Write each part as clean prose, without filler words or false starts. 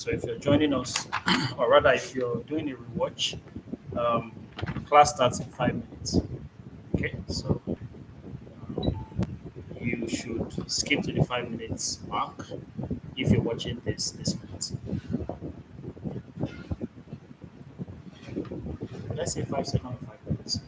So if you're joining us, or rather, if you're doing a rewatch, um, class starts in 5 minutes. Okay, so you should skip to the 5 minutes mark if you're watching this minute. Let's say 5 seconds, 5 minutes.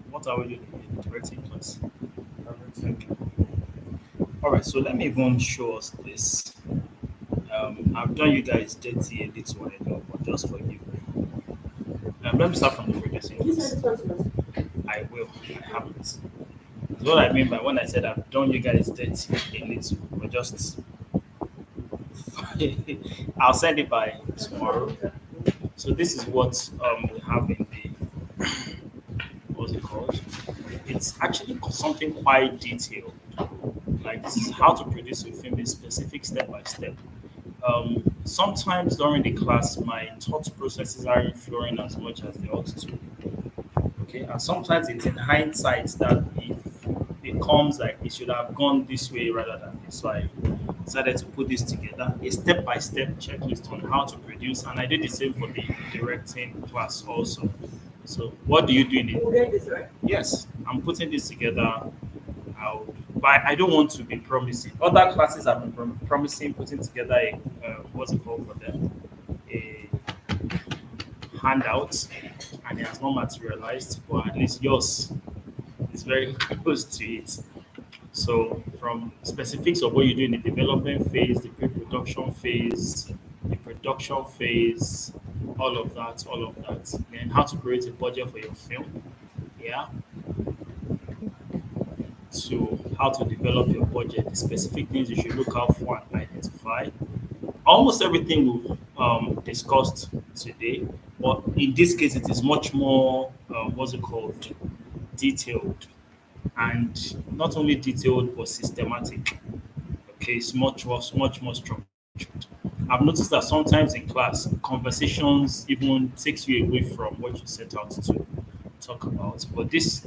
What are we doing in the directing class? Okay. All right, so let me even show us this. I've done you guys dirty a little, I know, but just forgive me. Let me start from the producing class. I will. I haven't. That's what I mean by when I said I've done you guys dirty a little, but just I'll send it by tomorrow. So this is what we have in the what's it called? It's actually something quite detailed. Like this is how to produce a film in specific step by step. Sometimes during the class, my thought processes aren't flowing as much as they ought to. Okay, and sometimes it's in hindsight that it comes like it should have gone this way rather than this. So I decided to put this together, a step-by-step checklist on how to produce, and I did the same for the directing class also. So what do you do in it? Yes, I'm putting this together. But I don't want to be promising. Other classes have been promising putting together a what's it called for them, a handout, and it has not materialized. But at least yours is very close to it. So from specifics of what you do in the development phase, the pre-production phase, the production phase, all of that, and how to create a budget for your film. Yeah, to how to develop your budget, the specific things you should look out for and identify. Almost everything we've discussed today, but in this case, it is much more, what's it called, detailed. And not only detailed, but systematic. Okay, it's much more structured. I've noticed that sometimes in class, conversations even takes you away from what you set out to talk about. But this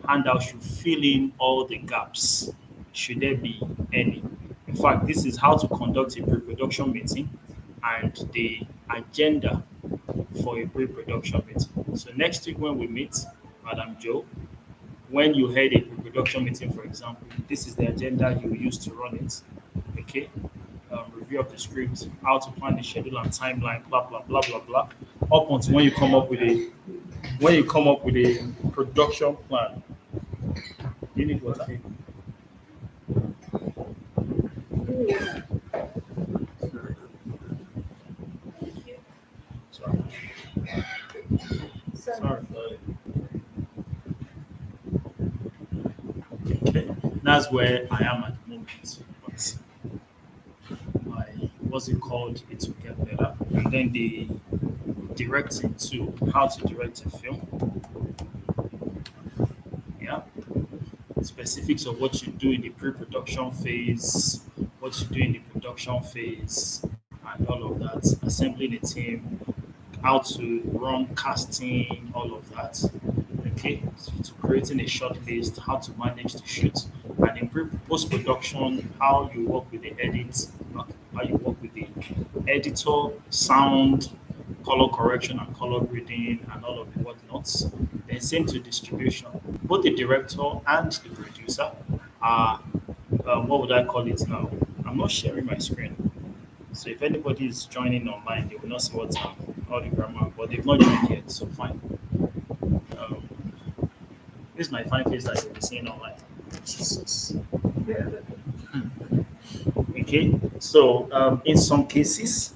handout should fill in all the gaps, should there be any. In fact, this is how to conduct a pre-production meeting and the agenda for a pre-production meeting. So next week when we meet, Madam Joe, when you had a pre-production meeting, for example, this is the agenda you use to run it. Okay, review of the script, how to plan the schedule and timeline, blah blah blah blah blah. Up until when you come up with a production plan. You need water. Sorry. Sorry. Okay. That's where I am at the moment. But my what's it called? It will get better. And then the directing too, how to direct a film. specifics of what you do in the pre-production phase, what you do in the production phase, and all of that. Assembling a team, how to run casting, all of that. Okay, to creating a short list, how to manage the shoot, and in post production, how you work with the edit, how you work with the editor, sound, color correction, and color grading, and all of the whatnots. Then same to distribution. Both the director and the producer are what would I call it now? I'm not sharing my screen. So if anybody is joining online, they will not see what's all the grammar, but they've not joined yet, so fine. Um, this is my fine face that you'll be seeing online. Jesus. Okay, so in some cases,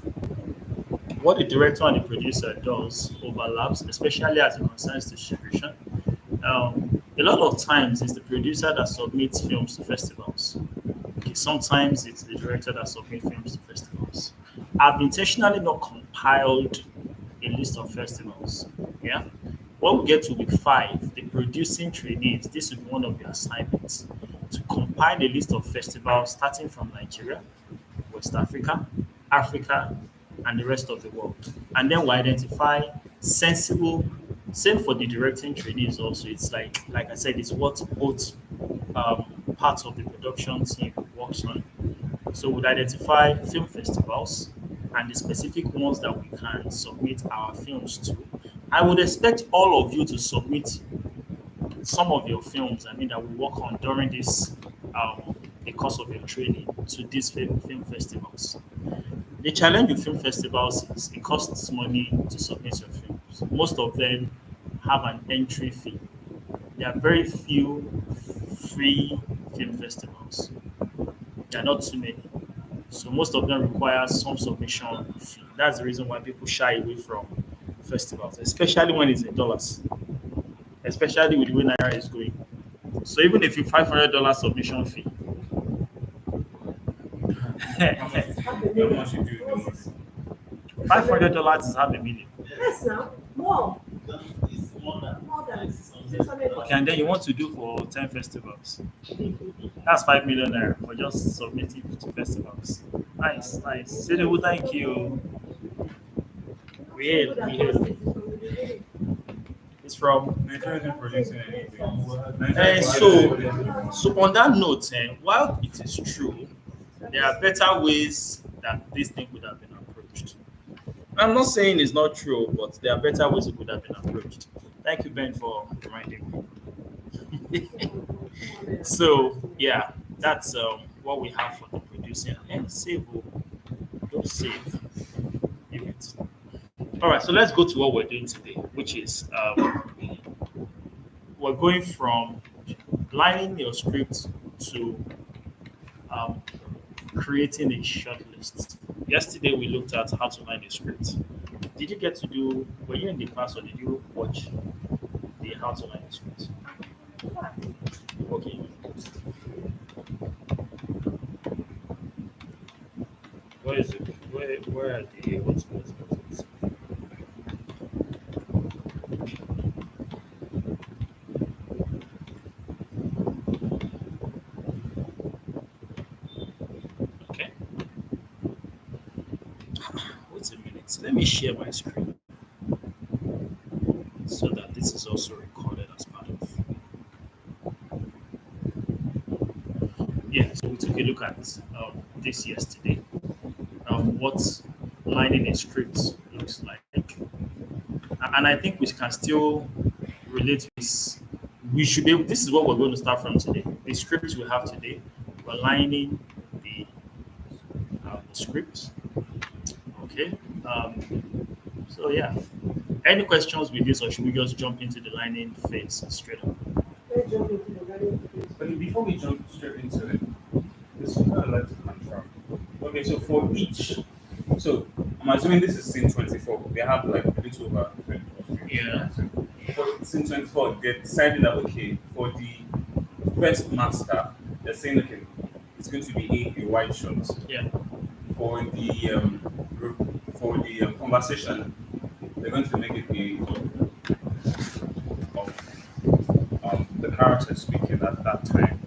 what the director and the producer does overlaps, especially as it concerns distribution. A lot of times, it's the producer that submits films to festivals. Okay, sometimes it's the director that submits films to festivals. I've intentionally not compiled a list of festivals. Yeah. When we get to week 5, the producing trainees, this will be one of the assignments to compile a list of festivals starting from Nigeria, West Africa, Africa, and the rest of the world. And then we identify sensible, same for the directing trainees also. It's like I said, it's what both parts of the production team works on. So we'd identify film festivals and the specific ones that we can submit our films to. I would expect all of you to submit some of your films, I mean, that we work on during this the course of your training to these film festivals. The challenge with film festivals is it costs money to submit your films. Most of them have an entry fee. There are very few free film festivals. There are not too many. So most of them require some submission fee. That's the reason why people shy away from festivals, especially when it's in dollars, especially with the way Naira is going. So even if you $500 submission fee, How much you do the most? $500 is half a million. Yes, now. More. It's more than More than 600. Okay, and then you want to do for 10 festivals. That's 5 million naira for just submitting to festivals. Nice, nice. Senegal, thank you. We had. It's from. Nigeria isn't producing anything. So on that note, while it is true, there are better ways that this thing could have been approached. I'm not saying it's not true, but there are better ways it could have been approached. Thank you, Ben, for reminding me. So yeah, that's what we have for the producing. And save, don't save. Leave it. All right, so let's go to what we're doing today, which is we're going from lining your script to um, creating a short list. Yesterday we looked at how to line a script. Did you get to do? Were you in the class or did you watch the how to line a script? Okay. Where is it? Where are the what's okay? Wait a minute. Let me share my screen so that this is also recorded as part of. Yeah, so we took a look at this yesterday. What lining a script looks like. And I think we can still relate to this. We should be able, this is what we're going to start from today. The script we have today, we're lining the script. Okay. So yeah. Any questions with this, or should we just jump into the lining phase straight up? Let's jump into the very But before we jump straight into it, there's something I'd like to confirm. Okay, so for each, so I'm assuming this is scene 24. They have like a little over 24 scenes. Yeah. For scene 24, they're deciding that, okay, for the first master, they're saying, okay, it's going to be a white shot. Yeah. For the conversation, they're going to make it a of the character speaking at that time,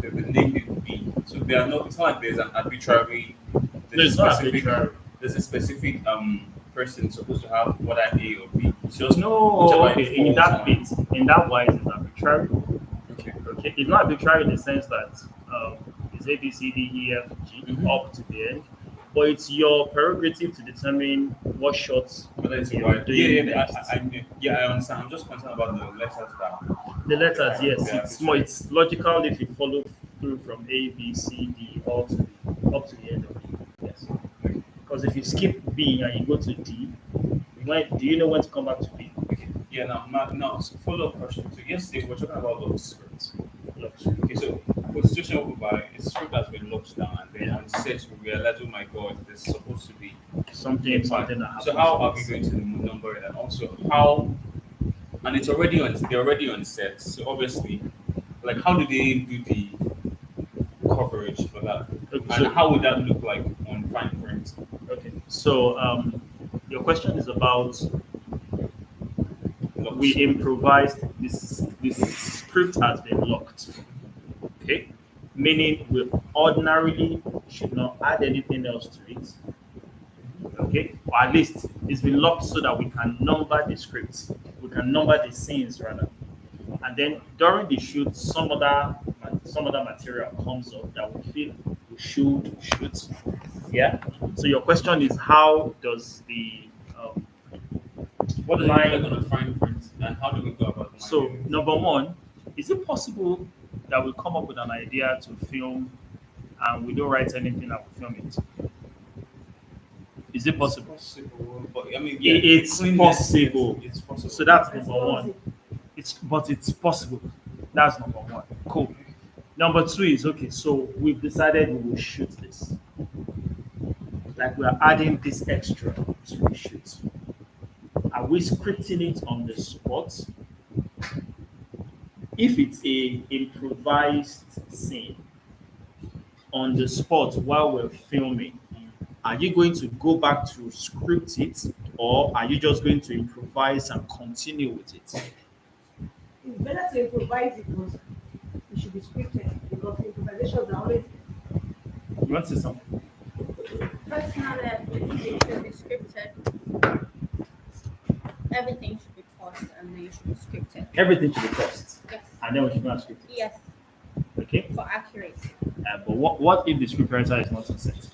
they named it B. So they are not. It's not like there's an arbitrary. No, There's it's a not specific. arbitrary. There's a specific person supposed to have whether A or B. It's just No, whichever okay. it In falls that on. bit, in that wise, it's arbitrary. Okay. Okay, it's not arbitrary in the sense that it's A, B, C, D, E, F, G Mhm. up to the end, but it's your prerogative to determine what shots Whether it's you're wide. doing Yeah, next. I understand. I'm just concerned about the letters that. The letters, yes, Yeah, it's more. It's logical if you follow through from A, B, C, D, all to up to the end of it. Yes, because if you skip B and you go to D, when do you know when to come back to B? Okay. Yeah. Now, so follow up question. So yesterday we were talking about locked scripts. Look, Okay. So for the situation whereby a script has been locked down and then on set we realize, oh my god, there's supposed to be something that happens. So how are we going to number it? And also how, and it's already on, they're already on set. So obviously, like how do they do the coverage for that? Okay, And so, how would that look like on fine print? okay, so your question is about we improvised this script has been locked. Okay, meaning we ordinarily should not add anything else to it. Okay, or at least it's been locked so that we can number the scripts, we can number the scenes rather, and then during the shoot, some other material comes up that we feel we should shoot. Yeah. So your question is how does the What does it Line- look like on a fine print? And how do we go about so minding it? number one, is it possible that we come up with an idea to film and we don't write anything and we film it? Is it possible? Possible, but I mean, It's cleanness, possible. It's possible. So that's That's number one. possible. It's possible. That's number one. Cool. Number two is okay. So we've decided we will shoot this. Like we are adding this extra to the shoot. Are we scripting it on the spot? If it's a improvised scene on the spot while we're filming, are you going to go back to script it, or are you just going to improvise and continue with it? It's better to improvise it because it should be scripted because improvisations are always You want to say something? Personally, I believe it should be scripted. Everything should be paused and then it should be scripted. Everything should be paused, Yes. and then we should not script it. Yes, Okay. for accuracy. But what if the scriptwriter is not on set?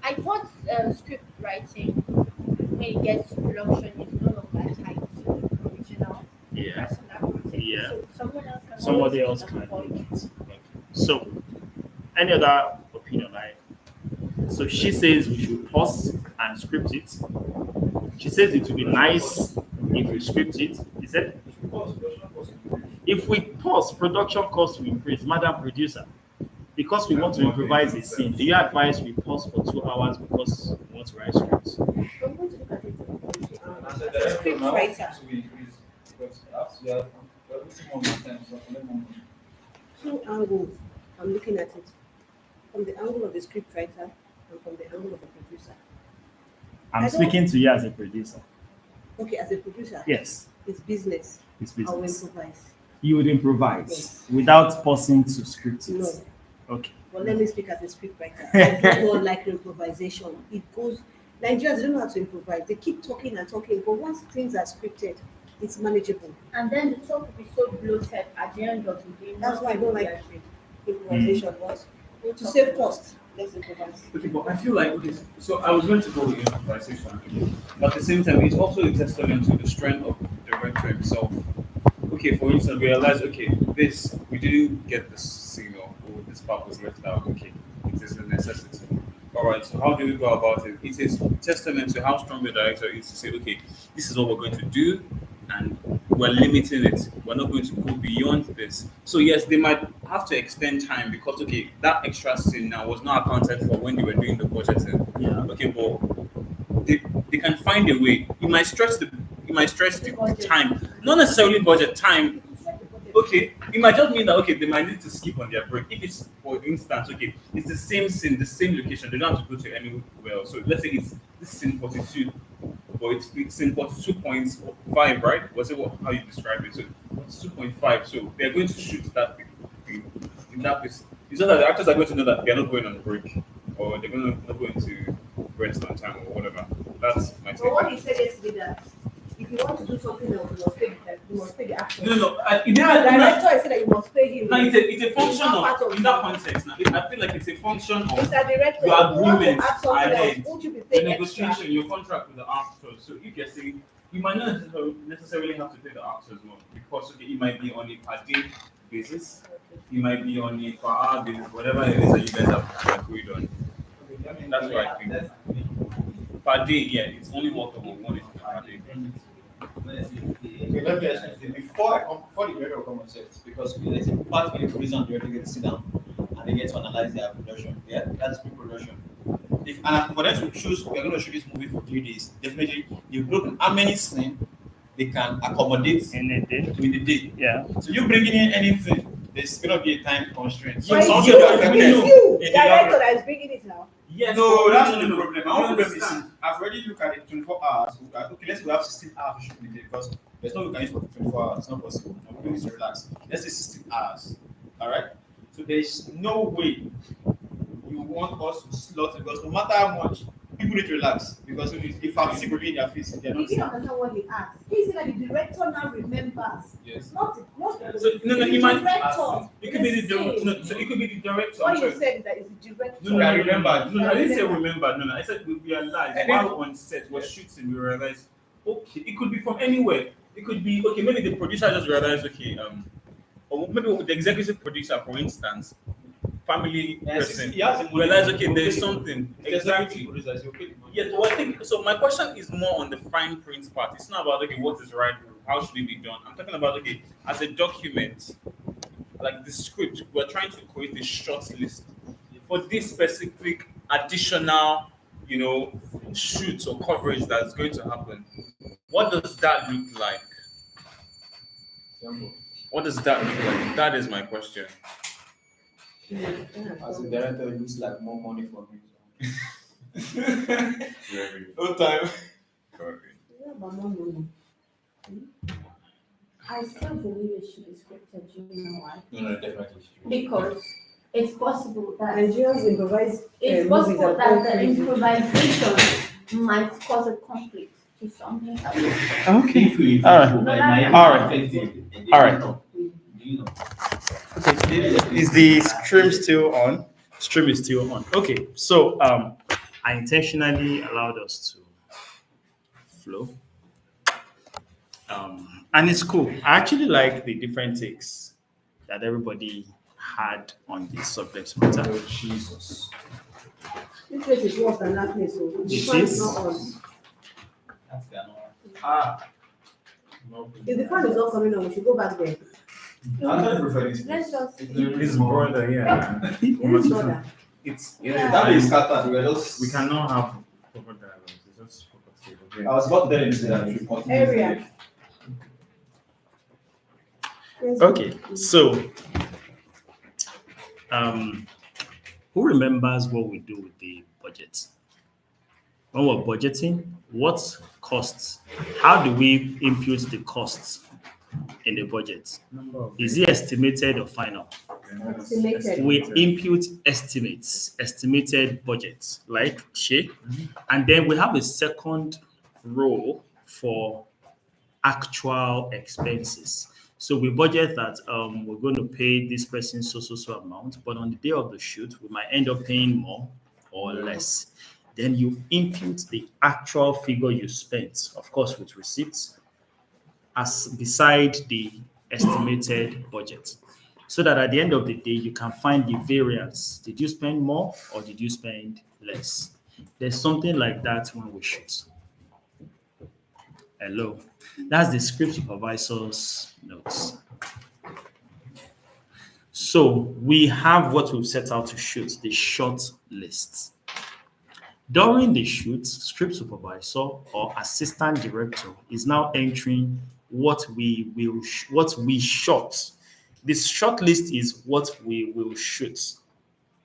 I thought script writing, when it gets to production, is no longer tied to the original Yeah. person that wrote it. Yeah. So someone else can Somebody always else take can that forward. make it. So, any other opinion? So she says we should pause and script it. She says it would be nice if we script it. He said, if we pause, production costs will increase. Madam producer, because we want to improvise a scene, do you advise we pause for 2 hours because we want to write scripts? I'm going to look at it as a script writer. Two angles. I'm looking at it from the angle of the script writer and from the angle of the producer. I'm I don't- speaking to you as a producer. Okay, as a producer, Yes, it's business. it's I will business. improvise. You would improvise Yes. without pausing to script it. No, Okay. but let me speak as a script writer. I do not like improvisation. It goes. Nigerians don't know how to improvise. They keep talking and talking, but once things are scripted, it's manageable. And then the talk will be so bloated at the end of the day. That's why I don't like nothing improvisation. But to save cost, let's improvise. Okay, but I feel like okay, so I was going to go with improvisation, but at the same time, it's also a testament to the strength of the director himself. Okay, for instance, realize okay, this we didn't get this signal, or this part was left out. Okay, it is a necessity. All right, so how do we go about it? It is testament to how strong the director is to say, okay, this is what we're going to do, and we're limiting it. We're not going to go beyond this. So yes, they might have to extend time because okay, that extra scene now was not accounted for when they were doing the budgeting. Yeah. Okay, but they can find a way. You might stress the time, not necessarily budget time. Okay, it might just mean that okay, they might need to skip on their break. If it's for instance, okay, it's the same scene, the same location, they don't have to go to anywhere else. So let's say it's this scene 42. but it's in 42.5, right? Was it how you described it? So 2.5. So they're going to shoot that thing in that place. It's not that the actors are going to know that they're not going on a break or they're not going to rest on time or whatever. That's my take. But what he said yesterday that if you want to do something else, you must pay the actor. No. The director said that you must pay him. No, it's a function not part of of in that context. Now, I feel like it's a function of Mr. Director, your if you want to agreement add something else, ahead. won't you be the paid negotiation, extra? your contract with the actor. So if you're saying you might not necessarily have to pay the actor as well, because okay, it might be on a per day basis, it might be on a per hour basis, whatever it is that you guys have agreed on. That's what I think. Per day, yeah, it's only workable one is per day. Okay, let me ask you this. Before the director come on set, because let's say part when the producer and director get to sit down and they get to analyze their production. Yeah, that's pre-production. If and for them to choose, we're going to shoot this movie for 3 days. Definitely, you've broken how many scenes they can accommodate In a day. within the day. Yeah. So you bringing in anything, there's going to be a time constraint. But some it's people you, are affected it's you, in the director, long that is bringing it now. Yes, No, that's not no, the no. problem. You My own problem is understand. I've already looked at it 24 hours. Okay, let's go have 16 hours to shoot in the day because there's no we can use for 24 hours. It's not possible. I'm going to relax. Let's say 16 hours. All right. So there's no way you want us to slot it because no matter how much people need to relax because if I'm sick will be in their face, they're You not didn't sick. understand what he asked. He said that the director now remembers. Yes. Not So no, the he might. director. It could be the Same. director. No, so it could be the director. What I'm you sorry. said is that it's the director. No, I remember. No, I didn't say remember. No, I said we realized And while on set we're shooting, we realized okay, it could be from anywhere. It could be okay. Maybe the producer just realized okay, or maybe the executive producer, for instance, family person, realize okay, there's something exactly. Yes, well, I think so. My question is more on the fine print part. It's not about okay, what is right, how should it be done. I'm talking about okay, as a document, like the script, we're trying to create a short list for this specific additional, shoot or coverage that's going to happen. What does that look like? What does that look like? That is my question. As a director, it looks like more money for me. No time. Yeah, but more money. I still believe it should be scripted. You know why? No, definitely. Because it's possible that Nigerians improvise. it's movies possible are that all the crazy. improvisation might cause a conflict to something else. Okay. All right. Is the stream still on? Stream is still on. Okay. So I intentionally allowed us to flow. And it's cool. I actually like the different takes that everybody had on this subject matter. Oh, Jesus. This place is worse than that place. So the It fan is. not on. That's the another. If the fan is not coming on, we should go back there. I don't prefer this. Let's just His brother, yeah. This brother. It's That is scattered. We're just. we cannot have proper dialogues. It's just focus table. I was about to tell him that we should continue. Area. Yes. Okay, so who remembers what we do with the budget? When we're budgeting, what costs? How do we impute the costs in the budget? Is it estimated or final? Estimated. We impute estimates, estimated budgets, like Shay, and then we have a second row for actual expenses. So we budget that we're going to pay this person so amount, but on the day of the shoot, we might end up paying more or less. Then you impute the actual figure you spent, of course, with receipts, as beside the estimated budget. So that at the end of the day, you can find the variance. Did you spend more or did you spend less? There's something like that when we shoot. Hello. That's the script supervisor's notes. So we have what we've set out to shoot, the short list. During the shoot, script supervisor or assistant director is now entering what we shot. This short list is what we will shoot,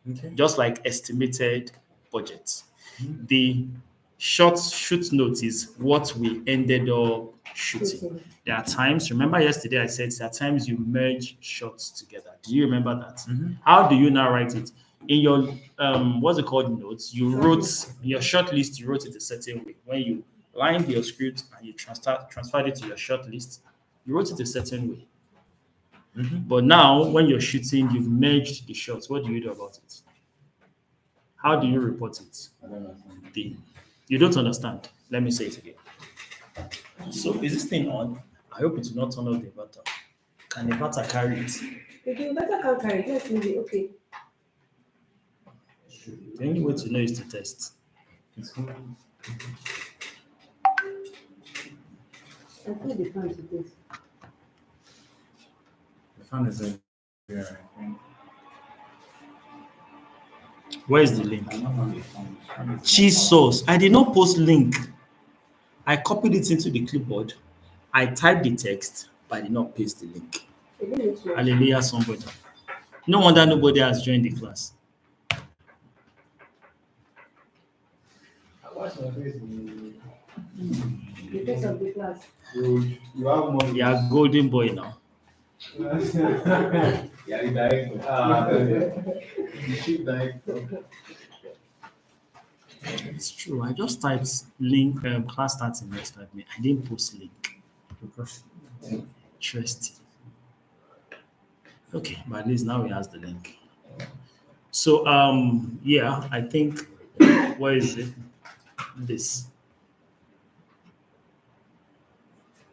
Okay. just like estimated budget. The Short shoot note is what we ended up shooting. Shooting. There are times, remember yesterday I said there are times you merge shots together. Do you remember that? How do you now write it? In your what's it called notes, you wrote your short list, you wrote it a certain way. When you lined your script and you transferred it to your short list, you wrote it a certain way. But now when you're shooting, you've merged the shots. What do you do about it? How do you report it? You don't understand. Let me say it again. So is this thing on? I hope it will not turn off the inverter. Can the inverter carry it? If you better can't carry it, let's leave it. Okay. The only way to know is to test. I put the fan to this. The fan is in here, I think. Where is the link? I'm not on the phone. Cheese sauce. I did not post link. I copied it into the clipboard. I typed the text, but I did not paste the link. It didn't look like- Hallelujah, somebody. No wonder nobody has joined the class. What's my face? The face of the class. You have money. You are golden boy now. Yeah, the director. The chief director. It's true. I just typed link class starts in next 5 minutes. I didn't post link. Interesting. Okay, but at least now he has the link. So yeah, I think where is it? This.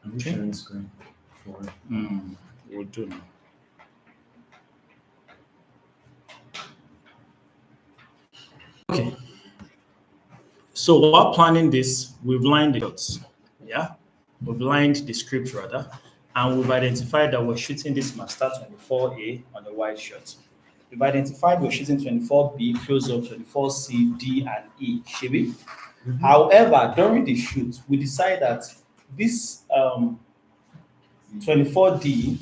I'm sharing screen for We'll do now. Okay. So while planning this, we've lined the dots. Yeah, we've lined the script rather, and we've identified that we're shooting this master 24A on a wide shot. We've identified we're shooting 24B, close up 24C, D, and E. Shibi. However, during the shoot, we decide that this 24D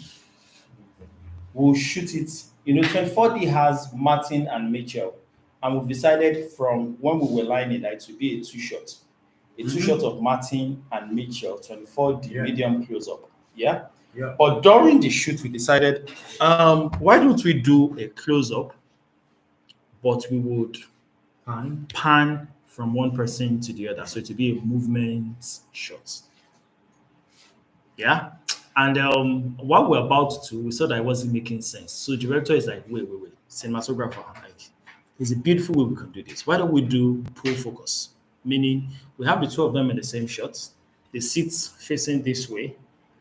will shoot it. 24D has Martin and Mitchell, and we've decided from when we were lining that it would be a two-shot. A two-shot of Martin and Mitchell, 24D, Yeah. medium close-up. Yeah? Yeah. But during the shoot, we decided, why don't we do a close-up, but we would pan from one person to the other. So it would be a movement shot. Yeah? And what we're about to, we saw that it wasn't making sense. So the director is like, wait. Cinematographer, like, there's a beautiful way we can do this. Why don't we do pull focus? Meaning we have the two of them in the same shot, the seats facing this way,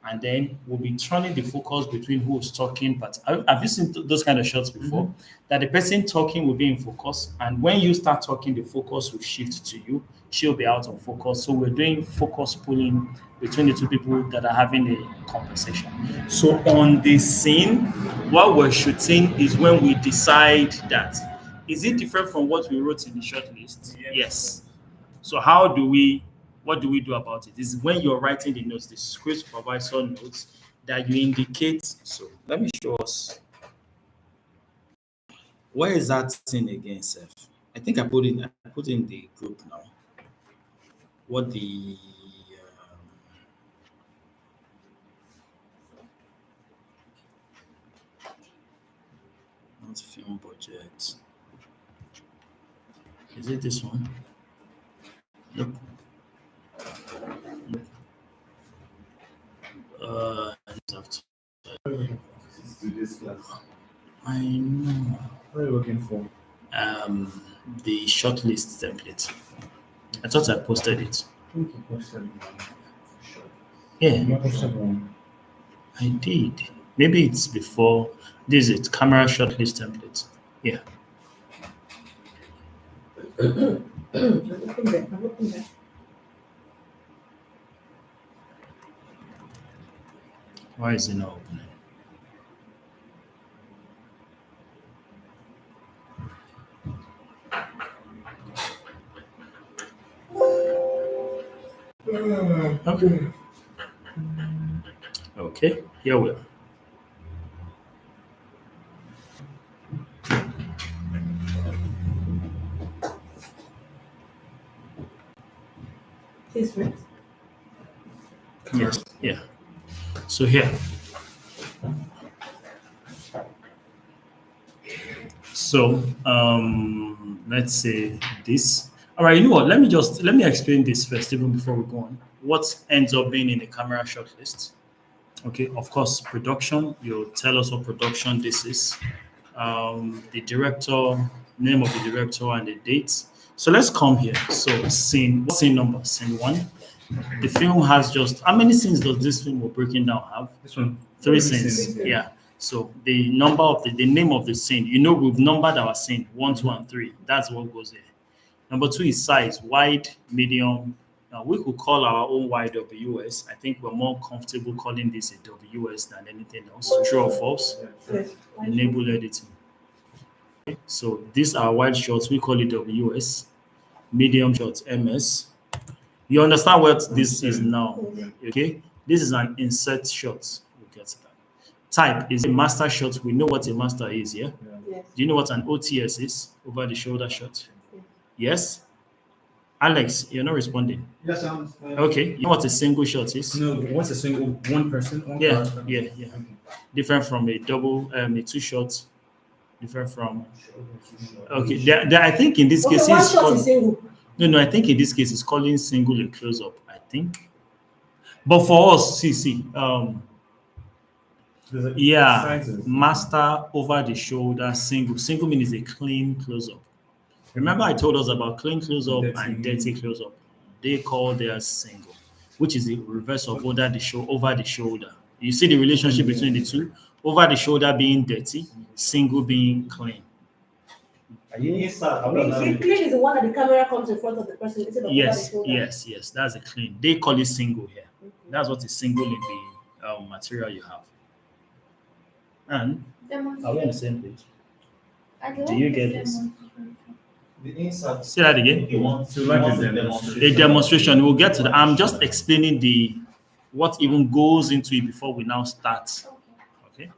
and then we'll be turning the focus between who's talking. But have you seen those kind of shots before? That the person talking will be in focus, and when you start talking, the focus will shift to you. She'll be out of focus. So we're doing focus pulling between the two people that are having a conversation. So on the scene, what we're shooting is when we decide that is it different from what we wrote in the short list? Yes. So what do we do about it? Is when you're writing the notes, the script supervisor notes, that you indicate. So let me show us. Where is that thing again, Seth? I think I put in the group now. What the not film budget. Is it this one? Nope. I just have to. To this class. I know. What are you looking for? The shortlist template. I thought I posted it. I think you posted one. Yeah, You posted one. I did. Maybe it's before. This is it. Camera shortlist template. Yeah. I'm open there. Why is it not opening? Okay. Okay, here we are. It's right. Yes. Yeah. So here. So let's say this. All right, you know what? Let me explain this first, even before we go on. What ends up being in the camera shortlist? Okay, of course, production. You tell us what production this is. The director, name of the director, and the date. So let's come here. So scene number? Scene one. The film has just how many scenes does this film we're breaking down have? This one. Three Three scenes. scenes. Yeah. So the number of the name of the scene. You know, we've numbered our scene 1, 2, and 3. That's what goes there. Number 2 is size, wide, medium. Now we could call our own wide WS. I think we're more comfortable calling this a WS than anything else. True or false? Yes. Enable editing. Okay. So these are wide shots. We call it WS. Medium shots, MS. You understand what this is now? Okay. This is an insert shot. We'll get to that. Type is a master shot. We know what a master is, yeah? Yes. Do you know what an OTS is? Over the shoulder shot. Yes. Yes? Alex, you're not responding. Yes, I'm. Okay. You know what a single shot is? No, what's a single one person? One Yeah, character? yeah, yeah. Different from a double, a two shot. Different from. Okay. I think in this Okay, case, one it's shot called, is single. no. I think in this case, it's calling single a close up. I think. But for us, see, yeah, Sizes. master over the shoulder single. Single means a clean close up. Remember, I told us about clean close up and dirty close up. They call theirs single, which is the reverse of over the shoulder. You see the relationship between the two? Over the shoulder being dirty, single being clean. Inside. See, clean is the one that the camera comes in front of the person instead of over Yes, the shoulder. yes, that's a clean. They call it single here. That's what is single in the material you have. And are we on the same page? Do you get this? The inside. Say that again. You want So like a the demonstration. A demonstration. We'll get to that. I'm just explaining what even goes into it before we now start. Okay.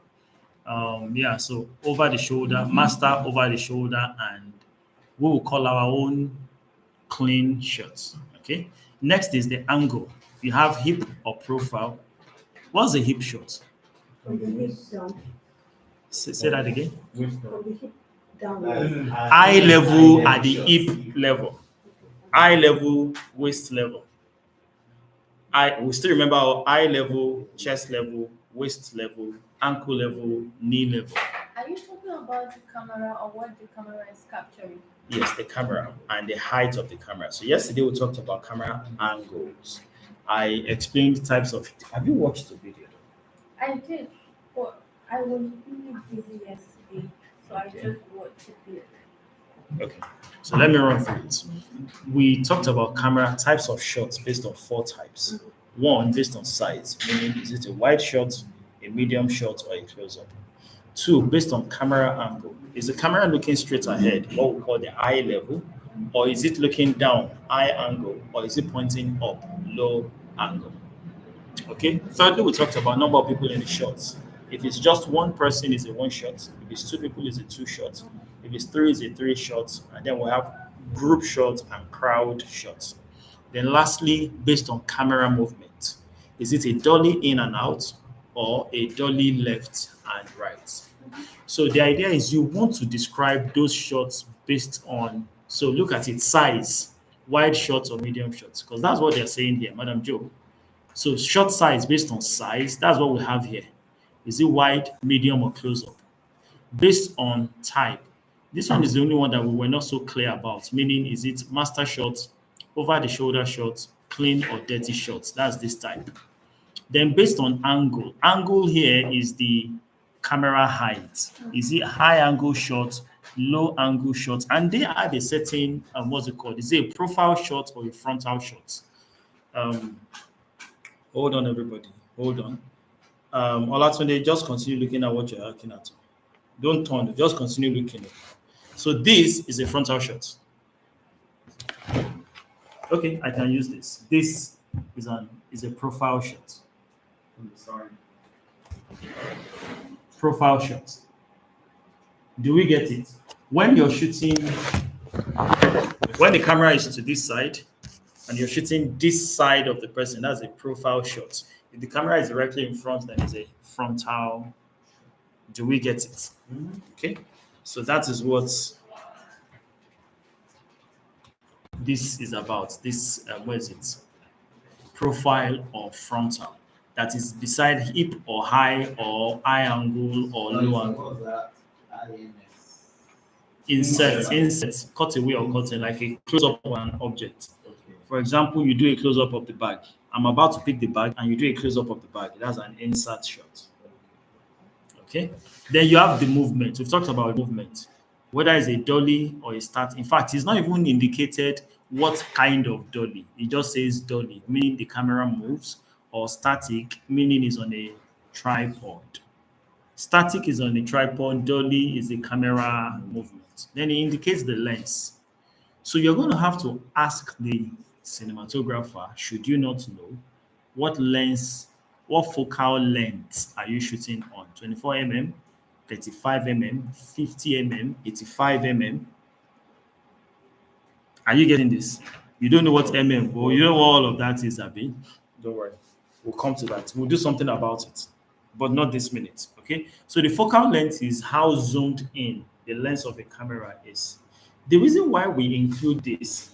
Yeah. So over the shoulder, master over the shoulder, and we will call our own clean shots. Okay. Next is the angle. You have hip or profile. What's a hip shot? From the hip down. Say that again. From the hip down. Eye level at the hip level. Eye level, waist level. We still remember our eye level, chest level, waist level, ankle level, knee level. Are you talking about the camera or what the camera is capturing? Yes, the camera and the height of the camera. So yesterday we talked about camera angles. I explained types of. Have you watched the video? I did, but I was really busy yesterday, so I just watched it. Okay. So let me run through it. We talked about camera types of shots based on 4 types. 1, based on size, meaning is it a wide shot, a medium shot, or a close-up. 2, based on camera angle. Is the camera looking straight ahead, what we call the eye level, or is it looking down, eye angle, or is it pointing up, low angle? Okay. Thirdly, we talked about number of people in the shots. If it's just one person, it's a 1 shot. If it's 2 people, it's a 2 shot. If it's 3, it's a 3 shot. And then we have group shots and crowd shots. Then lastly, based on camera movement, is it a dolly in and out or a dolly left and right? So the idea is you want to describe those shots based on, so look at its size, wide shots or medium shots, because that's what they're saying here, Madam Joe. So shot size based on size, that's what we have here. Is it wide, medium, or close up? Based on type, this one is the only one that we were not so clear about, meaning is it master shot, over the shoulder shot, clean or dirty shots? That's this type. Then based on angle here is the camera height. Is it high angle shot, low angle shot? And they add a certain, what's it called? Is it a profile shot or a frontal shot? Hold on, everybody. Hold on. Olatunde, just continue looking at what you're looking at. Don't turn, just continue looking. So this is a frontal shot. Okay, I can use this. This is a profile shot. Sorry. Profile shot. Do we get it? When you're shooting, when the camera is to this side, and you're shooting this side of the person, that's a profile shot. If the camera is directly in front, then it's a frontal. Do we get it? Okay. So that is what this is about. This, where is it? Profile or frontal. That is beside hip or high or high angle or low angle. Insert, cut away or cutting, like a close up of an object. For example, you do a close up of the bag. I'm about to pick the bag and you do a close up of the bag. That's an insert shot. Okay. Then you have the movement. We've talked about movement, whether it's a dolly or a start. In fact, it's not even indicated what kind of dolly. It just says dolly, meaning the camera moves, or static, meaning it's on a tripod. Static is on a tripod, dolly is the camera movement. Then it indicates the lens. So you're going to have to ask the cinematographer, should you not know, what lens, what focal length are you shooting on? 24 mm, 35 mm, 50 mm, 85 mm. Are you getting this? You don't know what mm, or you know what all of that is, Abi? Don't worry. We'll come to that. We'll do something about it, but not this minute. Okay. So the focal length is how zoomed in the lens of a camera is. The reason why we include this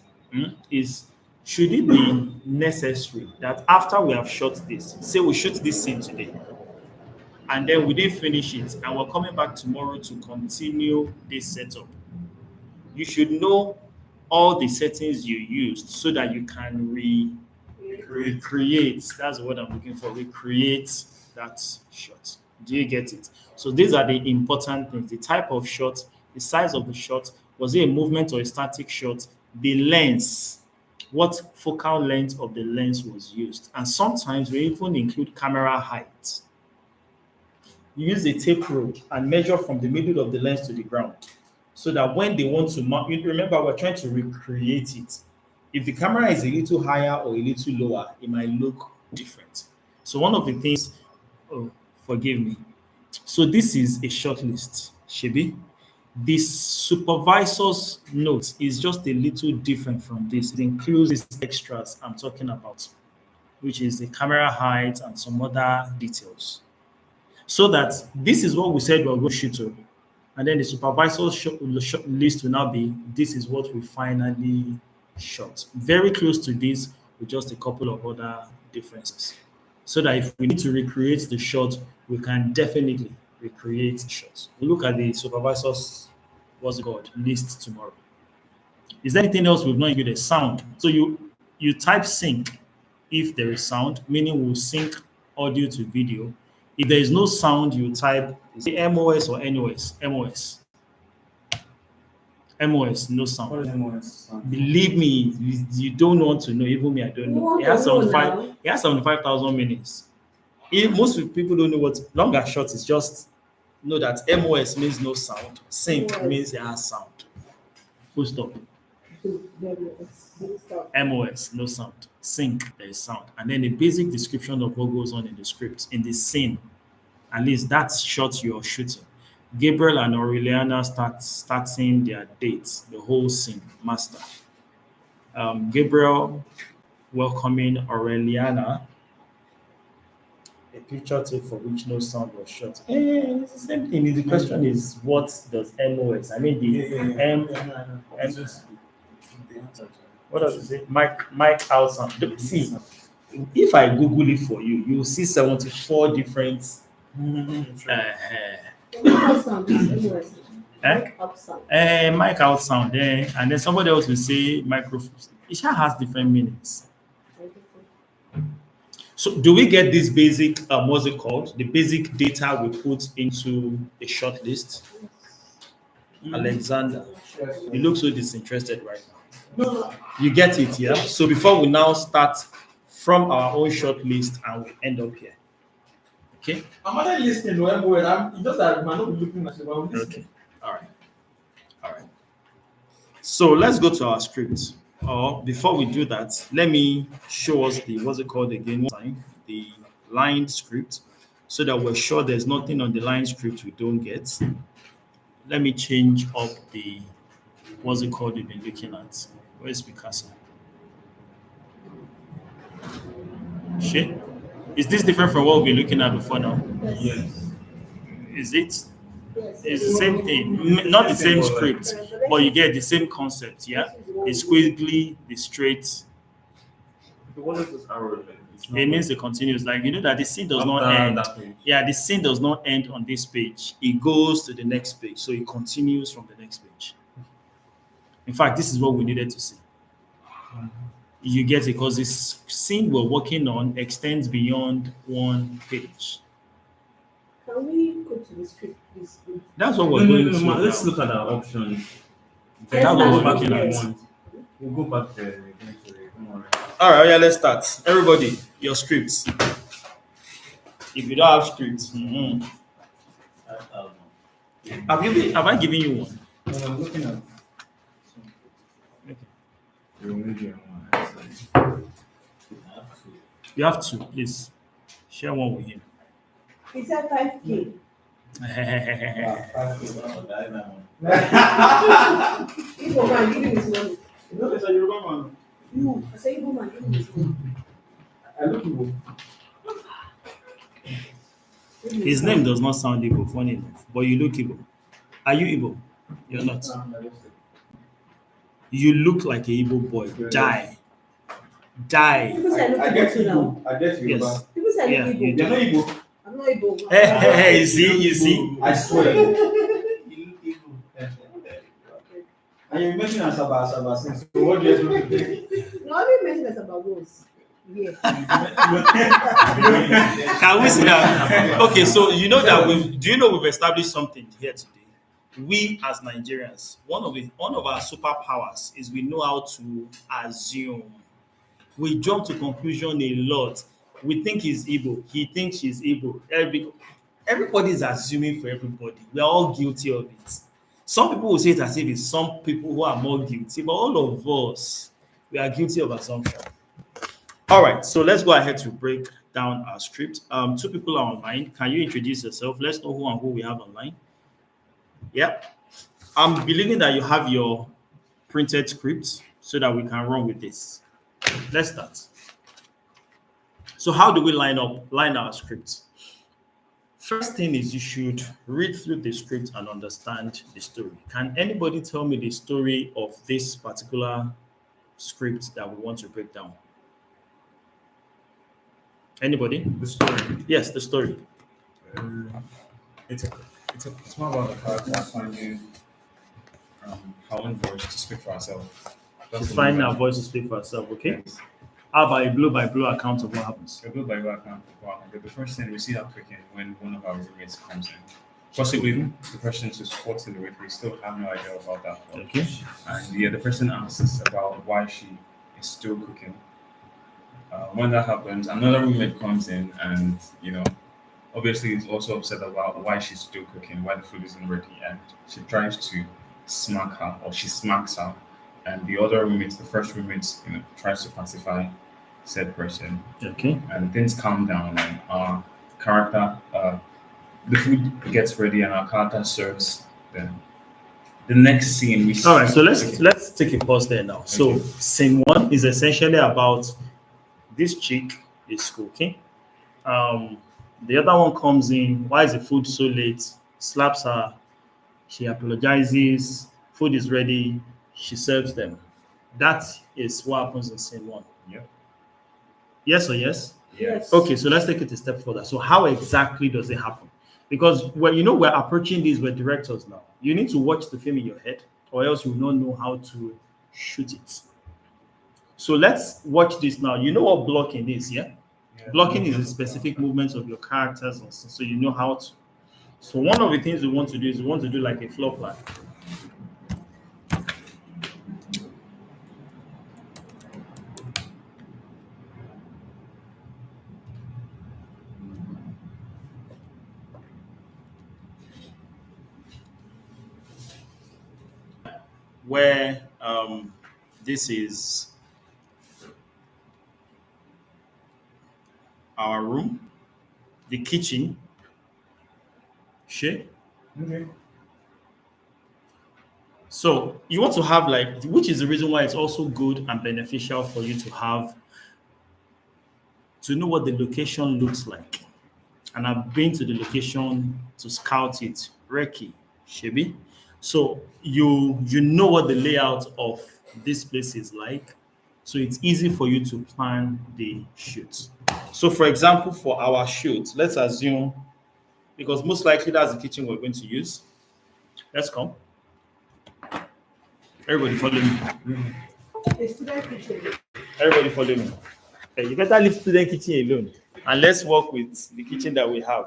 is, should it be necessary that after we have shot this, say we shoot this scene today, and then we didn't finish it, and we're coming back tomorrow to continue this setup, you should know all the settings you used so that you can recreate. That's what I'm looking for. Recreate that shot. Do you get it? So these are the important things: the type of shot, the size of the shot, was it a movement or a static shot, the lens, what focal length of the lens was used, and sometimes we even include camera height. You use a tape rule and measure from the middle of the lens to the ground, so that when they want to mount, you remember we're trying to recreate it. If the camera is a little higher or a little lower, it might look different. So one of the things, oh, forgive me. So this is a short list, Shebi. This supervisor's note is just a little different from this. It includes these extras I'm talking about, which is the camera height and some other details. So that this is what we said we're going to shoot to. And then the supervisor's list will now be, this is what we finally shot. Very close to this with just a couple of other differences. So that if we need to recreate the shot, we can definitely recreate shots. We'll look at the supervisor's list tomorrow. Is there anything else we've not included? Sound. So you type sync if there is sound, meaning we'll sync audio to video. If there is no sound, you type, is it MOS or NOS? MOS. MOS, no sound. What is MOS? Believe me, you don't want to know. Even me, I don't know. It has 75,000 minutes. Most people don't know what long and short is. Just know that MOS means no sound. Sync means it has sound. Full stop. MOS, no sound. Sync, there is sound. And then a basic description of what goes on in the script, in the scene. At least that's shot you're shooting. Gabriel and Aureliana starting their dates, the whole scene, master. Gabriel welcoming Aureliana. A picture take for which no sound was shot. It's the same thing. The question is, what does MOS? I mean, what does it say? Mic out sound. See, if I Google it for you, you'll see 74 different. Mic out sound there, and then somebody else will say microphone. It has different meanings. So, do we get this basic? What's it called? The basic data we put into a short list. Alexander, you look so disinterested right now. You get it, yeah? So before we now start from our own short list and we end up here. Okay? I'm not listening to everywhere. I'm just that I'm not looking at you. Okay. All right. So let's go to our script. Or before we do that, let me show us the what's it called again? The line script, so that we're sure there's nothing on the line script we don't get. Let me change up the what's it called we've been looking at. Where's Picasso? Shit. Is this different from what we've been looking at before now? Yes. Is it? Yes. It's the same thing. Not the same script, but you get the same concept, yeah? The squiggly, the straight. What is this arrow? It means the continuous. Like you know that the scene does not After end. that page. Yeah, the scene does not end on this page. It goes to the next page. So it continues from the next page. In fact, this is what we needed to see. You get it because this scene we're working on extends beyond one page. Can we go to the script, please? That's what No, we're no, going no, to no, now. let's look at our options. Let's That's what start we're with looking it. at. We'll go back there eventually. Don't worry. All right, yeah, let's start. Everybody, your scripts. If you don't have scripts, have I given you one? No, I'm looking at Okay. the medium one. You have two, please. Share one with him. He said 5K. Igbo man, give him his money. You, I say Igbo man, give him his money. His name does not sound Igbo, funny enough, but you look Igbo. Are you Igbo? You're not. You look like a Igbo boy. Die. Die. People say I look Igbo too now. I get you. Yes. People say I Yeah, look you Igbo. do. You're not Igbo. I'm not Igbo. Hey, you see? I swear. And you mentioned Asaba since. So what do you have to do? No, I didn't mention this about wolves. Yeah. Can we see that? Okay, so you know that we've established something here today. We as Nigerians, one of our superpowers is we know how to assume. We jump to conclusion a lot. We think he's Igbo. He thinks she's Igbo. Everybody's assuming for everybody. We're all guilty of it. Some people will say it as if it's some people who are more guilty, but all of us, we are guilty of assumption. All right, so let's go ahead to break down our script. Two people are online. Can you introduce yourself? Let's know who and who we have online. Yeah. I'm believing that you have your printed script so that we can run with this. Let's start. So how do we line our script? First thing is you should read through the script and understand the story. Can anybody tell me the story of this particular script that we want to break down? Anybody? The story. Yes, the story. It's more about the character finding her own voice to speak for herself. To That's the find main- our voice to speak for ourselves, okay? Yes. How about a blow by blow account of what happens? A good Bible account for our country. The first thing we see that clicking when one of our roommates comes in. Possibly the person to spot in the way we still have no idea about that. Okay. And yeah, the person asks about why she is still cooking. When that happens, another roommate comes in and, obviously is also upset about why she's still cooking, why the food isn't ready. And she tries to smack her, or she smacks her. And the other roommate, the first roommate, tries to pacify said person. Okay. And things calm down and our character, the food gets ready and our character serves them. The next scene we see. All right, so let's take a pause there now. So Okay. scene one is essentially about this chick is cooking. The other one comes in. Why is the food so late? Slaps her. She apologizes. Food is ready. She serves them. That is what happens in scene one. Yep. Yes or yes? Yes. Okay, so let's take it a step further. So how exactly does it happen? Because we're approaching these, we're directors now. You need to watch the film in your head, or else you will not know how to shoot it. So let's watch this now. You know what blocking is, yeah? Yeah. Blocking is the specific movements of your characters, and so you know how to. So one of the things we want to do is we want to do like a floor plan. Where this is our room, the kitchen, shit. Okay. So you want to have which is the reason why it's also good and beneficial for you to have to know what the location looks like. And I've been to the location to scout it. Reki, Shebi. So you know what the layout of this place is like. So it's easy for you to plan the shoot. So for example, for our shoot, let's assume, because most likely that's the kitchen we're going to use. Let's come. Everybody follow me. The student kitchen. Everybody follow me. Hey, you better leave student kitchen alone and let's work with the kitchen that we have.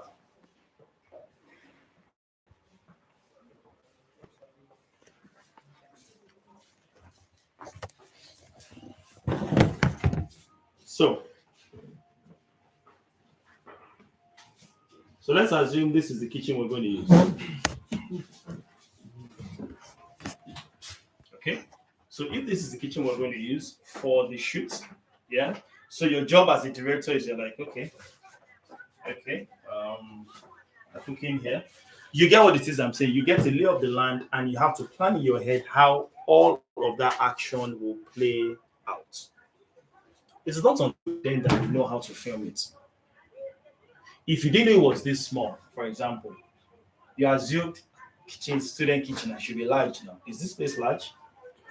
So let's assume this is the kitchen we're going to use. Okay. So if this is the kitchen we're going to use for the shoot, yeah. So your job as a director is you're like, okay, I'm cooking here. You get what it is I'm saying. You get a lay of the land and you have to plan in your head how all of that action will play out. It's not until then that you know how to film it. If you didn't know it was this small, for example, you assumed kitchen, student kitchen, and should be large now. Is this place large?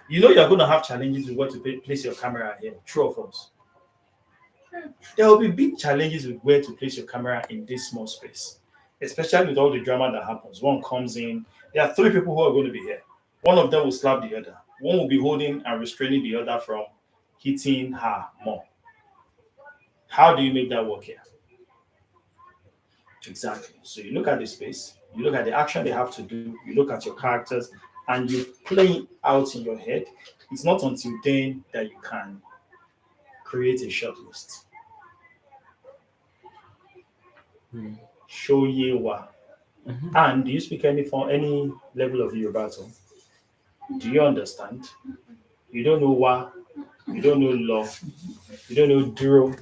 You know you're going to have challenges with where to place your camera here. True or false? There will be big challenges with where to place your camera in this small space, especially with all the drama that happens. One comes in, there are 3 people who are going to be here. One of them will slap the other. One will be holding and restraining the other from hitting her more. How do you make that work here? Exactly. So you look at the space, you look at the action they have to do, you look at your characters, and you play it out in your head. It's not until then that you can create a short list. Show Yewa. And do you speak any level of Yoruba at all? Do you understand? You don't know Wa, you don't know Law, you don't know Duro.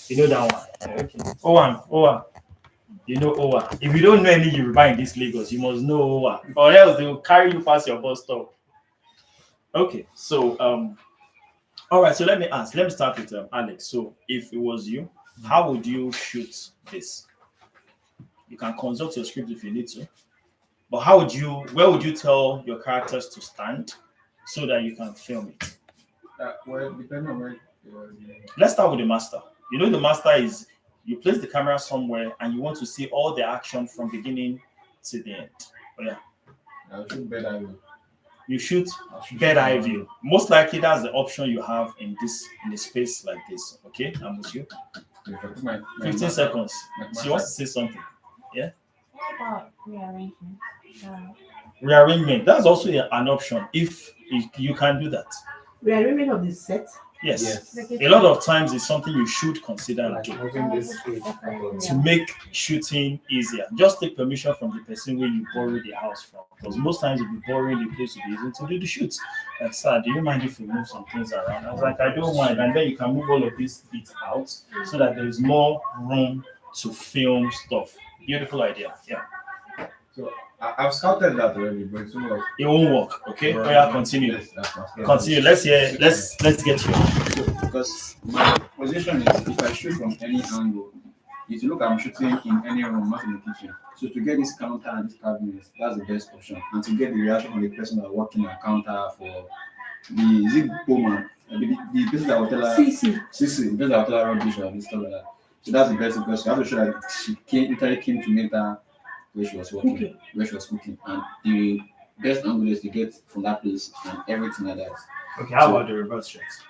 You know that one. Okay. Owa. You know Owa. If you don't know any Yoruba in this Lagos, you must know Owa, or else they will carry you past your bus stop. Okay, so all right. So let me start with Alex. So if it was you, how would you shoot this? You can consult your script if you need to, but where would you tell your characters to stand so that you can film it? Well, depending on where. Let's start with the master. You know, the master is you place the camera somewhere and you want to see all the action from beginning to the end. Oh, yeah. I'll shoot bird eye view. You shoot bird eye view. Most likely that's the option you have in a space like this. Okay, I'm with you. 15 seconds. She wants to say something. Yeah. What about rearrangement? Rearrangement. That's also an option if you can do that. Rearrangement of the set. Yes. A lot of times it's something you should consider and do to make shooting easier. Just take permission from the person where you borrow the house from. Because most times if you borrow the place to be easy to do the shoots. Like, sir, do you mind if we move some things around? I was like, I don't mind. And then you can move all of these bits out so that there is more room to film stuff. Beautiful idea. Yeah. So I've scouted that already, but it won't work. Okay. Oh yeah, continue. Continue. Let's get you. Because my position is if I shoot from any angle, if you look I'm shooting in any room, not in the kitchen. So to get this counter and this cabinet, that's the best option. And to get the reaction from the person that working at counter for the woman, the person that will tell her CC, the person that will tell her rubbish or this stuff like that. So that's the best because you have to show that she came to meet her where she was working, where she was cooking, and the best angle is to get from that place and everything like that. Okay, how about the reverse shots?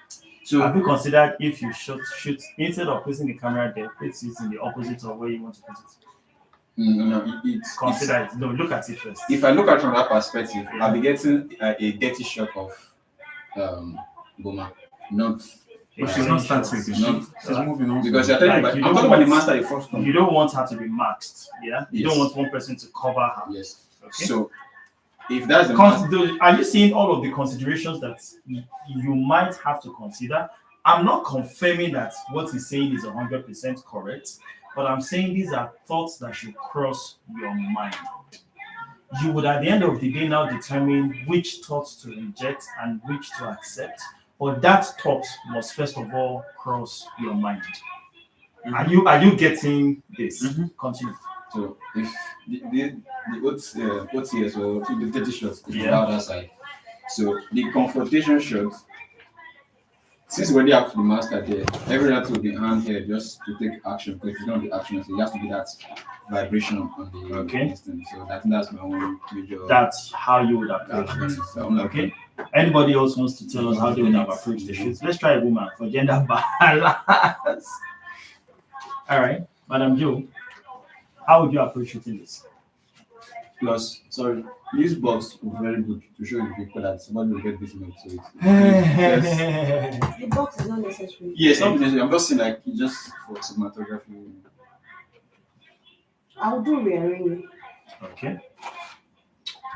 So have you considered if you shoot instead of placing the camera there, place it in the opposite of where you want to put it? No, consider it. No, look at it first. If I look at it from that perspective, I'll be getting a dirty shot of Boma, not. She's not starting. She's moving on. Because you're telling me, I'm talking about the master the first one. You don't want her to be maxed, yeah? You don't want one person to cover her. Yes. Okay. So if that's the are you seeing all of the considerations that you might have to consider? I'm not confirming that what he's saying is 100% correct, but I'm saying these are thoughts that should cross your mind. You would at the end of the day now determine which thoughts to reject and which to accept, but that thought must first of all cross your mind. Are you getting this? Mhm. Continue. So if the OTS or the 30 shots is Yeah. the other side. So the confrontation shot, since we already have the master there, every that will be hand here just to take action. Because if you don't the action, so it has to be that vibration on the Okay. instant. So that's my own major. That's how you would approach that's it. so I'm like, Okay. Anybody else wants to tell us how they would have approached the shoot? Let's try a woman for gender balance. All right, Madam Joe, how would you approach shooting this? plus, sorry, this box was very good to show the people that somebody will get this milk. So it's The box is not necessary. yes, not necessarily. I'm just saying like it's just for cinematography. I'll do rearranging Okay.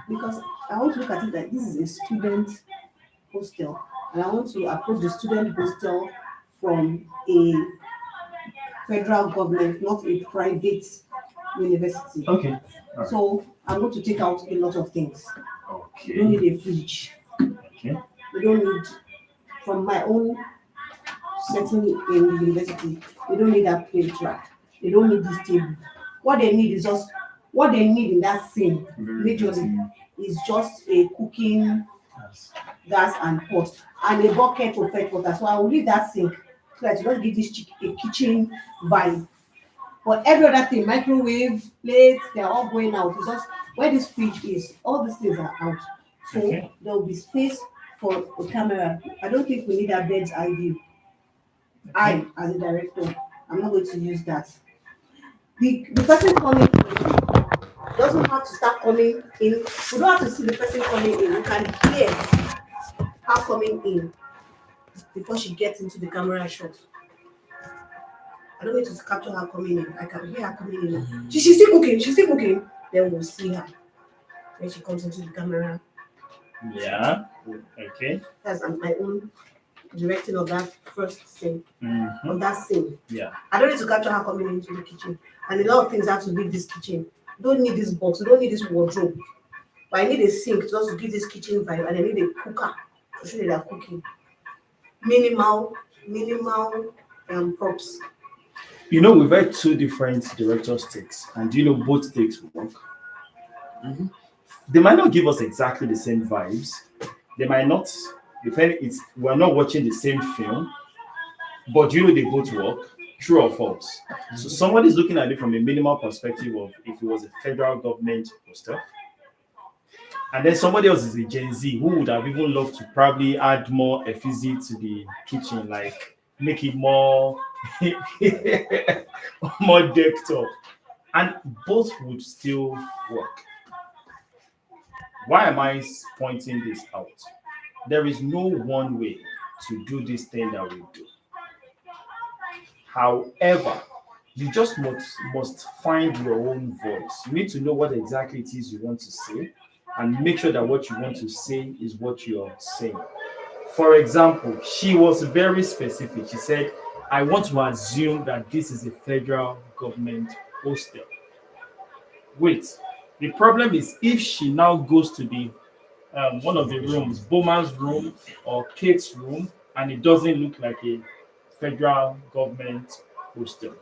because I want to look at it like this is a student hostel, and I want to approach the student hostel from a federal government, not a private university. Okay. So I'm going to take out a lot of things. You don't Okay. need a fridge. Okay. You don't need, from my own setting in the university, you don't need that plate rack. You don't need this table. What they need is just, what they need in that scene majorly is just a cooking gas and pot and a bucket to fetch water. So I will leave that sink so that you don't give this a kitchen vibe. But every other thing, microwave, plates, they're all going out. It's just where this fridge is, all these things are out. So Okay. there will be space for a camera. I don't think we need a bird's eye view. I, as a director, I'm not going to use that. The person coming in doesn't have to start coming in. We don't have to see the person coming in. We can hear her coming in before she gets into the camera shot. I don't need to capture her coming in. I can hear her coming in. She's still cooking. She's still cooking. Then we'll see her when she comes into the camera. Yeah. Okay. That's my own directing of that first scene, Mhm. of that scene. Yeah. I don't need to capture her coming into the kitchen. And a lot of things have to leave this kitchen. You don't need this box. You don't need this wardrobe. But I need a sink just to give this kitchen vibe. And I need a cooker to show you that cooking. Minimal props. You know, we've had two different director's takes, and you know both takes work. Mhm. They might not give us exactly the same vibes. They might not. Depending, we're not watching the same film, but you know they both work. True or false? So somebody's looking at it from a minimal perspective of if it was a federal government hostel, and then somebody else is a Gen Z who would have even loved to probably add more effigy to the kitchen, like make it more more decked up, and both would still work. Why am I pointing this out? There is no one way to do this thing that we do. However, you just must find your own voice. You need to know what exactly it is you want to say and make sure that what you want to say is what you're saying. For example, she was very specific. She said, I want to assume that this is a federal government hostel. Wait, the problem is if she now goes to the one of the rooms, Boma's room or Kate's room, and it doesn't look like a federal government hostel.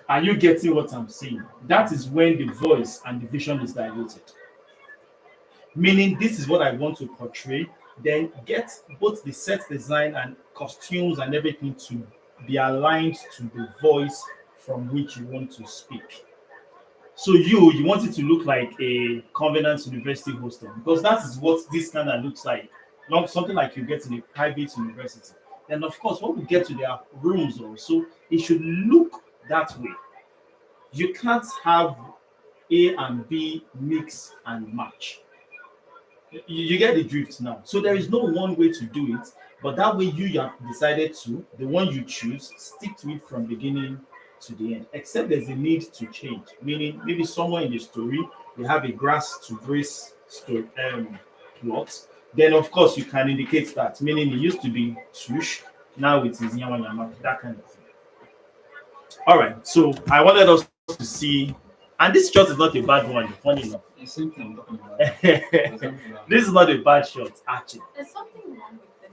Are you getting what I'm saying? That is when the voice and the vision is diluted. Meaning, this is what I want to portray, then get both the set design and costumes and everything to be aligned to the voice from which you want to speak. So you want it to look like a Covenant University hostel because that is what this kind of looks like. Not something like you get in a private university. And of course, when we get to their rooms also, it should look that way. You can't have A and B mix and match. You get the drift now. So there is no one way to do it, but that way you have decided to, the one you choose, stick to it from beginning to the end, except there's a need to change. Meaning, maybe somewhere in the story, they have a grass to grace plot. Then, of course, you can indicate that. Meaning, it used to be swoosh, now it is yama yama, that kind of thing. All right, so I wanted us to see, and this shot is not a bad one, funny enough. The same thing I'm talking about. This is not a bad shot, actually. There's something wrong with this.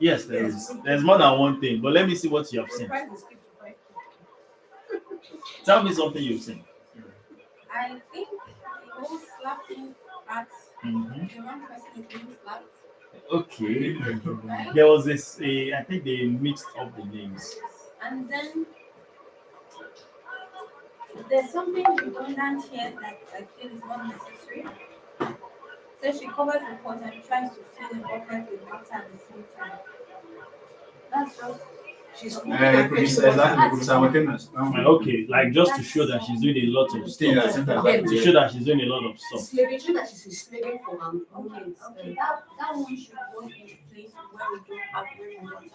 Yes, there is. There's more than one thing, but let me see what you have seen. Tell me something you've seen. I think the whole slapping at the wrong person is being slapped. Okay. Right? There was this, I think they mixed up the names. And then there's something redundant here that I feel is not necessary. So she covers the pot and tries to fill the bucket with water at the same time. That's just She's It could be exactly, it could be simultaneous. Okay, like just to show that she's doing a lot of Yeah, stuff. sometimes. To show that she's doing a lot of stuff. slaving, show that she's slaving for her okay. kids. Okay, that one should go in a place where we don't have running water.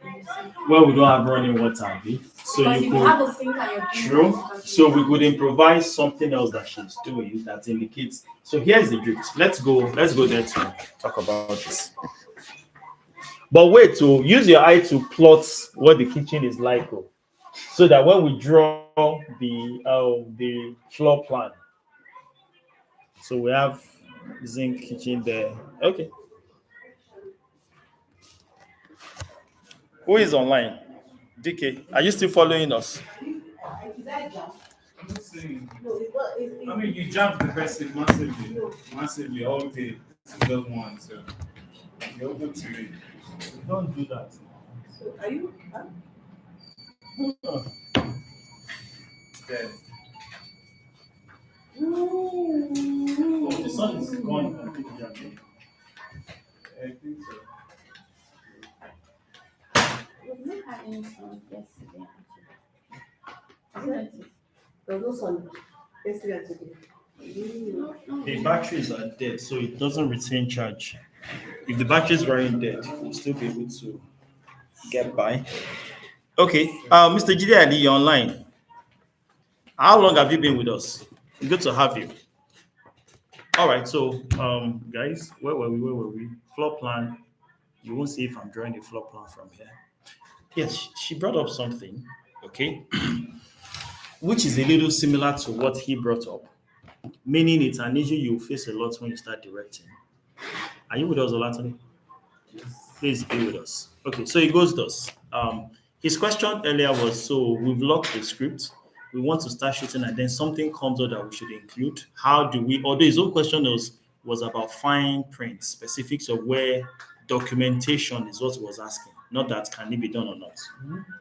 In the sink. Well, we don't have running water, Abby. So Because you if you could. have a sink and you're doing True. that, So we could improvise something else that she's doing that indicates. So here's the drift. Let's go there to talk about this. But wait, to use your eye to plot what the kitchen is like, so that when we draw the floor plan, so we have zinc kitchen there. Okay. Who is online? DK, are you still following us? I'm not saying. No, I mean, you jumped the person massively all day. It's just one, so you're open to it. Don't do that. so are you? Huh? Dead. Oh, the sun is gone completely again. I think so. we've not had any sun yesterday, actually. There's no sun. Yesterday and today. No. The batteries are dead, so it doesn't retain charge. If the batteries weren't dead, we'll still be able to get by. Okay, Mr. Jide Ali, you're online. How long have you been with us? Good to have you. All right, so guys, where were we? Floor plan. You won't see if I'm drawing the floor plan from here. Yes, she brought up something, okay, which is a little similar to what he brought up, meaning it's an issue you face a lot when you start directing. Are you with us, Olatoni? Please be with us. Okay, so it goes thus. His question earlier was, so we've locked the script, we want to start shooting, and then something comes out that we should include. How do we, although his own question was about fine print, specifics of where documentation is what he was asking, not that can it be done or not.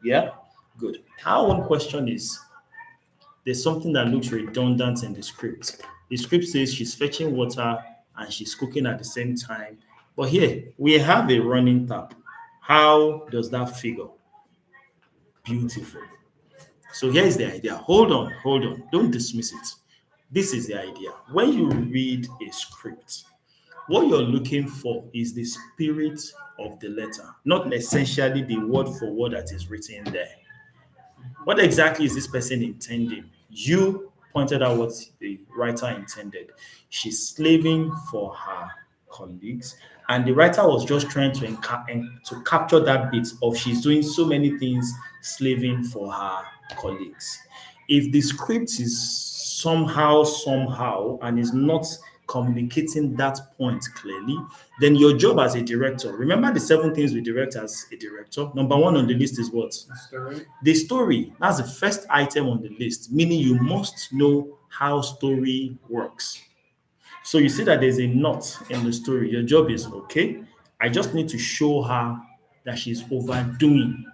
Yeah, good. Our one question is, there's something that looks redundant in the script. The script says she's fetching water and she's cooking at the same time. But here, we have a running tap. How does that figure? Beautiful. So here's the idea. Hold on. Don't dismiss it. This is the idea. When you read a script, what you're looking for is the spirit of the letter, not essentially the word for word that is written there. What exactly is this person intending? You pointed out what the writer intended. She's slaving for her colleagues, and the writer was just trying to capture that bit of she's doing so many things slaving for her colleagues. If the script is somehow, and is not communicating that point clearly, then your job as a director, remember the 7 things we direct as a director. Number 1 on the list is what? Story. The story. That's the first item on the list, meaning you must know how story works. So you see that there's a knot in the story. Your job is, okay, I just need to show her that she's overdoing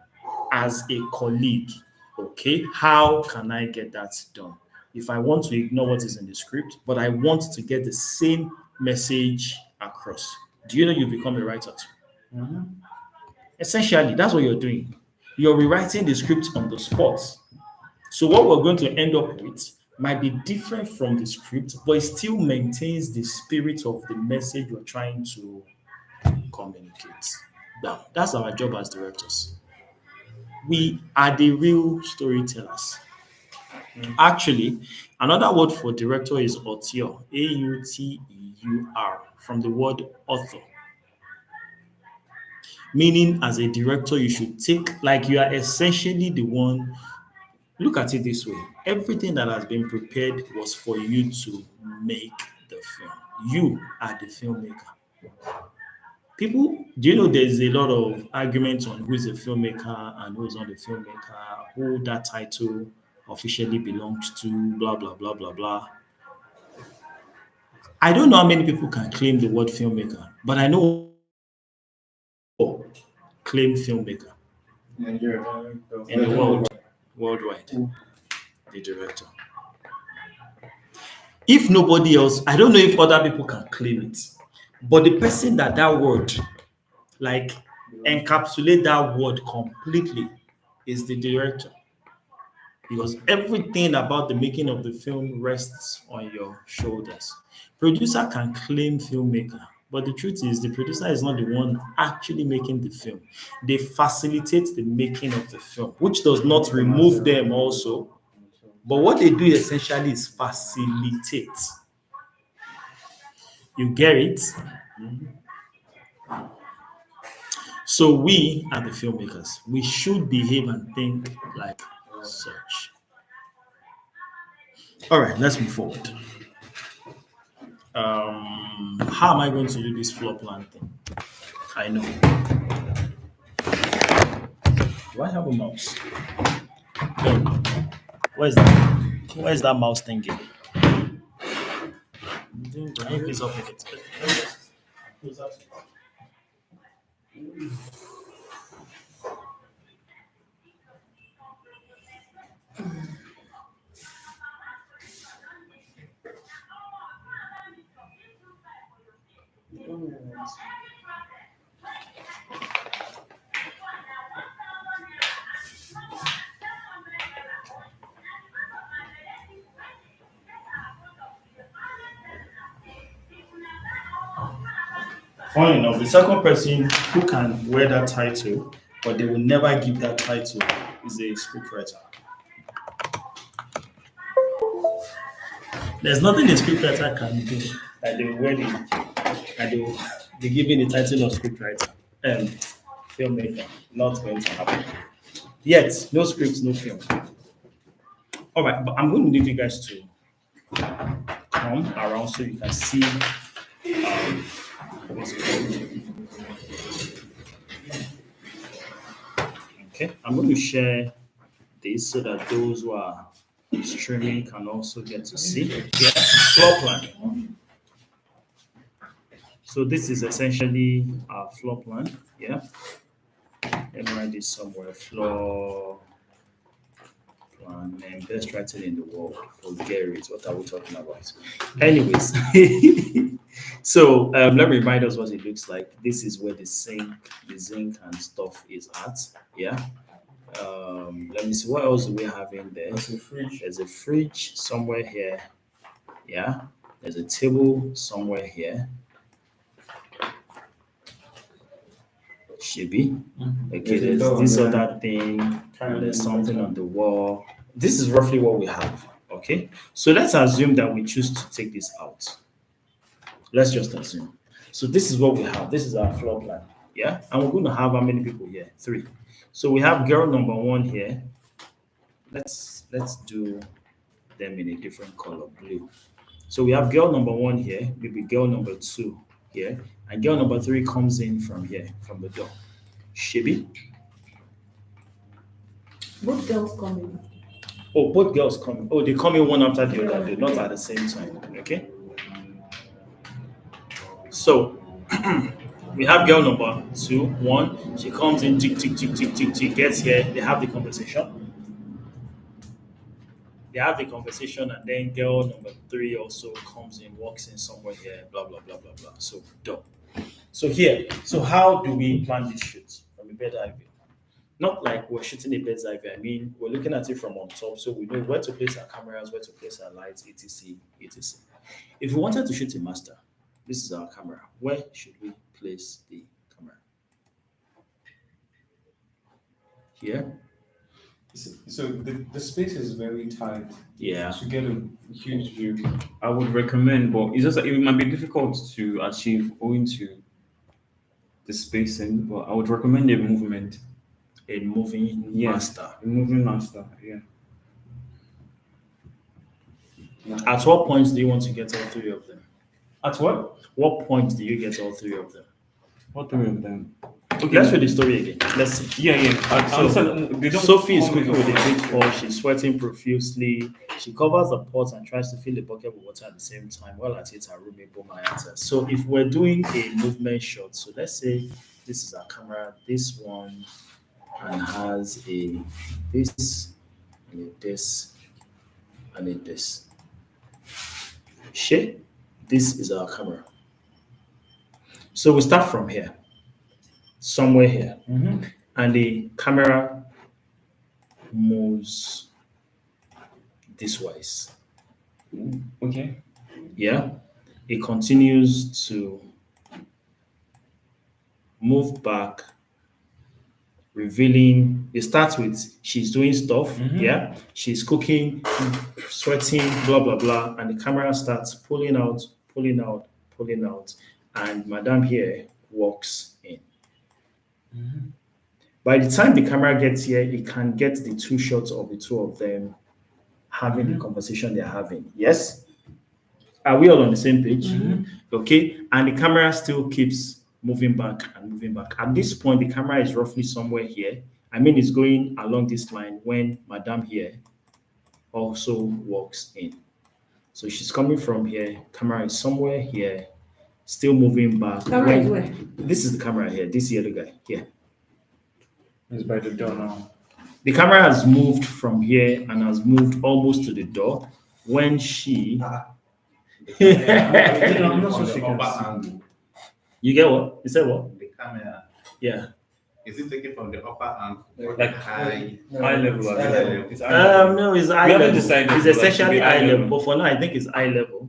as a colleague. Okay, how can I get that done? If I want to ignore what is in the script, but I want to get the same message across. Do you know you become a writer too? Essentially, that's what you're doing. You're rewriting the script on the spot. So what we're going to end up with might be different from the script, but it still maintains the spirit of the message you're trying to communicate. Now, that's our job as directors. We are the real storytellers. Actually, another word for director is auteur, A-U-T-E-U-R, from the word author. Meaning, as a director, you should take, like you are essentially the one. Look at it this way. Everything that has been prepared was for you to make the film. You are the filmmaker. People, do you know there's a lot of arguments on who is a filmmaker and who is not a filmmaker, who that title officially belongs to, blah, blah, blah, blah, blah. I don't know how many people can claim the word filmmaker, but I know claim filmmaker Nigeria. in the world, worldwide, the director. If nobody else, I don't know if other people can claim it, but the person that word, like, encapsulate that word completely is the director. Because everything about the making of the film rests on your shoulders. Producer can claim filmmaker, but the truth is the producer is not the one actually making the film. They facilitate the making of the film, which does not remove them also. But what they do essentially is facilitate. You get it? So we are the filmmakers. We should behave and think like such. All right, let's move forward. How am I going to do this floor plan thing? I know. Do I have a mouse? No. Where's that mouse thingy? Can you please open it? Funny enough, the second person who can wear that title, but they will never give that title, is a scriptwriter. There's nothing a scriptwriter can do that they will wear it and they give me the title of scriptwriter and filmmaker. Not going to happen. Yet, no scripts, no film. All right, but I'm going to need you guys to come around so you can see what's it called. Okay, I'm going to share this so that those who are streaming can also get to see. Yeah, floor plan. So this is essentially our floor plan. Yeah, let me write this somewhere. Floor plan. And best writing in the world. Forget it. What are we talking about? Anyways, so let me remind us what it looks like. This is where the zinc and stuff is at. Yeah. Let me see what else do we have in there. There's a fridge somewhere here. Yeah. There's a table somewhere here. Should be. Okay, there's this other thing. And there's something on the wall. This is roughly what we have. Okay. So let's assume that we choose to take this out. Let's just assume. So this is what we have. This is our floor plan. Yeah. And we're going to have how many people here? 3. So we have girl number 1 here. Let's do them in a different color, blue. So we have girl number 1 here, maybe girl number 2 here, and girl number 3 comes in from here, from the door. Shibi. Both girls coming. Oh, both girls come. Oh, they come in one after the other, not at the same time. Okay. So we have girl number 2, 1. She comes in, tick, tick, tick, tick, tick, tick, gets here. They have the conversation. And then girl number 3 also comes in, walks in somewhere here, blah, blah, blah, blah, blah. So, done. So here, so how do we plan this shoot from a bird's eye view? Not like we're shooting a bird's eye view. I mean, we're looking at it from on top, so we know where to place our cameras, where to place our lights, etc., etc. If we wanted to shoot a master, this is our camera. Where should we place the camera? Here? So the space is very tight. Yeah. To get a huge view, I would recommend, but it's just that it might be difficult to achieve owing to the spacing. But I would recommend a moving Master. A moving master. Yeah. At what points do you want to get all 3 of them? At what? What point do you get all 3 of them? What three of them? Let's read the story again. Let's see. Yeah. I So, understand. They don't Sophie is come cooking with a a big pot. She's sweating profusely. She covers the pot and tries to fill the bucket with water at the same time. While at it, her roommate Boma enters. So if we're doing a movement shot, so let's say this is our camera, this one, and has a this, and a this, and a this. Shit, this is our camera. So we start from here, somewhere here, and the camera moves this wise. Okay. Yeah, it continues to move back, revealing. It starts with she's doing stuff. Yeah, she's cooking, sweating, blah blah blah, and the camera starts pulling out, pulling out, pulling out, and Madame here walks in. By the time the camera gets here, it can get the two shots of the two of them having the conversation they're having. Yes? Are we all on the same page? Okay. And the camera still keeps moving back and moving back. At this point, the camera is roughly somewhere here. I mean, it's going along this line when Madame here also walks in. So she's coming from here. Camera is somewhere here, still moving back. Camera is where? This is the camera here. This yellow guy here. It's by the door now. The camera has moved from here and has moved almost to the door when she. I'm not so she can see. angle. You get what? You said what? The camera. Yeah. Is it taken from the upper angle? Like high? eye level. Eye level. It's eye level. No, it's eye haven't level. decided, It's but it should essentially be eye eye level. level. But for now, I think it's eye level.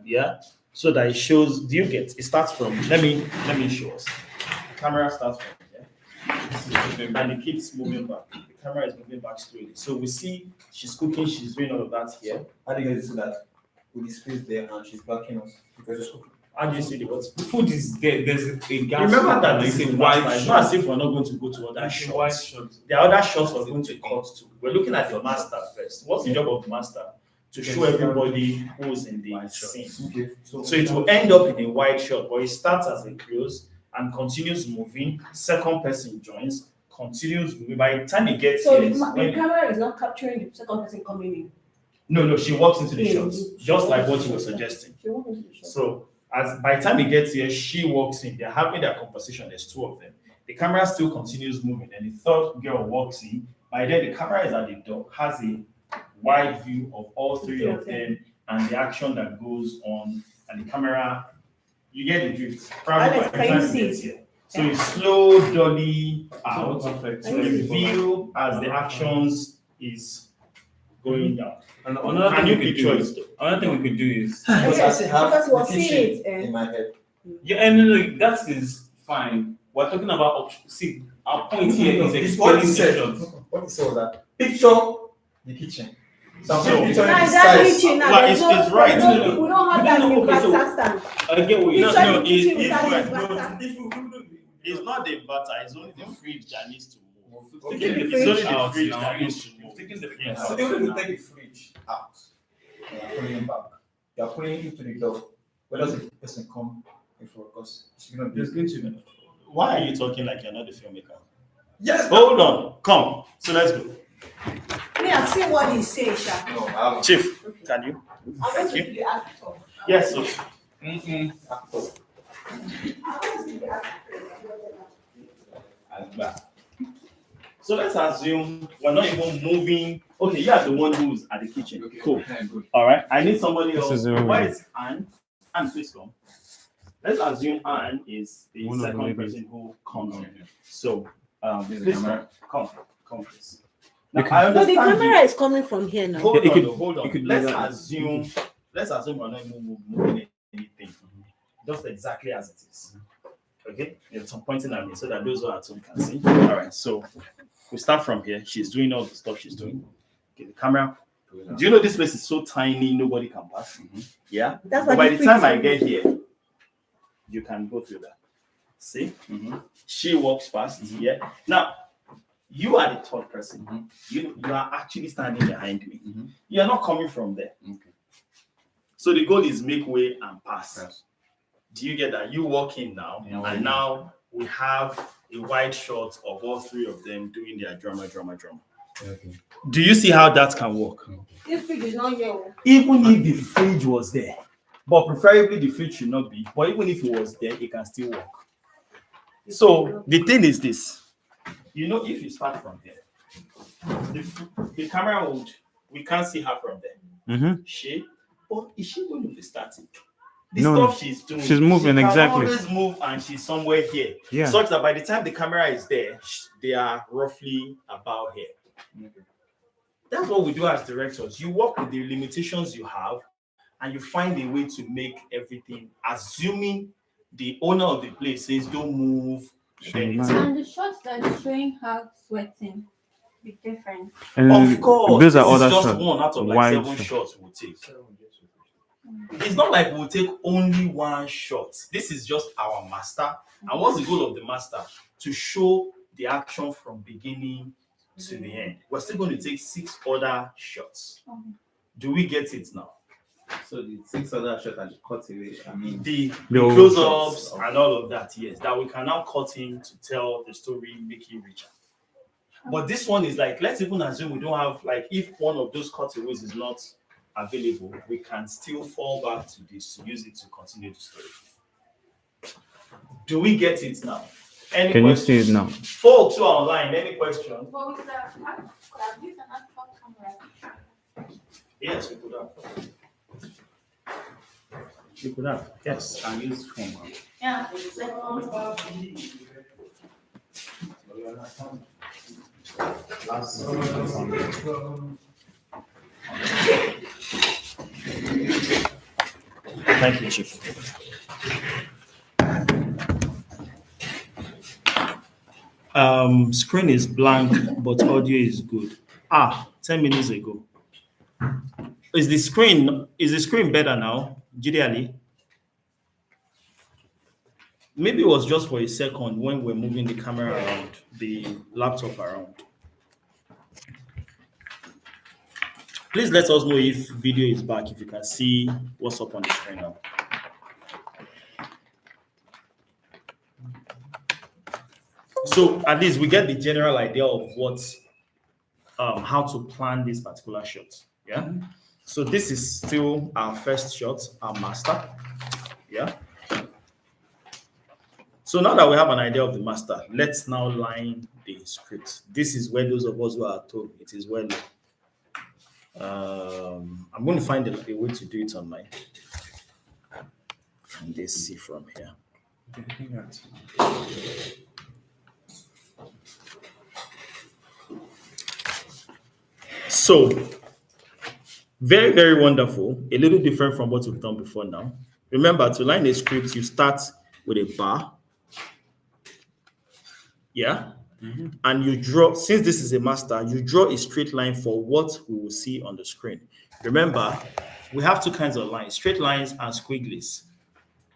Yeah. So that it shows. Do you get? It starts from. Let me show us. The camera starts from here, and it keeps moving back. The camera is moving back slowly. So we see she's cooking. She's doing all of that here. How do you guys see that? With the space there and she's backing us because it's cooking. How do you see the what? The food is there. There's a gas. Remember that it's this is a white. white It's not as shot. if we're not going to go to other It's a white shots. shot. There are other shots we're going to cut to. We're looking at the master first. What's the job of the master? To show everybody who's in the scene. Okay. So it will end up in a wide shot, but it starts as a close and continues moving. Second person joins, continues moving. By the time it gets So here, the when- camera is not capturing the second person coming in. no, she walks into the Yeah, shots, just like what you were suggesting. She walks into the shot. So as by the time it gets here, she walks in. They're having their conversation. There's two of them. The camera still continues moving, and the third girl walks in. By then, the camera is at the door, has a wide view of all three of them and the action that goes on, and the camera. You get the drift. Probably Alex, by the can you time it see gets it? here. So it's slow, dolly out. Perfect. So reveal as the actions is going down. And another Can thing you we could picture do it? is another thing we could do is Because I still have Because we're the seeing kitchen it, in my head. yeah, and no, that is fine. We're talking about see our point here is What explaining you said. sections. What you said was that picture the kitchen. So So- picture Now the is that size. kitchen now? Like, There's it's right. no- No, no. We don't have that No, in okay, so- Baxter stand. I get what you Picture no, the kitchen if without we're- his Baxter. It's not the inverter, it's only the fridge that needs to move. Taking the It's only fridge the out fridge now. that needs to move. Taking the Yes. So even if you take the fridge out, you are pulling it back. You are pulling it into the door. Where does the person come before? Because it's going to be. There's going to be Why are you talking like you're not the filmmaker? Yes. Hold on, come. So let's go. Me, I've seen what he says, Sha. No, I haven't. Chief, can you? I'm going Thank to you. be the actor. Yes, so So let's assume we're not even moving. Okay, you are the one who's at the kitchen. Okay. Cool. Yeah, good. All right. I need somebody This else. is where Why we- is Anne? Anne, please come. Let's assume Anne is the One of the second ladies. person who comes in. Okay. So, This is please the camera. come, please. Now, You I No, the understand camera is coming from here now. Hold You on, could- though, hold on. you could do Let's that. assume we're not even moving anything. Just exactly as it is. Okay? There's some pointing at me so that those who are at home can see. All right, so we start from here. She's doing all the stuff she's doing. Okay, the camera. Do you know this place is so tiny, nobody can pass? Yeah? That's But why by the the time fridge I is get here, you can go through that. See? She walks past. Yeah. Now, you are the third person. You are actually standing behind me. You are not coming from there. Okay. So the goal is make way and pass. Yes. Do you get that? You walk in now, Yeah, and now we have a wide shot of all three of them doing their drama. Okay. Do you see how that can work? This fridge is not here. Oh. Even if the fridge was there, but preferably the fridge should not be, but even if it was there, it can still work. So the thing is this, you know, if you start from there, the camera would, we can't see her from there. Mm-hmm. But is she going to be static? The No, stuff she's doing, she's moving, she can exactly. always move, and she's somewhere here. Yeah. Such that by the time the camera is there, they are roughly about here. Okay. That's what we do as directors. You work with the limitations you have, and you find a way to make everything, assuming the owner of the place says don't move. Then it's- And the shots that are showing her sweating be different. And Of course, those this are is other just shots. one out of like Wide 7 shot. shots we'll take. It's not like we'll take only one shot. This is just our master. And what's the goal of the master? To show the action from beginning to the end. We're still going to take 6 other shots. Do we get it now? So the 6 other shots and the cutaway, I mean, The The old close-ups shots. and all of that, yes, that we can now cut in to tell the story, make it richer. But this one is like, let's even assume we don't have, like, if one of those cutaways is not available, we can still fall back to this to use it to continue the story. Do we get it now? Any Can you questions? see it now? Folks who are online, any questions? But we could have used an actual camera. Yes, we could have. We could have, yes. can use phone. Yeah. Thank you, Chief. Screen is blank, but audio is good. 10 minutes ago. Is the screen better now, Gideali? Maybe it was just for a second when we're moving the camera around, the laptop around. Please let us know if video is back, if you can see what's up on the screen now. So at least we get the general idea of what, how to plan this particular shot. Yeah. So this is still our first shot, our master. Yeah. So now that we have an idea of the master, let's now line the script. This is where those of us who are told it is well known. I'm going to find a way to do it online. And let's see from here. So, very, very wonderful. A little different from what we've done before now. Remember, to line a script, you start with a bar. Yeah? And you draw, since this is a master, you draw a straight line for what we will see on the screen. Remember, we have 2 kinds of lines, straight lines and squigglies.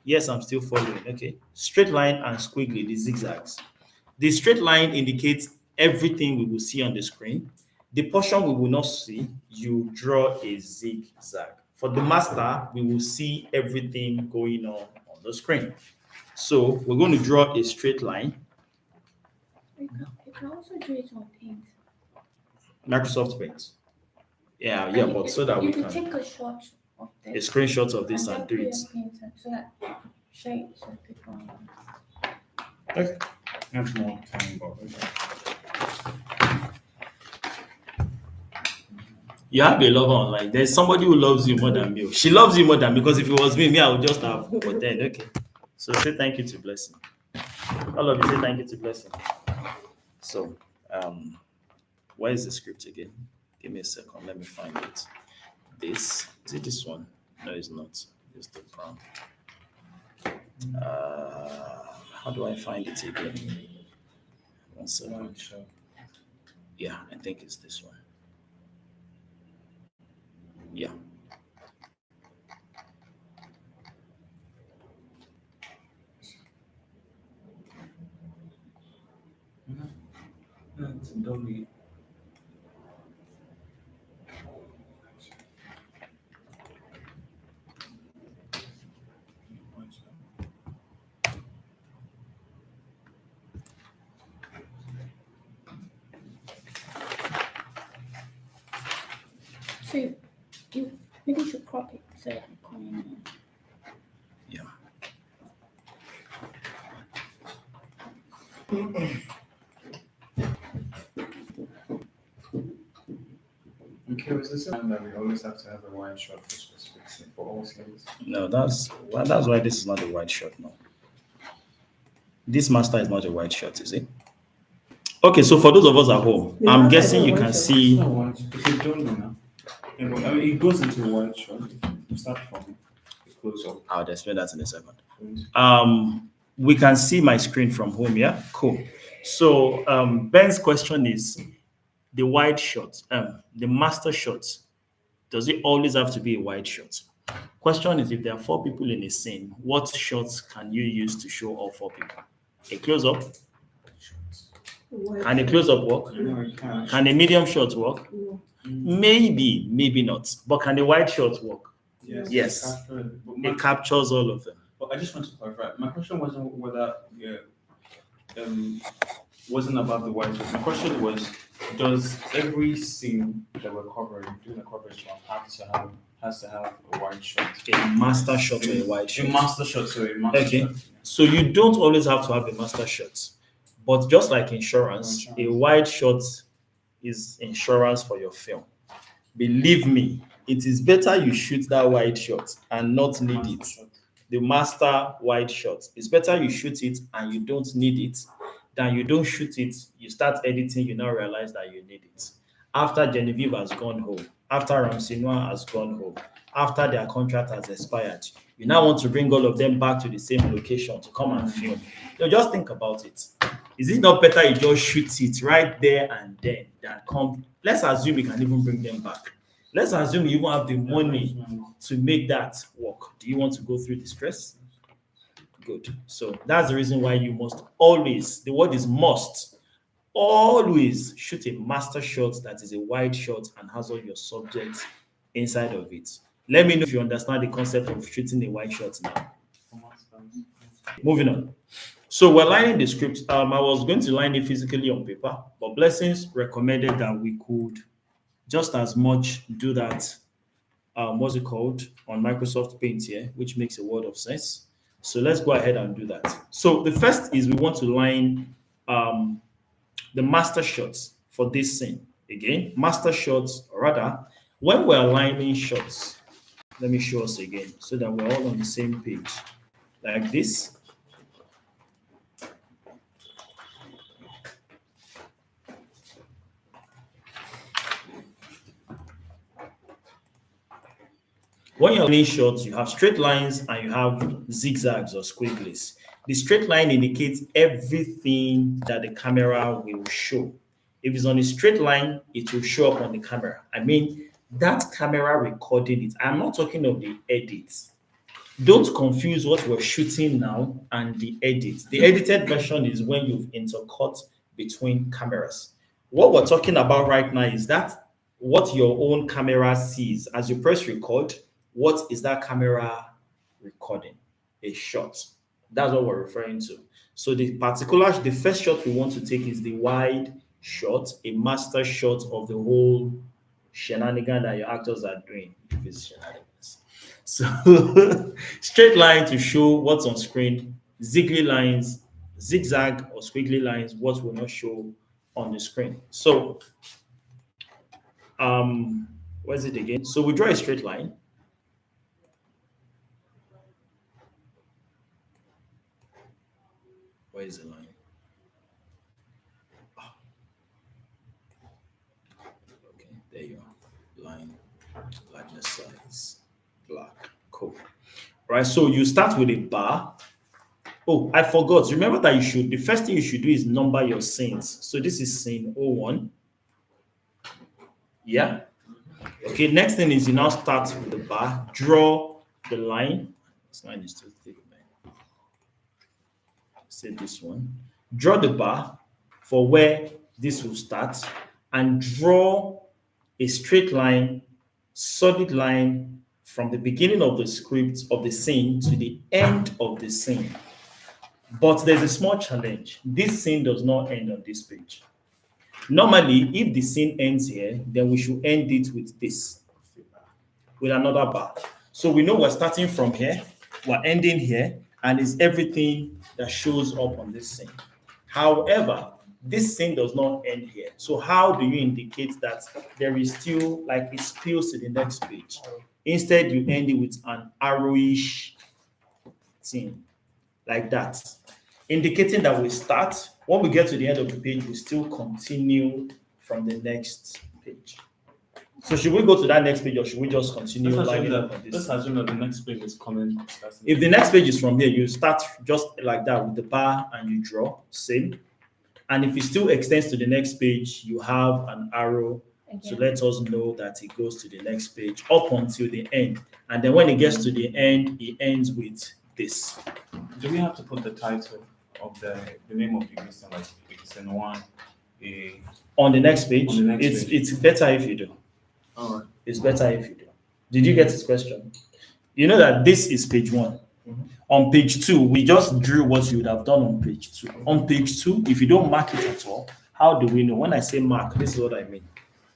Yes, I'm still following. Okay. Straight line and squiggly, the zigzags. The straight line indicates everything we will see on the screen. The portion we will not see, you draw a zigzag. For the master, we will see everything going on the screen. So we're going to draw a straight line. You can also do it on Paint. Microsoft Paint. Yeah, And but so that you we can can take a shot of a this screenshot of this and then do put it. your Paint so that share it so people. Okay. That's more time, but You have a lover online. There's somebody who loves you more than me. She loves you more than me, because if it was me, I would just have. But then, okay. So say thank you to Blessing. All of you say thank you to Blessing. So, where is the script again? Give me a second. Let me find it. This is it. This one? No, it's not. It's the brown. How do I find it again? 1 second. Yeah, I think it's this one. Yeah. that's Dolly. So you maybe you should crop it so that I'm coming in. Yeah. Okay, is this time that we always have to have a wide shot for specific scene for all scenes? No, that's why this is not a wide shot. No, this master is not a wide shot, is it? Okay, so for those of us at home, The I'm master is guessing not you a can wide shot. see. It's not wide. It's a double now. Yeah, but, I mean, it goes into a wide shot. You start from the close up. I'll explain that in a second. point. We can see my screen from home. Yeah, cool. So Ben's question is the wide shot, the master shot. Does it always have to be a wide shot? Question is, if there are 4 people in a scene, what shots can you use to show all 4 people? A close up? Can a close up work? No, you can't. Can a medium shot work? No. Maybe, maybe not. But can a wide shot work? Yes. Capture it. But my- It captures all of them. But I just want to clarify. My question wasn't whether wasn't about the white shot. My question was, does every scene that we're covering, doing a coverage from, has to have a wide shot? A master shot or a wide A shot? master shot, so a master Okay. shot. So you don't always have to have a master shot. But just like insurance, a wide shot is insurance for your film. Believe me, it is better you shoot that wide shot and not need it. Master shot. The master wide shot. It's better you shoot it and you don't need it than you don't shoot it, you start editing, you now realize that you need it. After Genevieve has gone home, after Ramsinoa has gone home, after their contract has expired, you now want to bring all of them back to the same location to come and film. So just think about it. Is it not better you just shoot it right there and then than come? Let's assume you can even bring them back. Let's assume you even have the money to make that work. Do you want to go through the stress? Good. So that's the reason why you must always, the word is must, always shoot a master shot that is a wide shot and has all your subjects inside of it. Let me know if you understand the concept of shooting a wide shot now. Moving on. So we're lining the script. I was going to line it physically on paper, but Blessings recommended that we could just as much do that, what's it called, on Microsoft Paint here, which makes a world of sense. So let's go ahead and do that. So the first is we want to line the master shots for this scene. Again, master shots, or rather, when we're aligning shots, let me show us again so that we're all on the same page. Like this. When you're aligning shots, you have straight lines and you have zigzags or squigglies. The straight line indicates everything that the camera will show. If it's on a straight line, it will show up on the camera. I mean, that camera recording it. I'm not talking of the edits. Don't confuse what we're shooting now and the edit. The edited version is when you've intercut between cameras. What we're talking about right now is that what your own camera sees as you press record. What is that camera recording? A shot. That's what we're referring to. So the first shot we want to take is the wide shot, a master shot of the whole shenanigan that your actors are doing. If it's shenanigans. So straight line to show what's on screen, ziggly lines, zigzag or squiggly lines, what will not show on the screen. So where's it again? So we draw a straight line. Where is the line? Oh. Okay, there you are. Line, largest size, black, cool. Right, so you start with a bar. Oh, I forgot. Remember that the first thing you should do is number your scenes. So this is scene 01. Yeah. Okay, next thing is you now start with the bar, draw the line. This line is too thick, man. Say this one. Draw the bar for where this will start and draw a straight line, solid line from the beginning of the script of the scene to the end of the scene. But there's a small challenge. This scene does not end on this page. Normally, if the scene ends here, then we should end it with this with another bar. So we know we're starting from here, we're ending here, and it's everything that shows up on this scene. However, this scene does not end here. So how do you indicate that there is still like it spills to the next page? Instead, you end it with an arrowish thing like that, indicating that we start. When we get to the end of the page, we still continue from the next page. So should we go to that next page or should we just continue lining up on this? Let's assume that the next page is coming. If the next page is from here, you start just like that with the bar and you draw, same. And if it still extends to the next page, you have an arrow to let us know that it goes to the next page up until the end. And then when it gets to the end, it ends with this. Do we have to put the title of the name of the lesson, like lesson 1, on the next page? On the next it's page. it's better if you do. all right. It's better if you do. Did you get his question? You know that this is page 1. On page 2, we just drew what you would have done on page 2. On page 2, if you don't mark it at all, how do we know? When I say mark, this is what I mean.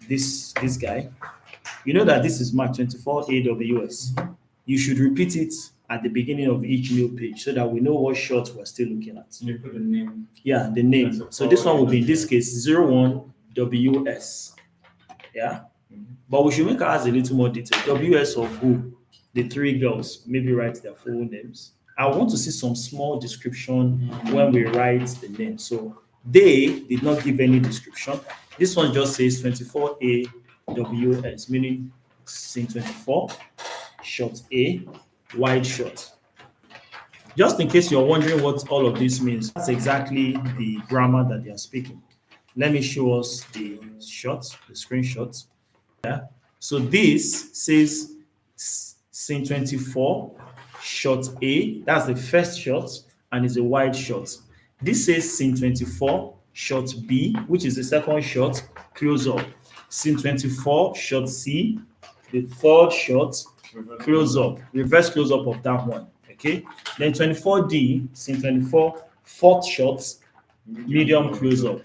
This guy, you know that this is mark 24 AWS. You should repeat it at the beginning of each new page so that we know what shot we're still looking at. You put the name. Yeah, the name. So this one will be in this case 01WS. Yeah. But we should make ours a little more detailed. WS of who? The 3 girls. Maybe write their full names. I want to see some small description when we write the name. So they did not give any description. This one just says 24A WS, meaning scene 24, shot A, wide shot. Just in case you're wondering what all of this means, that's exactly the grammar that they are speaking. Let me show us the shots, the screenshots. Yeah. So this says scene 24, shot A. That's the first shot and it's a wide shot. This says scene 24, shot B, which is the second shot, close up. Scene 24, shot C, the third shot, close up, reverse close up of that one. Okay. Then 24D, scene 24, fourth shot, medium close up.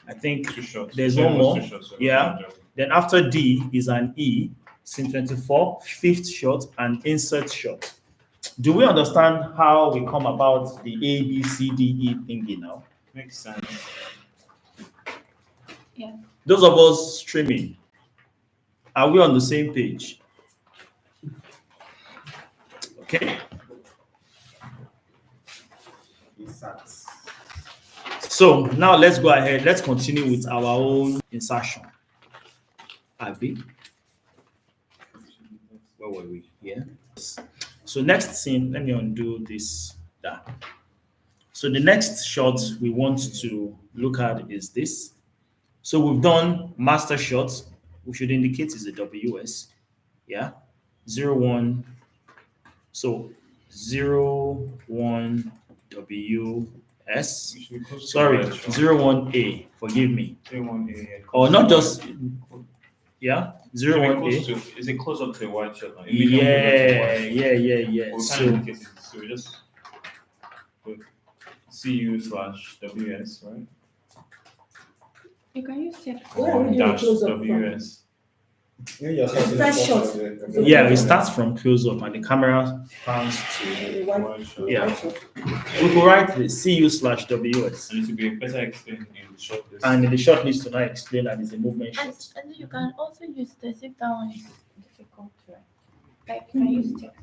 I think 2 shots. there's Same one as more. 2 shots, so Yeah. Then after D is an E, scene 24, fifth shot, and insert shot. Do we understand how we come about the A, B, C, D, E thingy now? Makes sense. Yeah. Those of us streaming, are we on the same page? Okay. So now let's go ahead. Let's continue with our own insertion. Abi, where were we? Yeah. So next scene, let me undo this. That. So the next shot we want to look at is this. So we've done master shots. We should indicate is a WS. Yeah. 01. So 01 WS. We should be close to Sorry, the shot. 01A. Forgive me. 01A. Or not just, yeah, Should be 01A. close to- Is it close up to a wide shot? Like, medium close up to a wide shot. Yeah. We'll So kind of indicate it. So we just put CU/WS, right? You can use text. Where are we doing Dash close up from? WS. First shot. yeah, it starts from close up and the camera pans to. The white- Wide shot. Yeah. We could write the CU/WS. And it will be better explained in the short list. And in the short list tonight, explain that it's a movement And, shot. and you can also use text if that one is difficult to write. Like you can use text.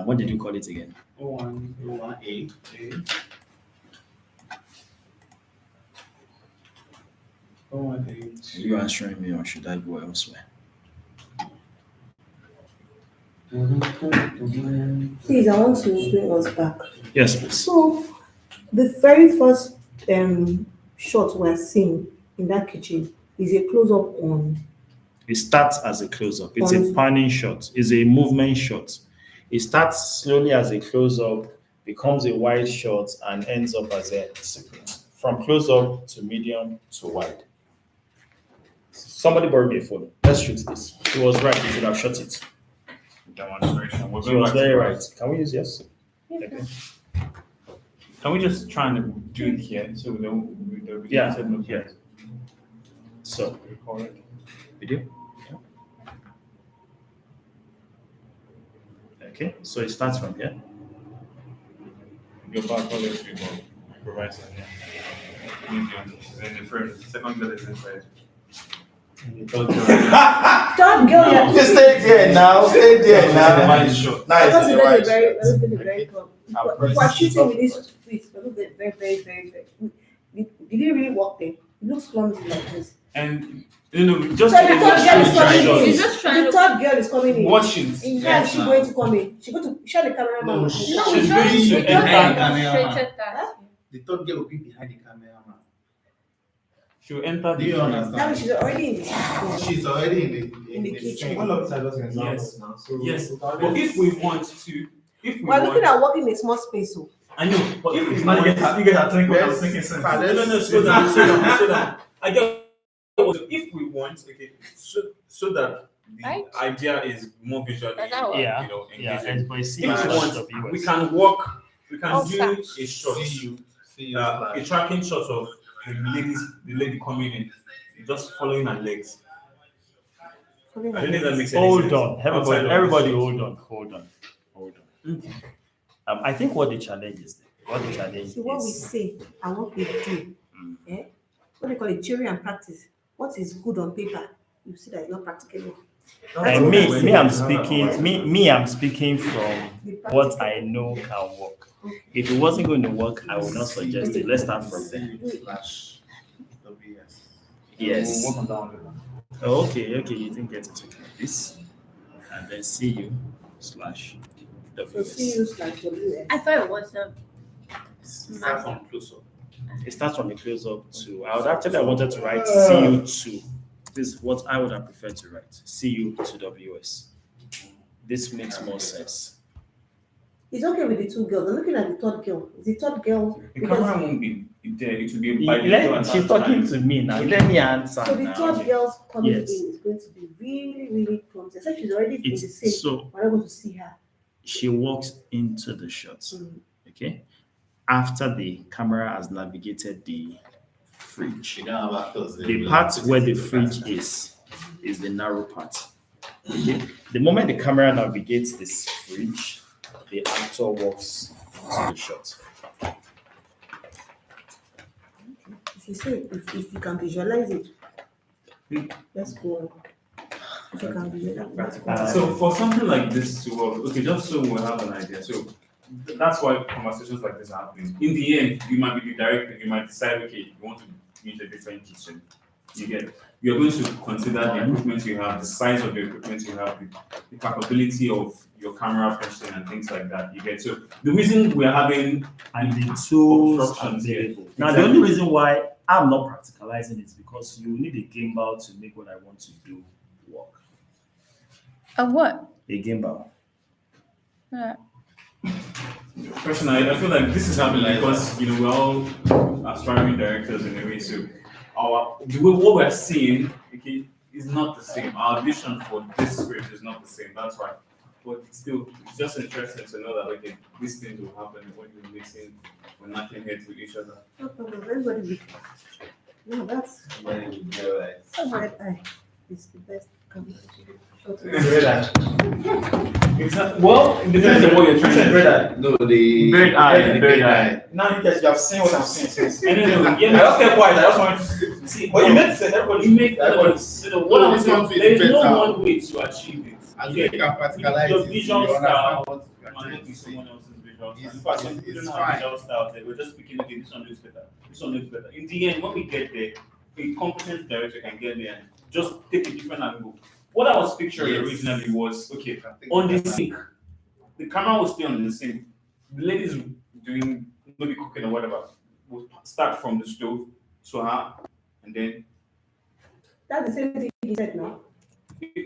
What did you call it again? 01A. Are you answering me or should I go elsewhere? Please, I want to bring us back. Yes, please. So, the very first shot we're seeing in that kitchen is a close up on. It starts as a close-up. It's a panning shot. It's a movement shot. It starts slowly as a close-up, becomes a wide shot, and ends up as a from close-up to medium to wide. Somebody borrowed me a phone. Let's shoot this. She was right. You should have shot it. Demonstration. We're She going was back to very the right. Can we use yes? Okay. Can we just try and do it here so we don't Yeah, said no yeah. So record? Video? Yeah. Okay, so it starts from here. Your back always be more provides yeah. Medium. Then the first, second girl is inside. And the third girl. Third girl, yeah. You stay there now. Stay there The now. man is short. I Nice. don't think that's a Right. very, I don't think it's very good. If we're shooting with this tweet, I don't think very. Did you really walk there? It looks clumsy like this. And you know, just So the third girl is coming in. You're just trying The to- third girl is coming in. watch it. How is she going to come in? She going to show the cameraman. No, No, she's she's just going to you enter. just Cameraman. demonstrated that. The third girl will be behind the camera. She'll enter Do you the understand? that means she's already in the She's already In the kitchen. scene. All of these are just examples Yes. now. So Yes. we But can- if we want to, if we We're looking want, at working in a small space. So. I know, but if we You want, get are thinking what I'm Let's- thinking since. no, slow down. I get. If we want, okay, so that the Right. idea is more visually, Does that work? Yeah, you know, yeah, engaging. and but see, If we want, the we viewers. can work. We can Oh, do facts. a shot, See you. a tracking shot of the lady coming in, just following her legs. I don't know if that makes any Hold sense. on, Outside everybody, of everybody, the hold on. I think what the challenge is, See what we say and what we do. Eh? What they call it, theory and practice. What is good on paper, you see that it's not practical. And I'm speaking from what I know can work. If it wasn't going to work, I would not suggest it. Let's start from there. Slash WS. Yes. We'll work on that one. Oh, okay, you didn't get it okay. This, and then CU slash So WS. CU/WS. I thought it was a Start from close up. It starts from the close up to. I wanted to write CU2. This is what I would have preferred to write. CU to WS. This makes more sense. It's okay with the two girls. I'm looking at the third girl. Is the third girl? The Because, camera won't be there. It will be by the door at She's that talking time. to me now. Let me answer so the now. third girl's coming Yes. in is going to be really clumsy. Except she's already in the It's same. so We're not going to see her. she walks into the shots. Mm. Okay. After the camera has navigated the fridge. You don't have actors there. The part where the fridge is the narrow part. Okay. The moment the camera navigates this fridge, the actor walks into the shot. If you say, if you can visualize it, let's go on. If you can visualize it, let's go on. So for something like this to work, okay, just so we'll have an idea. So that's why conversations like this are happening. In the end, you might be the director, you might decide, okay, you want to use a different kitchen. You're going to consider the equipment you have, the size of the equipment you have, the capability of your camera person and things like that. You get so the reason we're having And the tools obstructions here. available. Now, the only reason why I'm not practicalizing it is because you need a gimbal to make what I want to do work. a what? A gimbal. Yeah. Personally, I feel like this is happening because we're all aspiring directors in a way. So what we're seeing, okay, is not the same. Our vision for this script is not the same. That's right. But still, it's just interesting to know that okay, these things will happen when we're mixing, we're knocking heads with each other. No problem. Everybody will. No, that's When you go like, red eye. It's the best camera. Well, it depends on what you're trying to do. No, the Bird eye, the bird eye. Now you guys have seen what I'm saying since. I don't know. I just kept quiet. I just wanted to See, But you made sense. Everybody, you make everybody. what I'm This one saying. is There is no better. one way to achieve it. As you can practicalize Your it, visual you understand style what you are might trying not to be say. someone else's visual style. It's In fact, fine, we it's don't have fine. visual styles there. We're just picking, okay, this one looks better. This one looks better. In the end, when we get there, a competent director can get there and just take a different angle. What I was picturing Yes. originally was, okay, I think on the that's- sink, the camera will stay on the sink. The ladies doing maybe cooking or whatever will start from the stove to her, and then That's the same thing you said, no?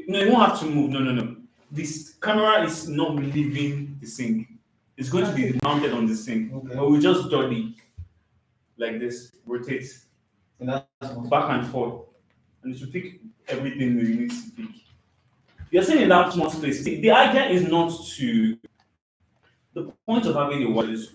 no, you won't have to move. No. This camera is not leaving the sink. It's going to be mounted on the sink. Okay. But we just dolly like this, rotate And that's back and forth, and it will pick everything we need to pick. You're saying in that small space. The idea is not to. The point of having a wall is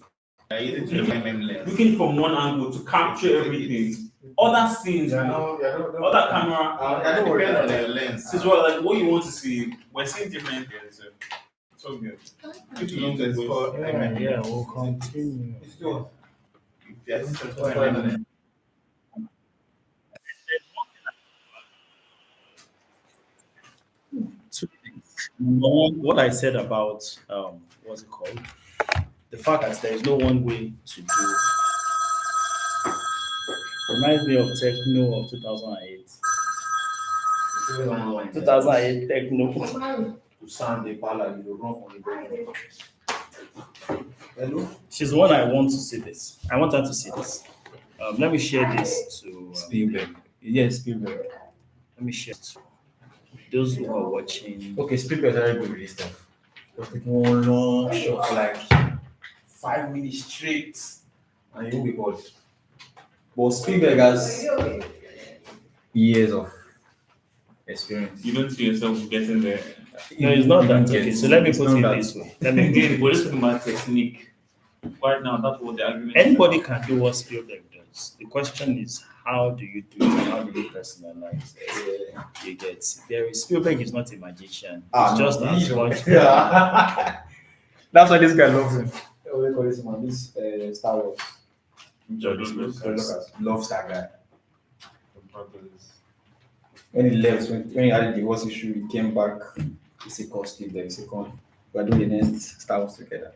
I need to find them less. looking from one angle to capture everything. other scenes, other camera. I don't depend on the lens. This is what like what you want to see. We're seeing different things. So it's all good. If you don't get We'll continue. It's good. Yes, it's Two things. Number one, what I said about what's it called? The fact that there is no one way to do reminds me of techno of 2008. 2008 techno. to sound the ballad, you run from the bedroom. Hello? She's the one I want to see this. I want her to see this. Let me share this to Spielberg. Yes, Spielberg. let me share to those who are watching. Okay, Spielberg already good with this stuff. Just taking one long shot for like 5 minutes straight, and you'll be bored. But Spielberg has years of experience. You don't see yourself getting there. No, it's not that. Yes. Okay, so let me It's put not it that. this way. Let me Again, we're just talking about technique. Right now, that's what the argument is. Anybody can do what Spielberg does. The question is, how do you do it? How do you personalize it? You get there is Spielberg is not a magician. It's just as much. Yeah. That's why this guy loves him. What do you call this man? This Star Wars. George Lucas. Loves that guy. When he left, when he had a divorce issue, he came back. He said, "Call Steve there." He said, "Come, we're doing the next Star Wars together."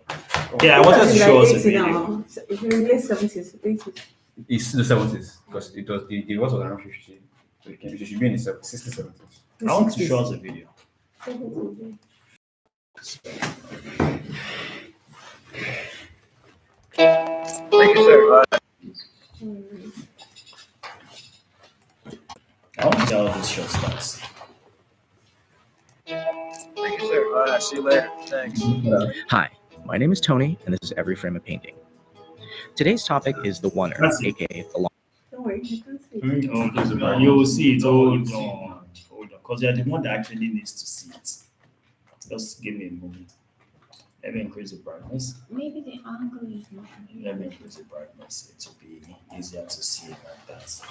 Yeah, I wanted to show us a It's video. now. It's in the late 70s, 80s. It's the 70s because it was the divorce was around 50, so it should be in the 60s, 70s. I want to show us a video. 70s. Thank you, sir. I want to see how this shot starts. Thank you, sir. All right, see you later. Thanks. Hi, my name is Tony, and this is Every Frame of Painting. Today's topic is the oneer, That's it. aka the long. Don't worry, you can see. No, you will see it. Hold on. Because you're the one that actually needs to see it. Just give me a moment. Let me increase the brightness. Maybe the angle is not. Let me increase the brightness. It will be easier to see it like that.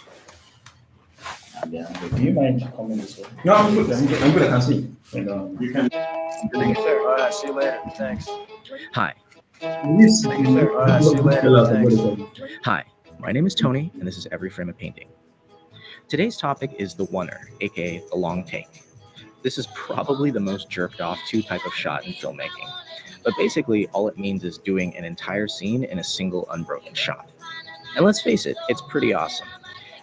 And then, do you mind coming this way? No, I'm good. I'm good. I can see. You can. Thank you, sir. All right, see you later. Thanks. Hi, Thank you, sir. All right, see you later. Thanks. hi, my name is Tony, and this is Every Frame of Painting. Today's topic is the oneer, aka the long take. This is probably the most jerked off type of shot in filmmaking. But basically, all it means is doing an entire scene in a single unbroken shot. And let's face it, it's pretty awesome.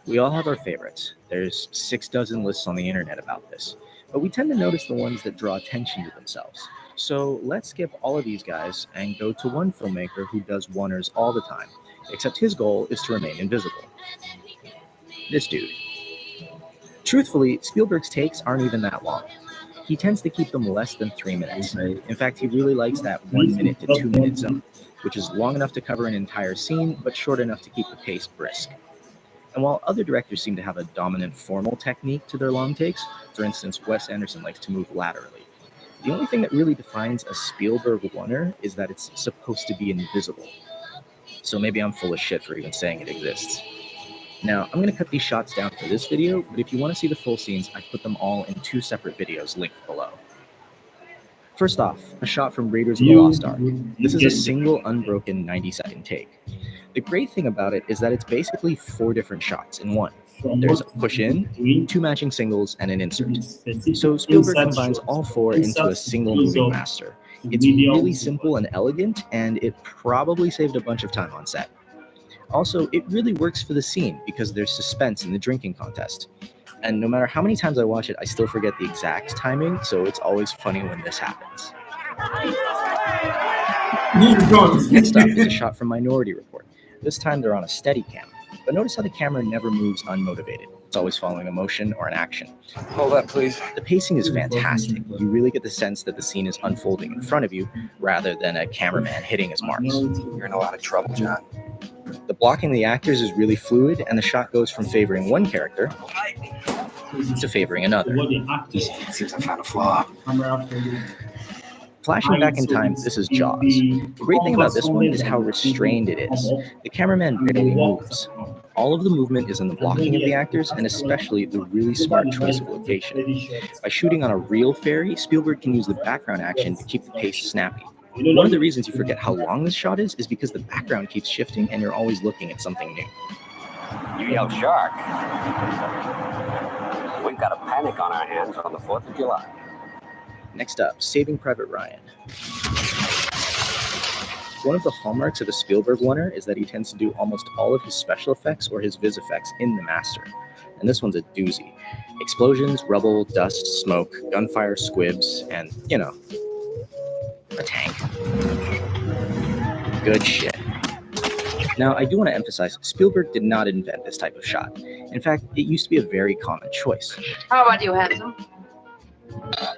We all have our favorites. There's 6 dozen lists on the internet about this. But we tend to notice the ones that draw attention to themselves. So let's skip all of these guys and go to one filmmaker who does oneers all the time, except his goal is to remain invisible. This dude. Truthfully, Spielberg's takes aren't even that long. He tends to keep them less than 3 minutes. In fact, he really likes that 1 minute to 2 minute zone, which is long enough to cover an entire scene, but short enough to keep the pace brisk. And while other directors seem to have a dominant formal technique to their long takes, for instance, Wes Anderson likes to move laterally, the only thing that really defines a Spielberg oneer is that it's supposed to be invisible. So maybe I'm full of shit for even saying it exists. Now, I'm going to cut these shots down for this video, but if you want to see the full scenes, I put them all in 2 separate videos linked below. First off, a shot from Raiders of the Lost Ark. This is a single unbroken 90-second take. The great thing about it is that it's basically 4 different shots in one. There's a push in, 2 matching singles, and an insert. So Spielberg combines all 4 into a single moving master. It's really simple and elegant, and it probably saved a bunch of time on set. Also, it really works for the scene because there's suspense in the drinking contest. And no matter how many times I watch it, I still forget the exact timing, so it's always funny when this happens. Next up is a shot from Minority Report. This time they're on a steady cam. But notice how the camera never moves unmotivated. It's always following a motion or an action. Hold up, please. The pacing is fantastic. You really get the sense that the scene is unfolding in front of you rather than a cameraman hitting his marks. You're in a lot of trouble, John. The blocking of the actors is really fluid, and the shot goes from favoring one character to favoring another. Seems I found a flaw. Flashing back in time, this is Jaws. The great thing about this one is how restrained it is. The cameraman barely moves. All of the movement is in the blocking of the actors, and especially the really smart choice of location. By shooting on a real ferry, Spielberg can use the background action to keep the pace snappy. One of the reasons you forget how long this shot is because the background keeps shifting and you're always looking at something new. You yell shark. We've got a panic on our hands on the 4th of July. Next up, Saving Private Ryan. One of the hallmarks of a Spielberg oneer is that he tends to do almost all of his special effects or his vis effects in the master. And this one's a doozy. Explosions, rubble, dust, smoke, gunfire, squibs, and, a tank. Good shit. Now, I do want to emphasize, Spielberg did not invent this type of shot. In fact, it used to be a very common choice. How about you, handsome?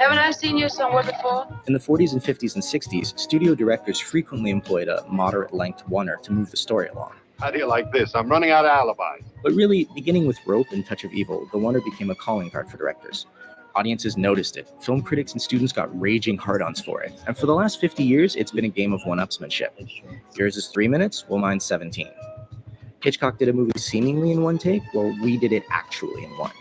Haven't I seen you somewhere before? In the 40s and 50s and 60s, studio directors frequently employed a moderate-length oneer to move the story along. How do you like this? I'm running out of alibis. But really, beginning with Rope and Touch of Evil, the oneer became a calling card for directors. Audiences noticed it, film critics and students got raging hard-ons for it, and for the last 50 years, it's been a game of one-upsmanship. Yours is 3 minutes, well, mine's 17. Hitchcock did a movie seemingly in one take, well, we did it actually in one.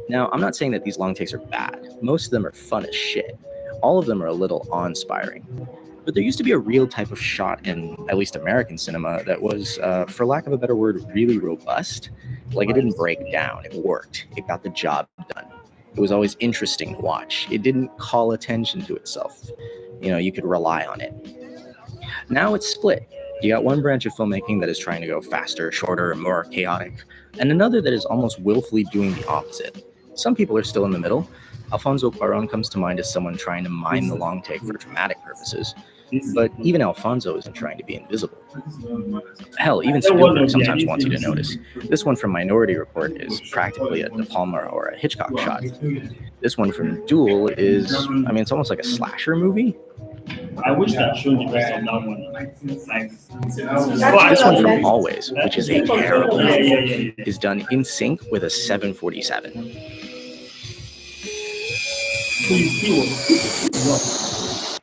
Now, I'm not saying that these long takes are bad. Most of them are fun as shit. All of them are a little awe-inspiring. But there used to be a real type of shot in, at least American cinema, that was, for lack of a better word, really robust. Like, it didn't break down, it worked. It got the job done. It was always interesting to watch. It didn't call attention to itself. You could rely on it. Now it's split. You got one branch of filmmaking that is trying to go faster, shorter, and more chaotic, and another that is almost willfully doing the opposite. Some people are still in the middle. Alfonso Cuarón comes to mind as someone trying to mine the long take for dramatic purposes. But even Alfonso isn't trying to be invisible. Hell, even Spielberg sometimes wants you to notice. This one from Minority Report is practically a De Palma or a Hitchcock shot. This one from Duel is, it's almost like a slasher movie. I wish I had shown the rest of that one. This one from Always, which is a terrible movie, is done in sync with a 747.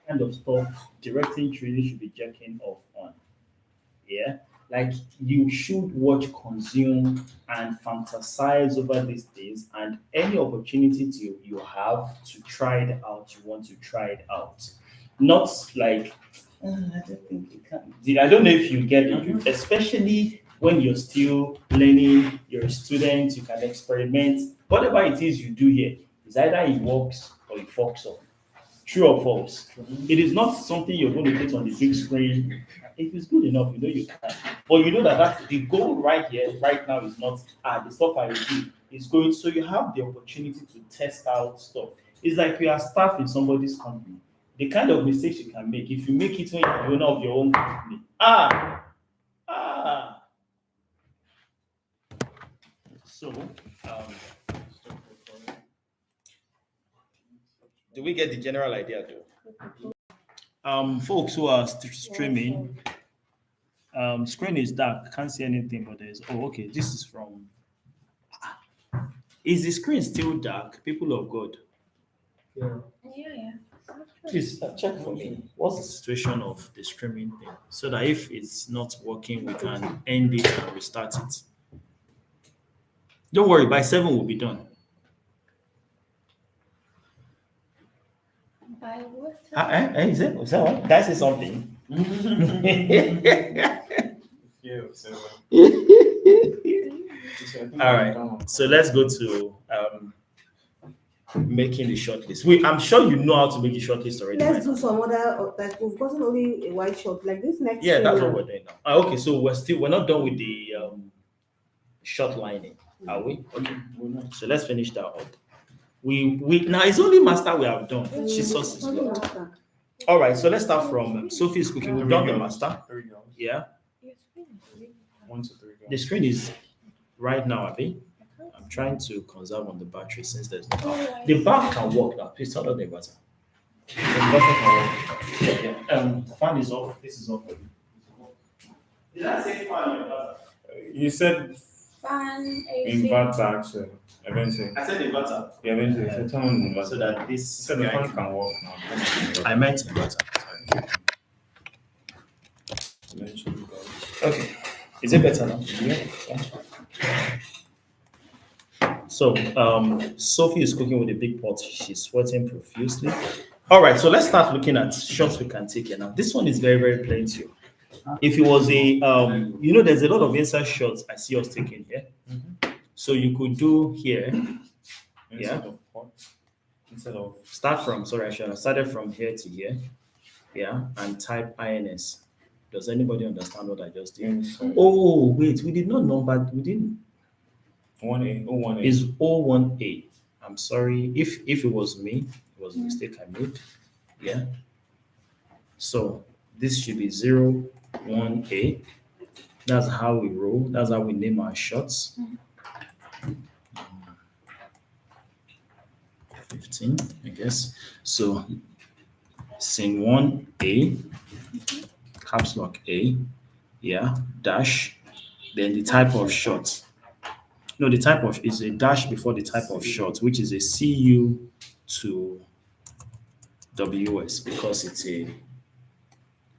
Kind of stuff directing really should be checking off on. Yeah, like you should watch, consume, and fantasize over these things, and any opportunity you have to try it out, you want to try it out. Not like I don't think you can. I don't know if you get it, especially when you're still learning, you're a student, you can experiment. Whatever it is you do here is either it works or it fucks up. True or false? It is not something you're going to put on the big screen. If it's good enough, you can. But you know that's the goal right here, right now is not the stuff I will do. It's going, so you have the opportunity to test out stuff. It's like you are staff in somebody's company. The kind of mistakes you can make, if you make it when you're the owner of your own company. So, do we get the general idea though? Folks who are streaming, screen is dark, can't see anything, but there's, okay, this is from, is the screen still dark, people of God? Yeah. Please check for me. What's the situation of the streaming thing? So that if it's not working, we can end it and restart it. Don't worry, by 7 we'll be done. By what? Is that what? Can I say something? All right. So let's go to making the shortlist. I'm sure you know how to make the shortlist already. Let's do some other, like we've gotten only a white shot, like this next. Yeah, that's what we're doing now. Okay, so we're not done with the short lining, are we? Okay. So let's finish that up. We now it's only master we have done. Jesus is Lord. All right, so let's start from Sophie's cooking. We've done the master. Yeah. 1 to 3. The screen is right now, Abby. I'm trying to conserve on the battery since there's no power. The back can work now. Please turn on the inverter. The inverter can work. Yeah. Fan is off. This is off. Did I say fan? You said Fan, AC. inverter actually. Eventually. I said inverter. Yeah, eventually. So turn on the inverter. So that this. So the fan can work now. I meant inverter. Sorry. Eventually. Okay. Is it better now? Yeah. So Sophie is cooking with a big pot. She's sweating profusely. All right, so let's start looking at shots we can take here now. This one is very, very plain to you. If it was a, there's a lot of inside shots I see us taking here. So you could do here, Instead of I should have started from here to here, and type INS. Does anybody understand what I just did? Oh, wait, we did not number, we didn't. 1A, 01A. Is 01A. I'm sorry, if it was me, it was a mistake I made. Yeah. So this should be 01A. That's how we roll. That's how we name our shots. 15, I guess. So scene 1A, caps lock A, dash, then the type of shot. No, the type of is a dash before the type of shot, which is a CU to WS, because it's a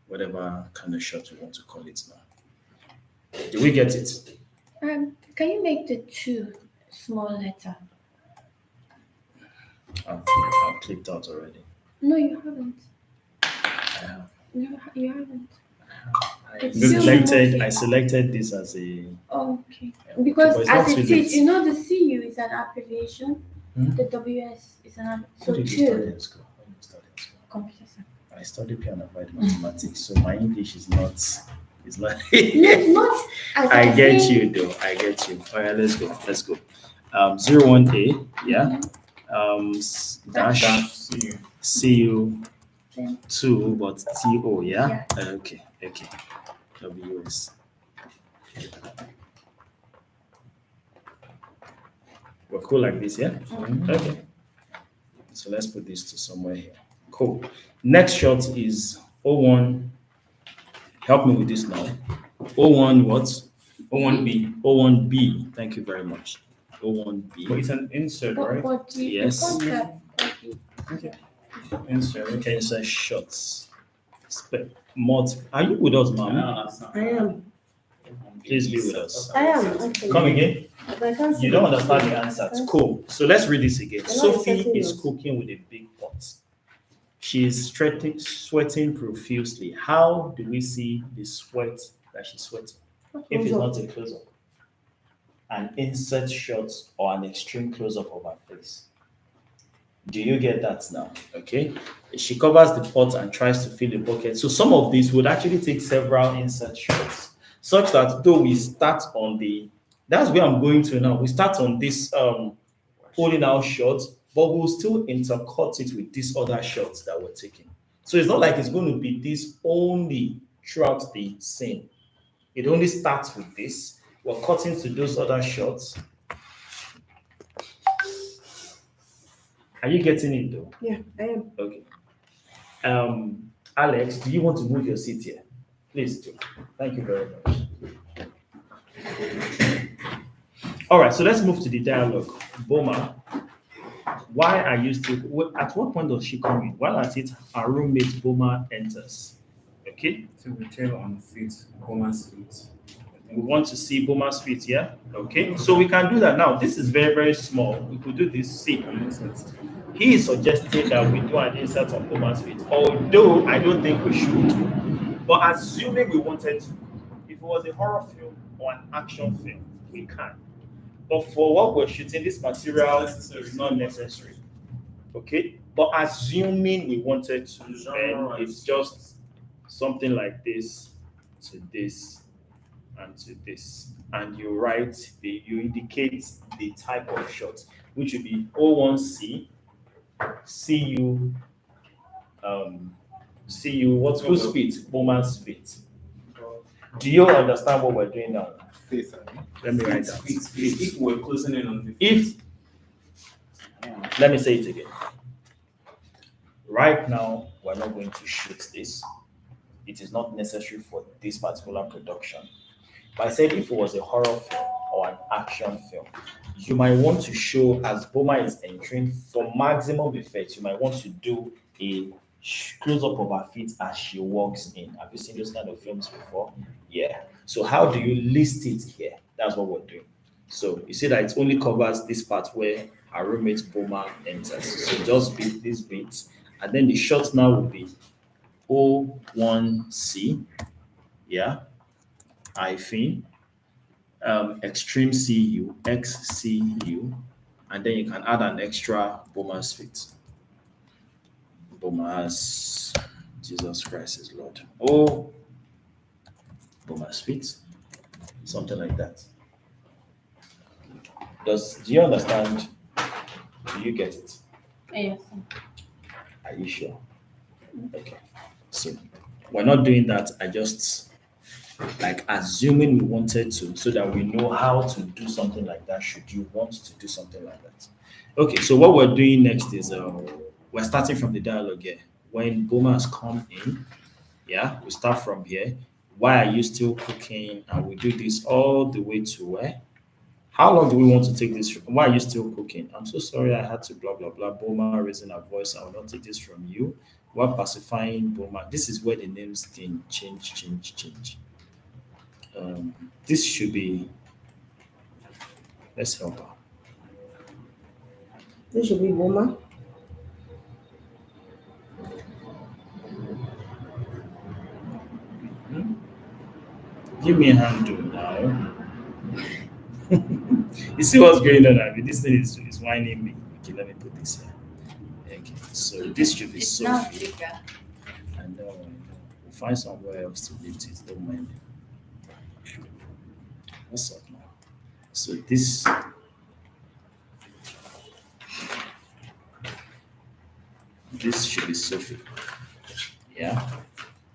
whatever kind of shot we want to call it now. Do we get it? Can you make the 2 small letter? I've clicked out already. No, you haven't. I have. No, you haven't. I selected this as a. Oh, okay. Yeah, Because but as it's it not is, you know, the CU is an abbreviation. The WS is an What so did you study 2 in school? What did you study in school? computer science. I studied pure and applied mathematics, so my English is not. It's not. Not as I get saying- you though. I get you. All right, let's go. Let's go. 01A, yeah. Dash CU Then 2, but TO, yeah. Yeah. Okay. WS. We're cool like this, yeah. Okay. So let's put this to somewhere here. Cool. Next shot is 01. Help me with this now. 01 what? 01B. 01B. Thank you very much. But 01B. it's an insert, right? But the Yes. concept. Insert. Okay, so shots. Are you with us, ma'am? I am. Please be with us. I am. Actually. Come again. But I can't see You don't it. understand the answers. Cool. So let's read this again. not Sophie accepting is yours. cooking with a big pot. She is sweating profusely. How do we see the sweat that she's sweating? If it's not a close up, an insert shot or an extreme close up of her face. Do you get that now? Okay. She covers the pot and tries to fill the bucket. So some of these would actually take several insert shots, such that though we start on that's where I'm going to now. We start on this holding out shot, but we'll still intercut it with these other shots that we're taking. So it's not like it's going to be this only throughout the scene. It only starts with this. We're cutting to those other shots. Are you getting it though? Yeah, I am. Okay. Alex, do you want to move your seat here? Please do. Thank you very much. All right, so let's move to the dialogue. Boma, why are you still? At what point does she come in? While at it, our roommate Boma enters. Okay. To return on feet, Boma's feet. We want to see Boma's feet, yeah? Okay, so we can do that now. This is very, very small. We could do this. See, he is suggesting that we do an insert on Boma's feet, although I don't think we should. But assuming we wanted to, if it was a horror film or an action film, we can. But for what we're shooting, this material is not necessary. Okay, but assuming we wanted to, then it's just something like this to this and to this, and you you indicate the type of shot, which would be 01C, CU, CU, whose feet? Bowman's feet. Do you understand what we're doing now? Let me write that. If we're closing in on the If, let me say it again. Right now, we're not going to shoot this. It is not necessary for this particular production. But I said if it was a horror film or an action film, you might want to show, as Boma is entering, for maximum effect, you might want to do a close-up of her feet as she walks in. Have you seen those kind of films before? Yeah. So how do you list it here? That's what we're doing. So you see that it only covers this part where our roommate Boma enters. So just beat this bit, and then the shot now will be O1C, yeah, hyphen, extreme CU, XCU, and then you can add an extra Boma's fit. Boma's, Jesus Christ is Lord. Oh, Boma's fit, something like that. Do you understand? Do you get it? Yes. Are you sure? Okay. So we're not doing that. I just like assuming we wanted to, so that we know how to do something like that. Should you want to do something like that? Okay. So what we're doing next is we're starting from the dialogue here. When Boma has come in, yeah, we start from here. Why are you still cooking? And we do this all the way to where? How long do we want to take this? Why are you still cooking? I'm so sorry I had to blah blah blah. Boma raising her voice. I will not take this from you. We're pacifying Boma. This is where the names thing change. This should be. Let's help her. This should be Boma. Give me a handle now. You see what's going on, Abby? This thing is whining me. Okay, let me put this here. Okay, so this should be It's not Sophie. bigger. I know. We'll find somewhere else to lift it. Don't mind me. What's up now? So this should be Sophie. Yeah.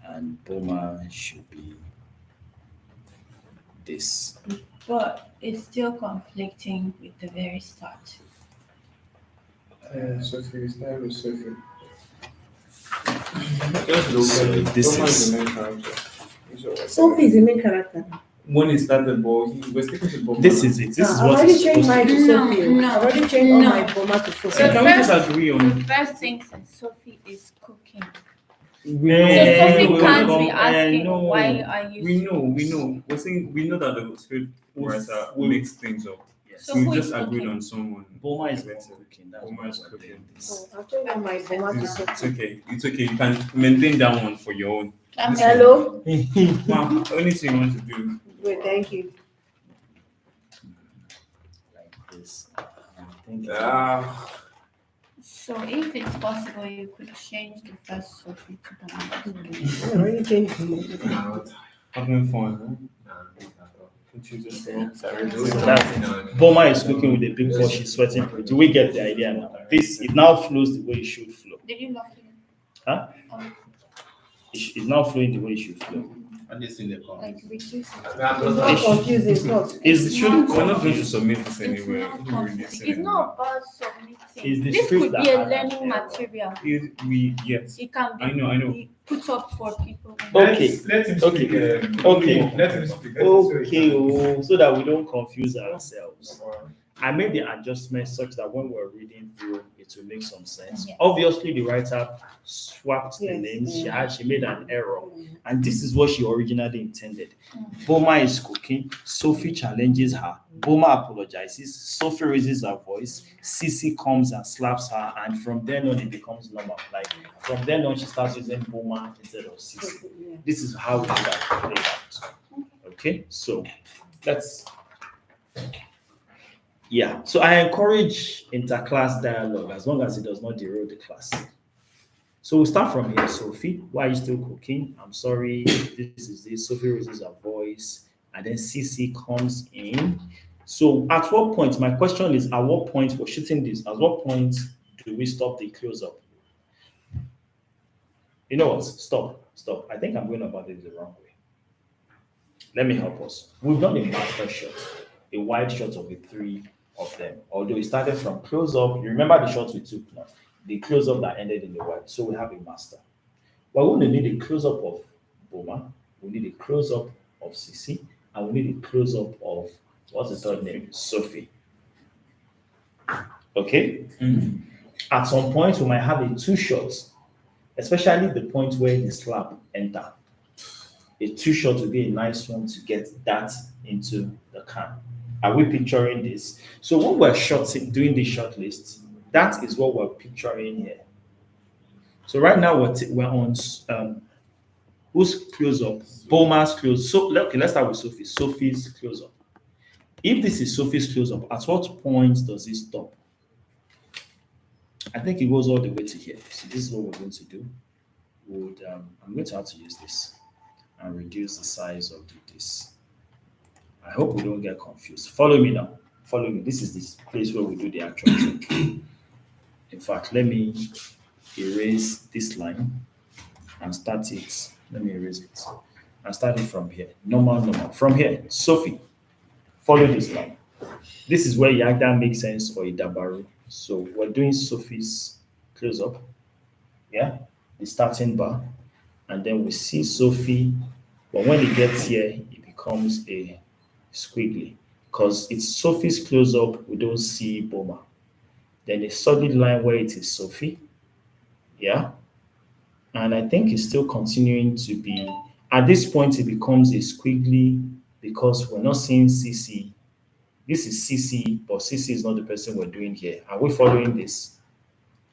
And Boma should be this. But it's still conflicting with the very start. Sophie, his name is Sophie. So this Boma is the main character. Sophie is the main character. When he started, he was speaking to Boma. this is it. This is I've what already it's changed supposed mine to to be. Sophie. No, I've already changed all no. my Boma to Sophie. Can we just agree on? The first sentence, Sophie is cooking. Eh, So Sophie we can't know, be asking, no. why are you We know. We're saying we know that the script writer mix things up. Yes. So we who just is agreed cooking? on someone. Boma is Let's say. cooking. That's Boma why is we're cooking. doing this. Oh, I've changed all my Boma to It's Sophie. okay. It's okay. You can maintain that one for your own. Hello? Wow. Anything you want to do. Great, thank you. Like this. I'm thinking. So if it's possible, you could change the first Sophie to Boma. I already changed mine. Having fun, huh? Don't you just say, sorry, So that's Boma is cooking with a big pot. She's sweating. Do we get the idea now? This it now flows the way it should flow. Did you lock it? Huh? Oh, It's now flowing the way it should flow. And this in the car. like reduce it. It's not confusing, it's not. It's not should we're not going to confuse. submit this It's anywhere. not We don't really confusing. say It's it. not about submitting. It's the This script could that be a had an learning error. material. Yes. It can be I know. be put up for people. Okay. Let him Okay. speak. Okay. Let him speak. Okay, so that we don't confuse ourselves. I made the adjustment such that when we're reading through, it will make some sense. Yes. Obviously, the writer swapped the Yes. names. She made an error, and this is what she originally intended. Boma is cooking. Sophie challenges her. Boma apologizes. Sophie raises her voice. Sissy comes and slaps her, and from then on, it becomes normal. Like from then on, she starts using Boma instead of Sissy. This is how it played out. Okay, so let's. Yeah, so I encourage interclass dialogue as long as it does not derail the class. So we'll start from here. Sophie, why are you still cooking? I'm sorry, this is this. Sophie raises her voice, and then CC comes in. So at what point, my question is, at what point we're shooting this? At what point do we stop the close-up? You know what? Stop. I think I'm going about this the wrong way. Let me help us. We've done a master shot, a wide shot of the three of them. Although it started from close-up, you remember the shots we took now, the close-up that ended in the wide. So we have a master. We're going to need a close-up of Boma, we need a close-up of Sisi, and we need a close-up of, what's the third name? Sophie. Okay? At some point, we might have a two shots, especially the point where the slap enter. A two shot would be a nice one to get that into the can. Are we picturing this? So when we're doing the short list, that is what we're picturing here. So right now we're on who's close up? Boma's close. So okay, let's start with Sophie. Sophie's close up. If this is Sophie's close up, at what point does it stop? I think it goes all the way to here. So this is what we're going to do. I'm going to have to use this and reduce the size of this. I hope we don't get confused. Follow me now. Follow me. This is the place where we do the actual trick. In fact, let me erase this line and start it. Let me erase it. And start it from here. Normal. From here, Sophie, follow this line. This is where Yagda makes sense or Idabaru. So we're doing Sophie's close up. Yeah, the starting bar. And then we see Sophie. But when it gets here, it becomes a squiggly. Because it's Sophie's close up, we don't see Boma. Then a solid line where it is Sophie. Yeah. And I think it's still continuing to be, at this point, it becomes a squiggly because we're not seeing CC. This is CC, but CC is not the person we're doing here. Are we following this?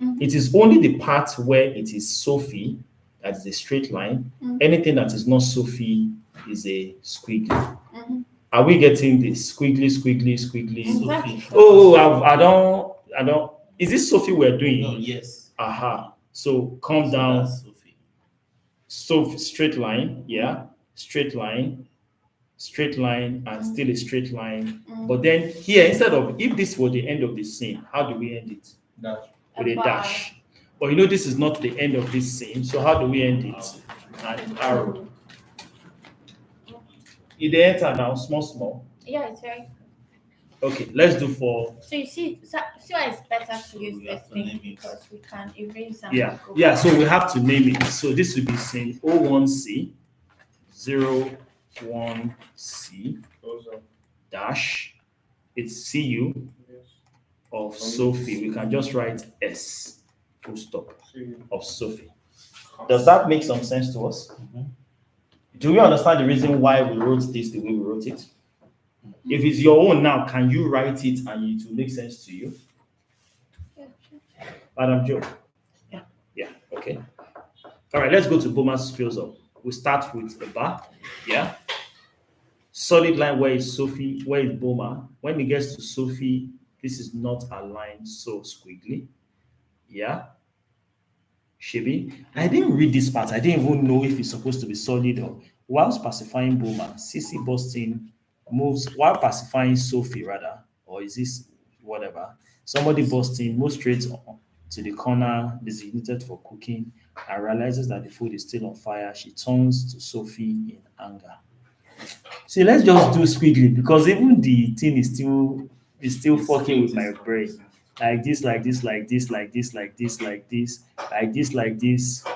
Mhm. It is only the part where it is Sophie that is a straight line. Mhm. Anything that is not Sophie is a squiggly. Mhm. Are we getting this? Squiggly. Exactly. Oh, I don't. Is this Sophie we're doing? No, yes. Aha. So calm So down. that's Sophie. So straight line, yeah. Straight line, and still a straight line. But then here, instead of, if this were the end of the scene, how do we end it? Dash. With a bar. dash. But you know, this is not the end of this scene. So how do we end it? An arrow. You dey enter now, small. Yeah, it's very. Okay, let's do for So you see why it's better to use we this have to thing name it. because we can erase and yeah. go Yeah, back. so we have to name it. So this would be scene 01C 01C dash. It's CU of Sophie. We can just write S full stop of Sophie. Does that make some sense to us? Do we understand the reason why we wrote this the way we wrote it? If it's your own now, can you write it and it will make sense to you? Yeah, sure. Madam Joe? Yeah, okay. All right, let's go to Boma's close up. We start with a bar, yeah? Solid line where is Sophie, where is Boma? When it gets to Sophie, this is not aligned so squiggly, yeah? Shebi, I didn't read this part. I didn't even know if it's supposed to be solid or whilst pacifying Boma, CC Boston moves while pacifying Sophie rather, or is this whatever? Somebody Boston moves straight to the corner designated for cooking and realizes that the food is still on fire. She turns to Sophie in anger. See, let's just do squiggly because even the thing is still fucking with my brain. Like this.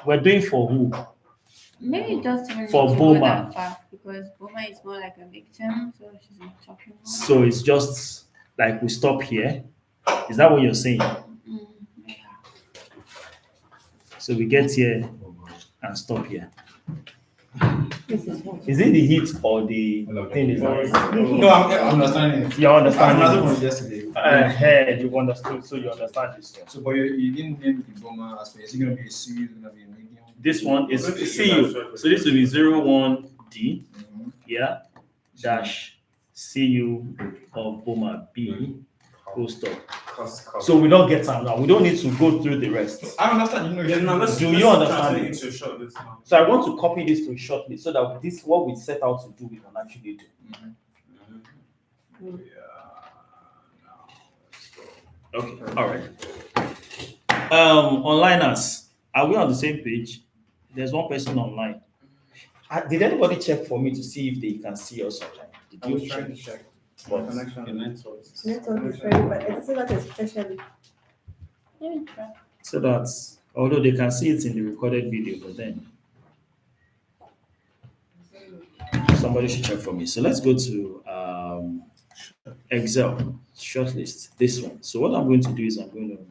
We're doing for who? Maybe it doesn't even For need to Boma. go that far because Boma is more like a victim, so she's not talking more. So it's just like we stop here. Is that what you're saying? Mm. So we get here and stop here. This is what. Is it the heat or the thing is not? No, I'm understanding it. You understand Another it? one yesterday. You understood, so you understand this one. So, but you didn't name the Boma as well. Is it going to be a series? Is it going to be a medium? This one is CU. So this will be 01D, yeah, dash CU of Boma B, full stop. So we don't get time now. We don't need to go through the rest. I understand. Do you understand it? Into a short list now. So I want to copy this to a short list so that this what we set out to do we can actually do. Okay, all right. Onliners, are we on the same page? There's one person online. Did anybody check for me to see if they can see us online? Did you check? What? Network is very bad. It's not especially. Let me try. So that although they can see it in the recorded video, but then somebody should check for me. So let's go to Excel shortlist, this one. So what I'm going to do is I'm going to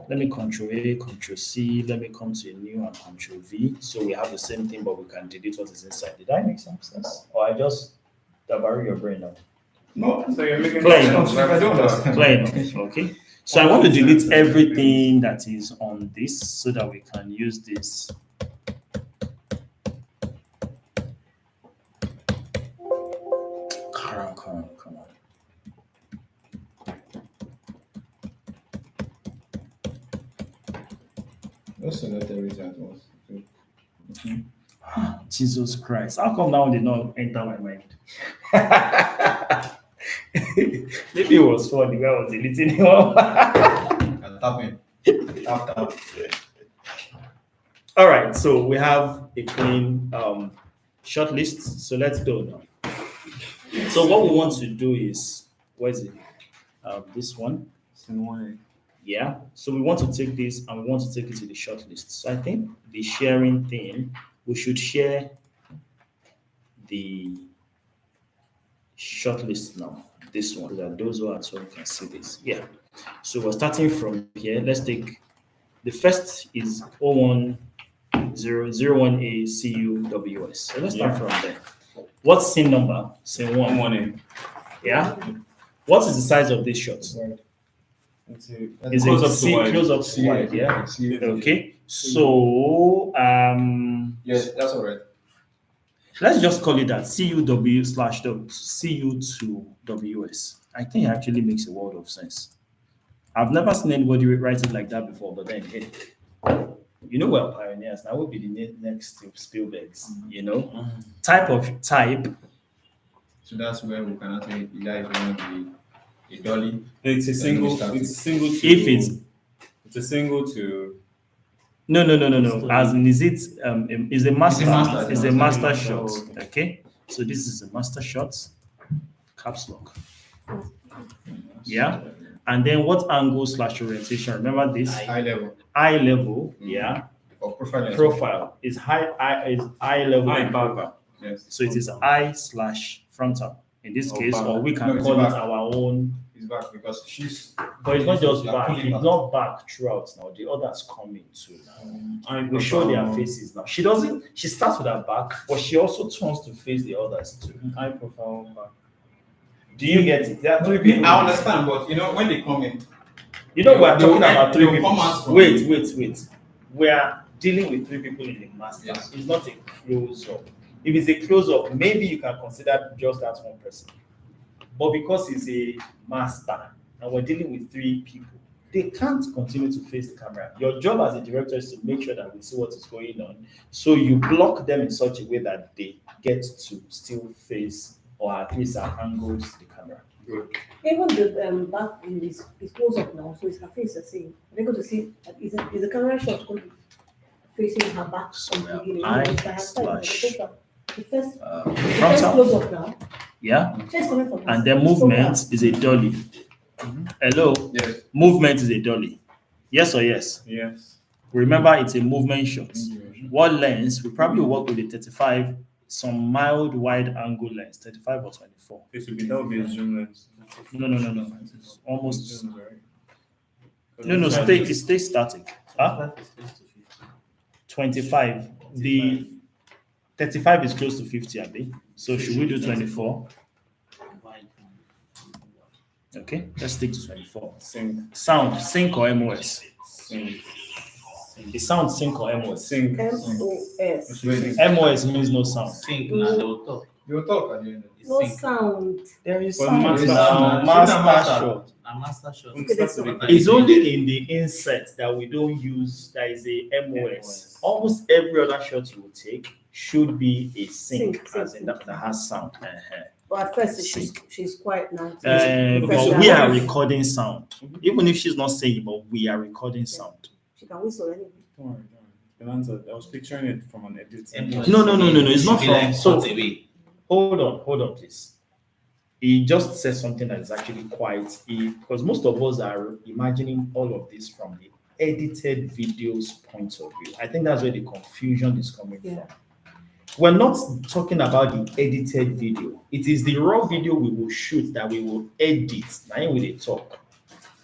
let me Control A, Control C, let me come to a new and Control V. So we have the same thing, but we can delete what is inside. Did I make some sense? Or I just dabaru your brain now? No, So you're making Clear sense. enough. I don't understand. Clear enough. Okay. So I want to delete everything that is on this so that we can use this. Come on. Also, not everything at once. Jesus Christ. How come that one did not enter my mind? Maybe it was fun. The guy was deleting it all. Tapping. Tap. All right, so we have a clean short list. So let's go now. So what we want to do is, where is it? This one. Yeah. So we want to take this and we want to take it to the short list. So I think the sharing thing, we should share the short list now. This one, so that those who are at home can see this. Yeah. So we're starting from here. Let's take the first is 01A CUWS. So let's start from there. What's scene number? Scene 1. Yeah. What is the size of this shot? Is it close up to wide? Yeah. Okay. So Yes, that's all right. let's just call it that CU/CU2WS. I think it actually makes a world of sense. I've never seen anybody write it like that before, but then hey, you know we're pioneers. Now we'll be the next Spielbergs. You know, type. So that's where we can actually Eli is going to be a dolly. It's a single. It's a single. To, If it's a single to. No. As in, is it is a master? Is a master shot? Okay. Okay. So this is a master shot. Caps lock. Yeah. And then what angle / orientation? Remember this? High level. Eye level. Yeah. Or profile. Profile is eye level. Eye and back. profile. Yes. So it is eye/frontal in this case, back. or we can No, it's call it back. our own. It's back because she's. But it's not just Like back. pulling It's back. not back throughout now. The others come in too now. We show their faces now. She doesn't. She starts with her back, but she also turns to face the others too. Eye profile back. Do you get it? There are three people. I understand, but you know when they come in, You know we're They will- talking about they three will people. come out from- Wait. We are dealing with three people in the master. Yes. It's not a close up. If it's a close up, maybe you can consider just that one person. But because it's a master and we're dealing with three people, they can't continue to face the camera. Your job as a director is to make sure that we see what is going on. So you block them in such a way that they get to still face or at least are angled to the camera. good. Even the back is close up now, so it's her face the same. They're going to see is the camera shot going to be facing her back from the beginning. eye It's by her side, slash, the first frontal. close up now. Yeah. Just coming from And then movement is a dolly. Hello. Yes. Movement is a dolly. Yes or yes? Yes. Remember, it's a movement shot. What lens? We probably work with a 35, some mild wide angle lens, 35 or 24. That would be a zoom lens. No. It's almost. Zoom, right? No. Stay static. Huh? 25. The 35 is close to 50, I think. So should we do 24? Okay, let's stick to 24. Sync. Sound, sync or MOS? Sync. The sound sync or MOS? Sync. MOS. MOS means no sound. Sync now, they will talk. You will talk at the end. No sound. There is But sound. master- Master shot. A master shot. Okay, that's all. It's only in the inset that we don't use that is a MOS. Almost every other shot you will take should be a sync, Sync, as in that has sound. But at first she's quiet now. But we are recording sound. Even if she's not saying, but we are recording sound. She can whistle anyway. Don't worry. The answer. I was picturing it from an edit. No. It's not Should be from. like So cut away. hold on, please. He just said something that is actually quite because most of us are imagining all of this from the edited videos point of view. I think that's where the confusion is coming from. We're not talking about the edited video. It is the raw video we will shoot that we will edit. Now we talk.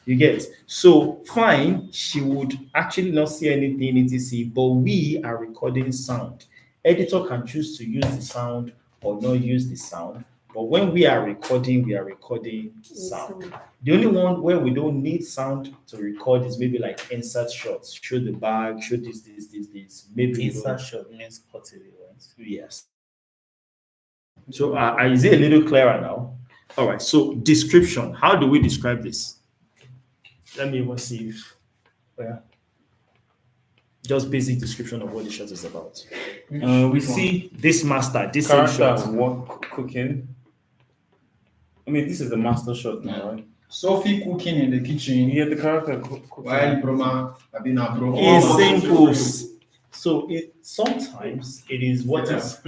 You get? So fine, she would actually not see anything etc. But we are recording sound. Editor can choose to use the sound or not use the sound. But when we are recording sound. The only one where we don't need sound to record is maybe like insert shots. Show the bag, show this. Maybe Insert shot means cutaway, right? yes. So is it a little clearer now? All right. So description. How do we describe this? Let me even see if just basic description of what the shot is about. We see This master, this same character shot. work cooking. I mean, this is the master shot now, right? Sophie cooking in the kitchen. Yeah, the character cooking. While Broma, Abina Bro. It's simple. So sometimes it is what is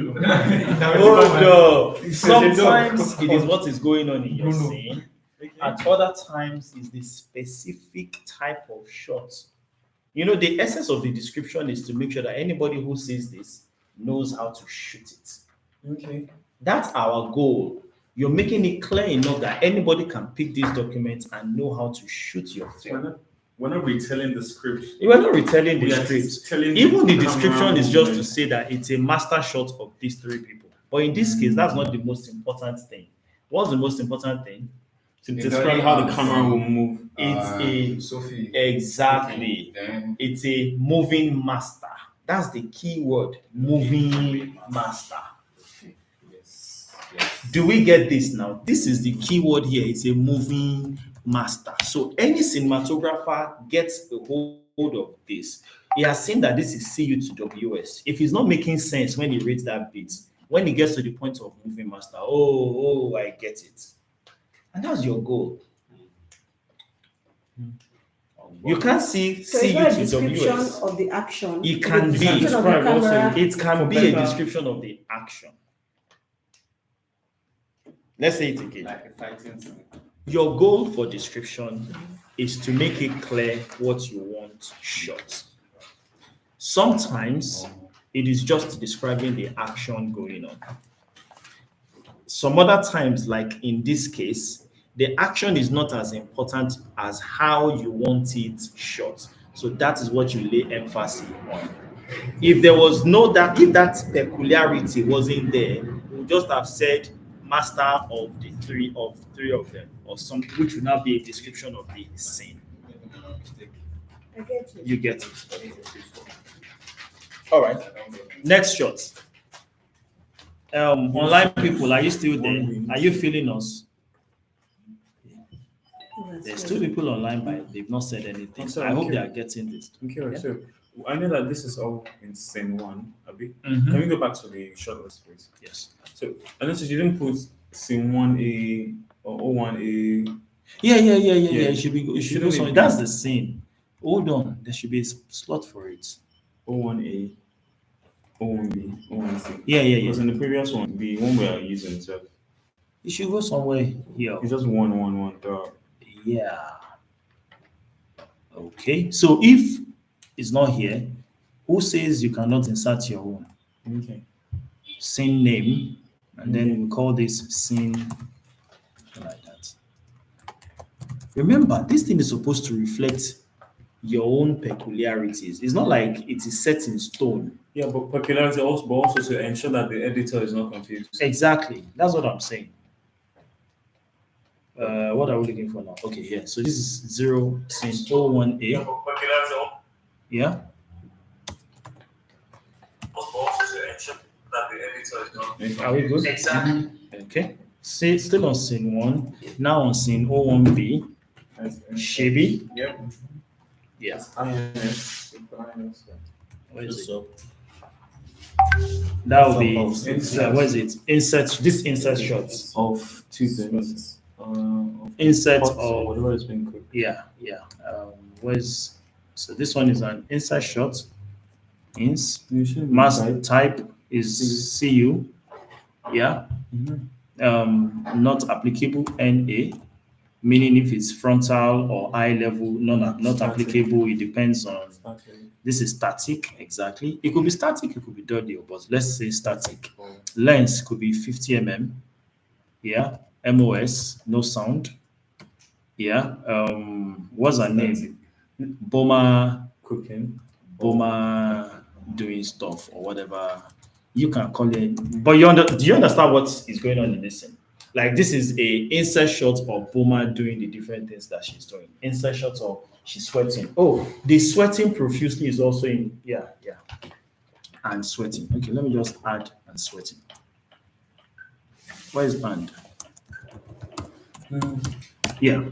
sometimes it is what is going on in your scene. At other times is the specific type of shot. You know, the essence of the description is to make sure that anybody who sees this knows how to shoot it. Okay. That's our goal. You're making it clear enough that anybody can pick these documents and know how to shoot your film. We're not retelling the script. You are not retelling the We are script. telling Even the camera description is just to movement. say that it's a master shot of these three people. But in this case, that's not the most important thing. What's the most important thing? To describe how the camera will move. It's Sophie. exactly. Then It's a moving master. That's the key word. Moving master. yes. Do we get this now? This is the key word here. It's a moving master. So any cinematographer gets a hold of this. He has seen that this is CU to WS. If it's not making sense when he reads that bit, when he gets to the point of moving master, I get it. And that's your goal. You can't see So it's CU not a to description WS. of the action. It it's a can be. description of the camera. It can be a description of the action. Let's say it again. Like a fighting scene. Your goal for description is to make it clear what you want shot. Sometimes it is just describing the action going on. Some other times, like in this case, the action is not as important as how you want it shot. So that is what you lay emphasis on. If there was if that peculiarity wasn't there, we would just have said master of the three of them, or something, which would now be a description of the scene. I get you. You get it. All right. Next shot. Online people, are you still there? Are you feeling us? There's two people online, but they've not said anything. So I hope okay. they are getting this. Okay, Yeah. so I know that this is all in scene one, Abi. Mhm. Can we go back to the shot list, please? Yes. So I noticed you didn't put scene 1A or O1A. Yeah. Yeah. It should be. It should Shouldn't go it somewhere. be- That's the scene. Hold on. There should be a slot for it. O1A, O1B, O1C. Yeah. Because in the previous one, the one we are using itself, It should go somewhere here. it's just 111. Yeah. Okay. So if it's not here, who says you cannot insert your own? Okay. Scene name, and then we call this scene like that. Remember, this thing is supposed to reflect your own peculiarities. It's not like it is set in stone. Yeah, but peculiarity also, but also to ensure that the editor is not confused. Exactly. That's what I'm saying. What are we looking for now? Okay, yeah. So this is 0 since 01A. Yeah. Are we good? Exactly. Okay. See, still on scene 1. Now on scene 01B. Shibi. Yep. Yeah. INS. Where is it? That will be Insert. where is it? Insert this insert shots. Of two things. Of Insert pots or of whatever has been cooked. yeah. Where's so this one is an insert shot. Ins You shouldn't mass type. type is CU. Yeah. Not applicable NA, meaning if it's frontal or eye level, not Static. applicable. It depends on. Static. This is static, exactly. It could be static, it could be audio, but let's say static. Lens could be 50 mm. Yeah. MOS, no sound. Yeah. What's her name? Boma doing stuff or whatever. You can call it. But do you understand what is going on in this scene? Like this is a insert shot of Boma doing the different things that she's doing. Insert shot of she's sweating. Oh, the sweating profusely is also in, yeah. And sweating. Okay, let me just add and sweating. Where is and? Yeah.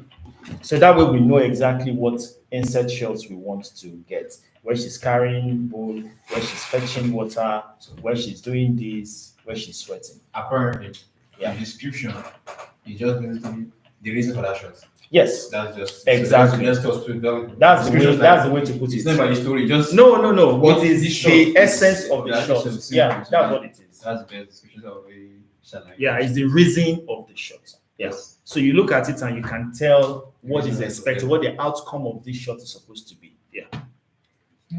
So that way we know exactly what insert shots we want to get. Where she's carrying bowl, where she's fetching water, where she's doing this, where she's sweating. Apparently, Yeah. the description is just basically the reason for that shot. Yes. That's just Exactly. That's the way. That's the way to put It's it. not about the story. Just No. what It is this shot the is. essence of the That's shot. just Yeah, simple. that's what it is. That's the best description of a Yeah, it's the reason of the shot. Yes. So you look at it and you can tell what is Reason, expected, okay. what the outcome of this shot is supposed to be. Yeah.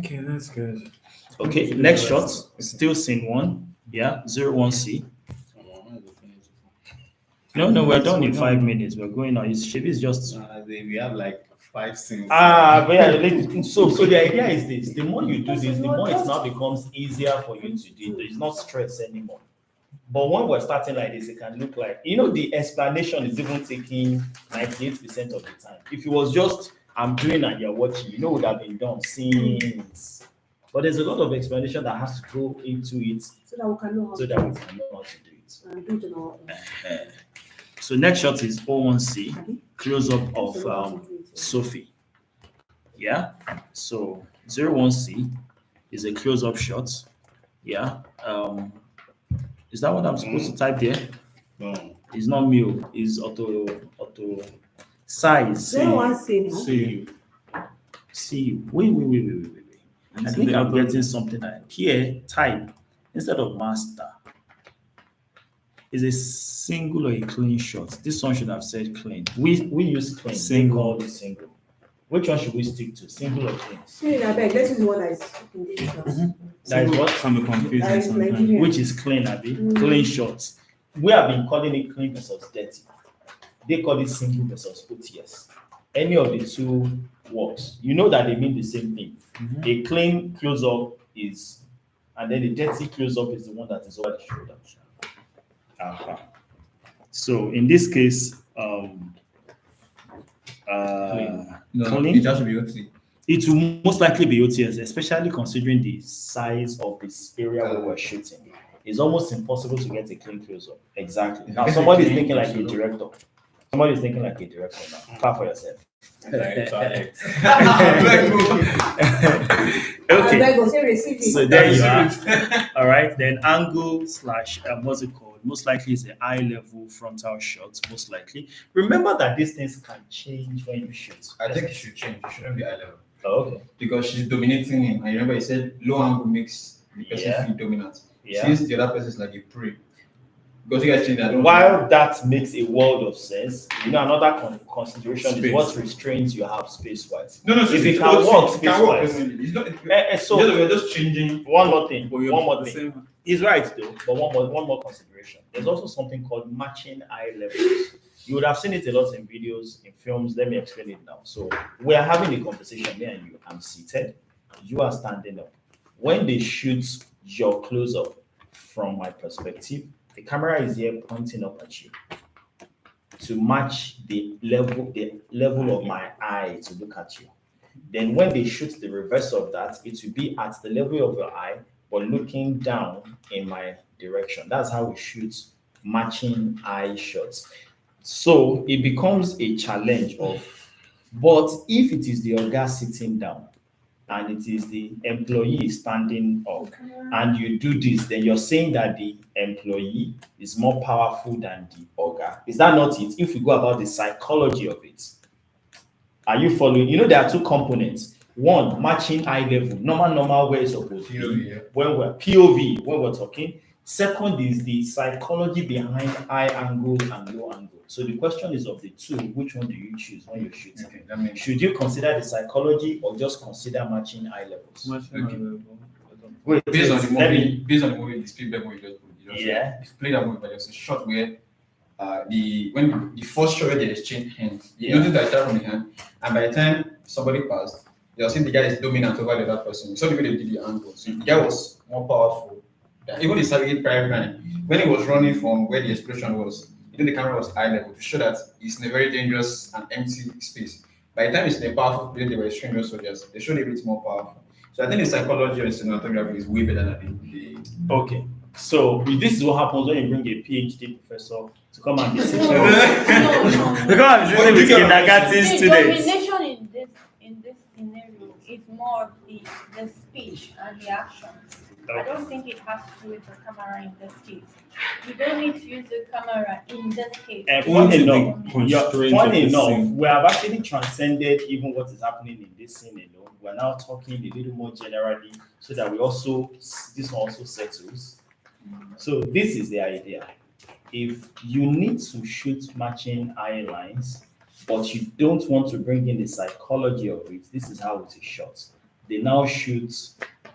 Okay, that's good. Okay, next shot, still scene 1. Yeah, 01C. No, we're done in 5 minutes. We're going now. It's just We have like 5 scenes. but yeah, so the idea is this: the more you do this, the more it now becomes easier for you to do. It's not stress anymore. But when we're starting like this, it can look like the explanation is even taking 98% of the time. If it was just I'm doing and you're watching, it would have been done since. But there's a lot of explanation that has to go into it So that we can know how so to that we can know how to do it. do it in our own. So next shot is 01C, close up of Sophie. Yeah. So 01C is a close up shot. Yeah. Is that what I'm supposed to type there? No. It's not me. It's auto size. 01C. See you. Wait. I think I'm getting something here. Type instead of master. Is a single or a clean shot. This one should have said clean. We use clean. Single. Single. Which one should we stick to? Single or clean? See, I beg, let's use the one that is in this shot. That is what? Can be confusing That is sometimes. Nigerian. Which is clean, Abby. Clean shots. We have been calling it clean versus dirty. They call it single versus OTS. Any of the two works. You know that they mean the same thing. A clean close up is, and then the dirty close up is the one that is over the shoulder. So in this case, No, clean. it has to be OT. It will most likely be OTS, especially considering the size of this area where we're shooting. It's almost impossible to get a clean close-up. Exactly. Now, somebody's thinking like a director. Somebody's thinking like a director now. Clap for yourself. Okay. So there you are. All right. Then angle slash what's it called? Most likely is an eye level frontal shot. Most likely. Remember that these things can change when you shoot. I think it should change. It shouldn't be eye level. Oh, okay. Because she's dominating him. I remember he said low angle makes the person feel dominant. Yeah. Since the other person is like a prey. Because you guys change that. While that makes a world of sense, another consideration Space. is what restraints you have space-wise. No, if it can work space-wise. It's not. So we're just changing. One more thing. But you're One more the thing. same. He's right though, but one more consideration. There's also something called matching eye levels. You would have seen it a lot in videos, in films. Let me explain it now. So we are having a conversation, me and you. I'm seated. You are standing up. When they shoot your close-up, from my perspective, the camera is here pointing up at you to match the level of my eye to look at you. Then when they shoot the reverse of that, it will be at the level of your eye, but looking down in my direction. That's how we shoot matching eye shots. So it becomes a challenge but if it is the Oga sitting down and it is the employee standing up and you do this, then you're saying that the employee is more powerful than the Oga. Is that not it? If we go about the psychology of it, are you following? There are two components. One, matching eye level, normal where it's supposed to be. When we're POV, when we're talking. Second is the psychology behind high angle and low angle. So the question is of the two, which one do you choose when you're shooting? Okay, Should you consider the psychology or just consider matching eye levels? Wait, based on the let me- movie, the Spielberg movie you just Yeah. if you play that movie, but there's a shot where when the first shot where they exchange hands, you Yeah. notice that start from the hand, and by the time somebody passed, you're seeing the guy is dominant over the other person. So the way they did the angle, so the guy was more powerful. Even the Savage Private Man, when he was running from where the explosion was, then the camera was eye level to show that it's in a very dangerous and empty space. By the time it's in a powerful place, they were stranger soldiers. They showed a bit more powerful. So I think the psychology of cinematography is way better than the Okay. So this is what happens when you bring a PhD professor to come and be sitting No, no. to come and be sitting with kindergarten The students. domination in this scenario is more the speech and the action. I don't think it has to do with the camera in this case. You don't need to use the camera in this case. Funny enough, we have actually transcended even what is happening in this scene alone. We're now talking a little more generally so that this one also settles. So this is the idea. If you need to shoot matching eye lines, but you don't want to bring in the psychology of it, this is how it is shot. They now shoot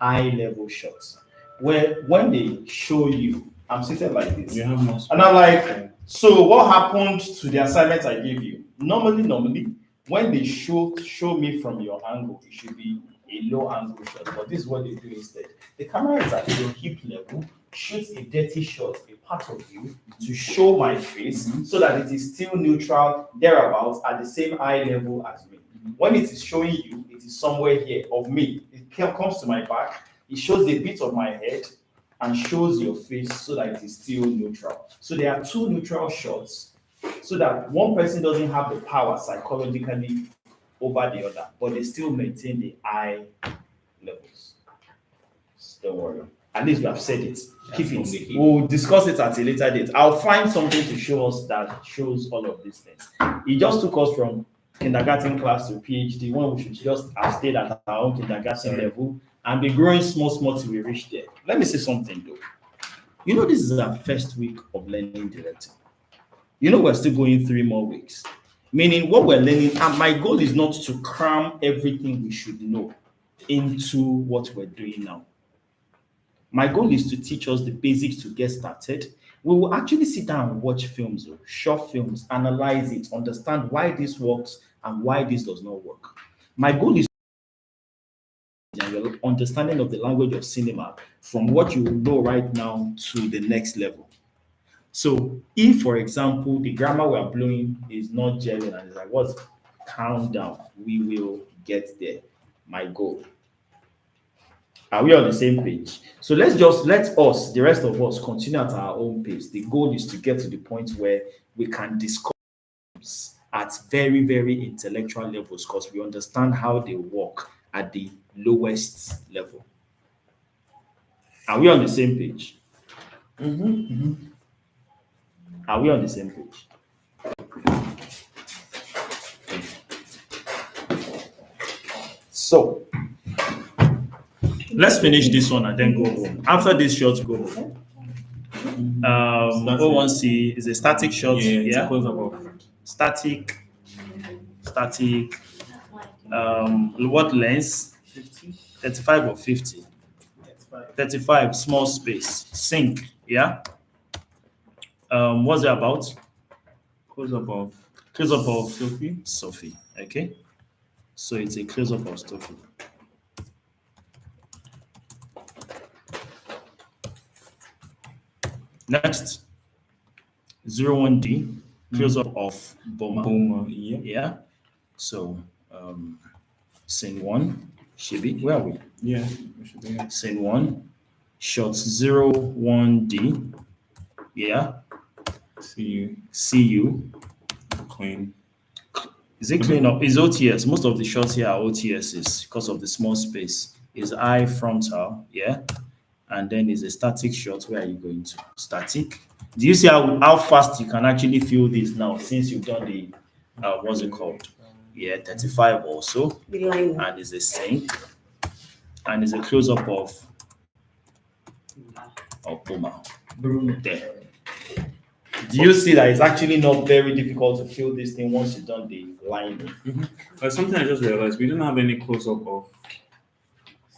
eye level shots. Where when they show you, I'm seated like this. You have more And I'm like, so what happened to the assignment I gave you? Normally, when they show me from your angle, it should be a low angle shot. But this is what they do instead. The camera is at your hip level, shoots a dirty shot, a part of you, to show my face so that it is still neutral, thereabouts, at the same eye level as me. When it is showing you, it is somewhere here of me. It comes to my back, it shows a bit of my head and shows your face so that it is still neutral. So there are two neutral shots so that one person doesn't have the power psychologically over the other, but they still maintain the eye levels. Don't worry. At least we have said it. Keep it. We'll discuss it at a later date. I'll find something to show us that shows all of these things. It just took us from kindergarten class to PhD when we should just have stayed at our own kindergarten level and be growing small till we reach there. Let me say something though. You know, this is our first week of learning directing. You know, we're still going 3 more weeks. Meaning what we're learning, and my goal is not to cram everything we should know into what we're doing now. My goal is to teach us the basics to get started. We will actually sit down and watch films, short films, analyze it, understand why this works and why this does not work. My goal is your understanding of the language of cinema from what you know right now to the next level. So if, for example, the grammar we're blowing is not gelling and it's like, what's calm down, we will get there. My goal. Are we on the same page? So let us, the rest of us, continue at our own pace. The goal is to get to the point where we can discuss at very, very intellectual levels because we understand how they work at the lowest level. Are we on the same page? Are we on the same page? So, let's finish this one and then go home. After this shot, go home. 01C is a static shot. Yeah. Static. What lens? 35 or 50? 35, small space. Sync. Yeah. What's it about? Close-up of Sophie. Okay. So it's a close-up of Sophie. Next, 01D, close-up of Boma. Yeah. So, scene 1, Shibi, where are we? Yeah. Scene 1, shots 01D. Yeah. See you. Clean. Is it clean up? It's OTS. Most of the shots here are OTSs because of the small space. Is eye frontal, yeah? And then is a static shot. Where are you going to? Static. Do you see how fast you can actually feel this now since you've done the, what's it called? Yeah, 35 also. And is a sync. And is a close-up of Boma. There. Do you see that it's actually not very difficult to feel this thing once you've done the lining? Something I just realized, we don't have any close-up of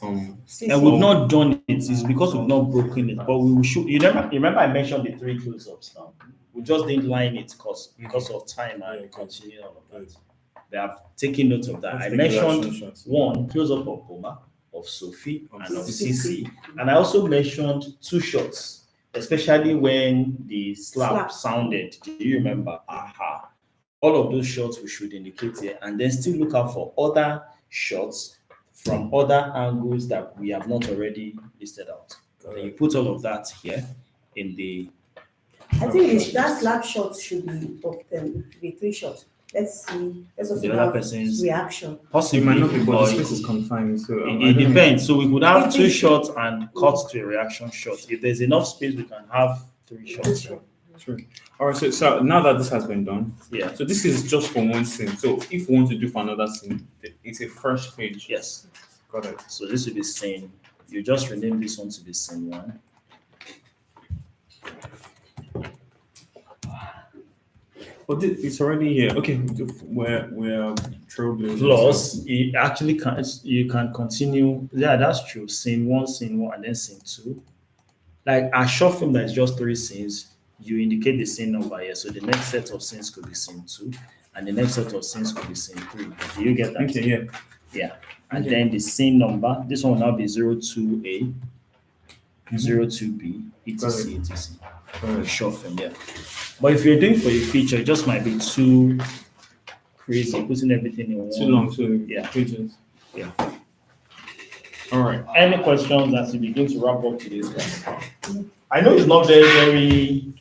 and we've not done it. It's because we've not broken it, but we will show. You remember I mentioned the 3 close-ups now. We just didn't line it because of time and continue all of that. They have taken note of that. I mentioned 1 close-up of Boma, of Sophie, and of CC, and I also mentioned 2 shots especially when the slap Slap. sounded. Do you remember? Aha. All of those shots we should indicate here, and then still look out for other shots from other angles that we have not already listed out. Then you put all of that here in the I think that slap shot should be 3 shots. Let's also The other have person's reaction. possibly. It might not be, but or the it space is could- confined. So It depends. So we could have If 2 it- shots and cut to a reaction shot. If there's enough space, we can have 3 shots. True. All right. So now that this has been done, Yeah. so this is just for one scene. So if we want to do for another scene, it's a first page. Yes. Got it. So this will be scene. You just rename this one to be scene 1. But it's already here. Okay. We're trailblazers. Plus, you can continue. Yeah, that's true. Scene 1, and then scene 2. Like a short film that is just 3 scenes, you indicate the scene number here. So the next set of scenes could be scene 2, and the next set of scenes could be scene 3. Do you get that? Okay. Yeah. Yeah. And Okay. then the scene number, this one will now be 02A, 02B, etc. etc. A short film, yeah. But if you're doing for a feature, it just might be too crazy, putting everything in one. Too long. So Yeah. pages. Yeah. All right. Any questions as we begin to wrap up today's class? I know it's not very,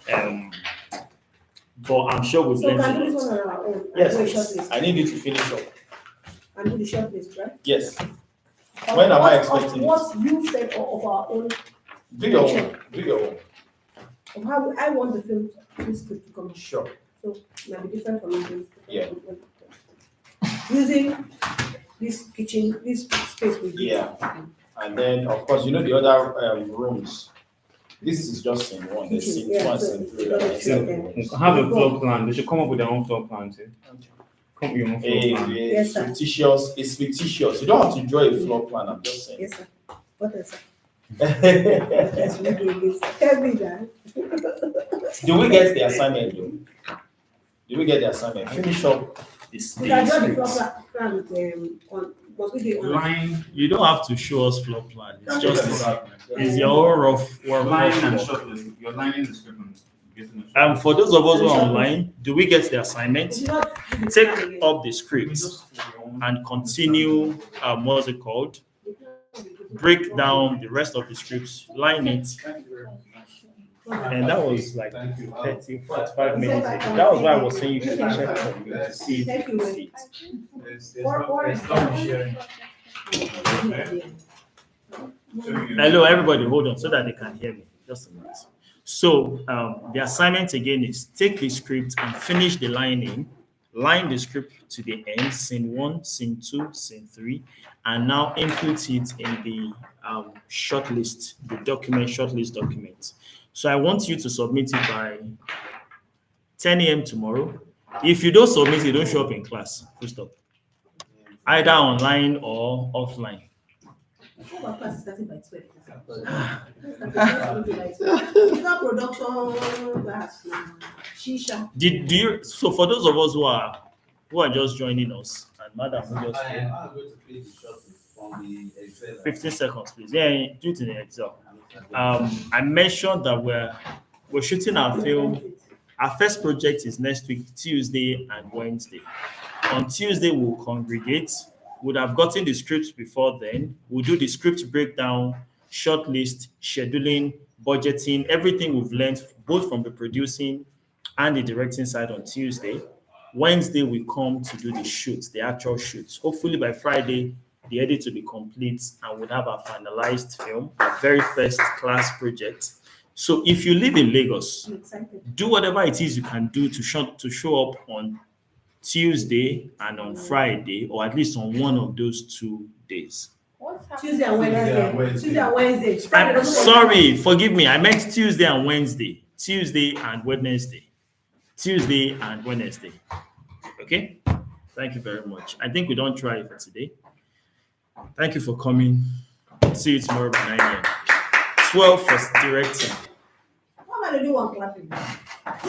but I'm sure we've So learned can a do this lot. one on our own. Yes, And do a short please. list. I need you to finish up. And do the short list, right? Yes. Of When am I what- expecting of what you said of our own, Do your own. Do your own. of how I want the film this script to come out. Sure. So it might be different from you. Yeah. Using this kitchen, this space we did. Yeah. And then, of course, you know the other rooms. This is just scene 1. There's scene 2 Yeah, and so scene 3. you gotta Right? check them. We can have a floor plan. They should come up with their own floor plan too. Come with your own floor plan. Yes, sir. Fictitious. It's fictitious. You don't have to draw a floor plan. I'm just saying. Yes, sir. What else, sir? Yes, we do this. Tell me that. Do we get the assignment though? Do we get the assignment? Finish up this. We can draw the script. floor plan with, on, what we do on. Line, You don't have to show us floor plan. It's Okay. just it's your own rough work. line and short list. You're lining the script and getting the short For those of us who are online, do we get the assignment? If you not do the Take plan again, up the script and continue. What's it called? Break down the rest of the scripts, line it, and that was like 30, 45 minutes ago. That was why I was saying you should check for me to see if Thank you you. can see it. Hello, everybody, hold on so that they can hear me. Just a minute. So the assignment again is take the script and finish the lining. Line the script to the end, scene 1, scene 2, scene 3, and now input it in the shortlist, the document, shortlist document. So I want you to submit it by 10 a.m. tomorrow. If you don't submit it, don't show up in class. Full stop. Either online or offline. Our class is starting by 12. It's not production, that's shisha. Do you? So for those of us who are just joining us, and Madam who just came, 15 seconds, please. Yeah, do it in the Excel. I mentioned that we're shooting our film. Our first project is next week, Tuesday and Wednesday. On Tuesday, we'll congregate. Would have gotten the scripts before then. We'll do the script breakdown, shortlist, scheduling, budgeting, everything we've learned both from the producing and the directing side on Tuesday. Wednesday, we come to do the shoots, the actual shoots. Hopefully by Friday, the edit will be complete and we'll have a finalized film, a very first class project. So if you live in Lagos, I'm excited. do whatever it is you can do to show up on Tuesday and on Friday, or at least on one of those 2 days. What's Tuesday and Wednesday. Tuesday and Wednesday. Friday I'm doesn't- sorry, forgive me. I meant Tuesday and Wednesday. Tuesday and Wednesday. Tuesday and Wednesday. Okay? Thank you very much. I think we don't try it for today. Thank you for coming. See you tomorrow by 9 a.m. 12 for directing. How am I going to do one clapping?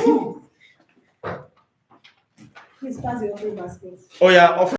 Woo! Please pass the offering basket. Oh yeah,